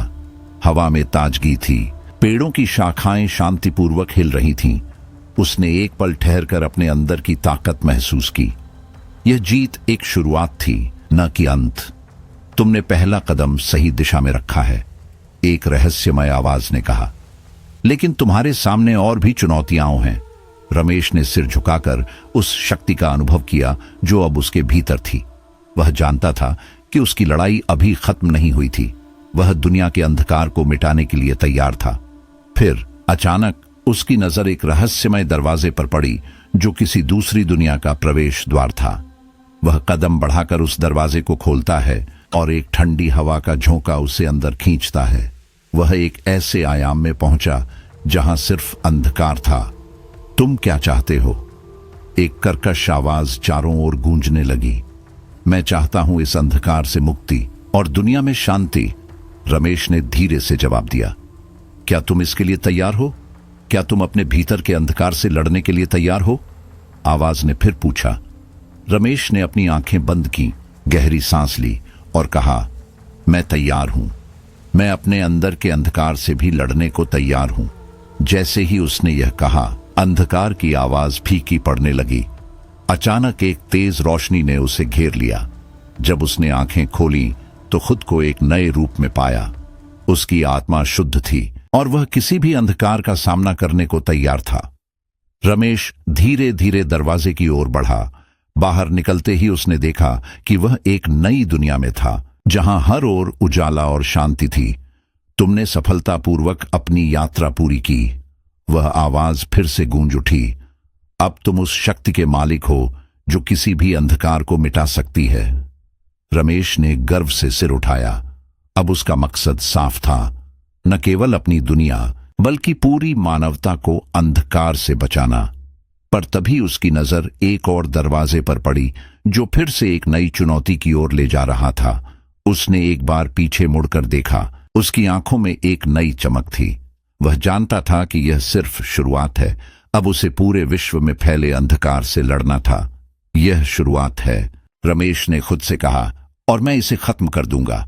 हवा में ताजगी थी, पेड़ों की शाखाएं शांतिपूर्वक हिल रही थीं। उसने एक पल ठहरकर अपने अंदर की ताकत महसूस की। यह जीत एक शुरुआत थी, न कि अंत। तुमने पहला कदम सही दिशा में रखा है, एक रहस्यमय आवाज ने कहा। लेकिन तुम्हारे सामने और भी चुनौतियां हैं। रमेश ने सिर झुकाकर उस शक्ति का अनुभव किया जो अब उसके भीतर थी। वह जानता था कि उसकी लड़ाई अभी खत्म नहीं हुई थी। वह दुनिया के अंधकार को मिटाने के लिए तैयार था। फिर अचानक उसकी नजर एक रहस्यमय दरवाजे पर पड़ी जो किसी दूसरी दुनिया का प्रवेश द्वार था। वह कदम बढ़ाकर उस दरवाजे को खोलता है और एक ठंडी हवा का झोंका उसे अंदर खींचता है। वह एक ऐसे आयाम में पहुंचा जहां सिर्फ अंधकार था। तुम क्या चाहते हो? एक कर्कश आवाज चारों ओर गूंजने लगी। मैं चाहता हूं इस अंधकार से मुक्ति और दुनिया में शांति, रमेश ने धीरे से जवाब दिया। क्या तुम इसके लिए तैयार हो? क्या तुम अपने भीतर के अंधकार से लड़ने के लिए तैयार हो? आवाज ने फिर पूछा। रमेश ने अपनी आंखें बंद की, गहरी सांस ली और कहा, मैं तैयार हूं। मैं अपने अंदर के अंधकार से भी लड़ने को तैयार हूं। जैसे ही उसने यह कहा, अंधकार की आवाज फीकी पड़ने लगी। अचानक एक तेज रोशनी ने उसे घेर लिया। जब उसने आंखें खोली तो खुद को एक नए रूप में पाया। उसकी आत्मा शुद्ध थी और वह किसी भी अंधकार का सामना करने को तैयार था। रमेश धीरे धीरे दरवाजे की ओर बढ़ा। बाहर निकलते ही उसने देखा कि वह एक नई दुनिया में था, जहां हर ओर उजाला और शांति थी। तुमने सफलतापूर्वक अपनी यात्रा पूरी की। वह आवाज फिर से गूंज उठी। अब तुम उस शक्ति के मालिक हो जो किसी भी अंधकार को मिटा सकती है। रमेश ने गर्व से सिर उठाया। अब उसका मकसद साफ था, न केवल अपनी दुनिया बल्कि पूरी मानवता को अंधकार से बचाना। पर तभी उसकी नजर एक और दरवाजे पर पड़ी जो फिर से एक नई चुनौती की ओर ले जा रहा था। उसने एक बार पीछे मुड़कर देखा। उसकी आंखों में एक नई चमक थी। वह जानता था कि यह सिर्फ शुरुआत है। अब उसे पूरे विश्व में फैले अंधकार से लड़ना था। यह शुरुआत है, रमेश ने खुद से कहा, और मैं इसे खत्म कर दूंगा।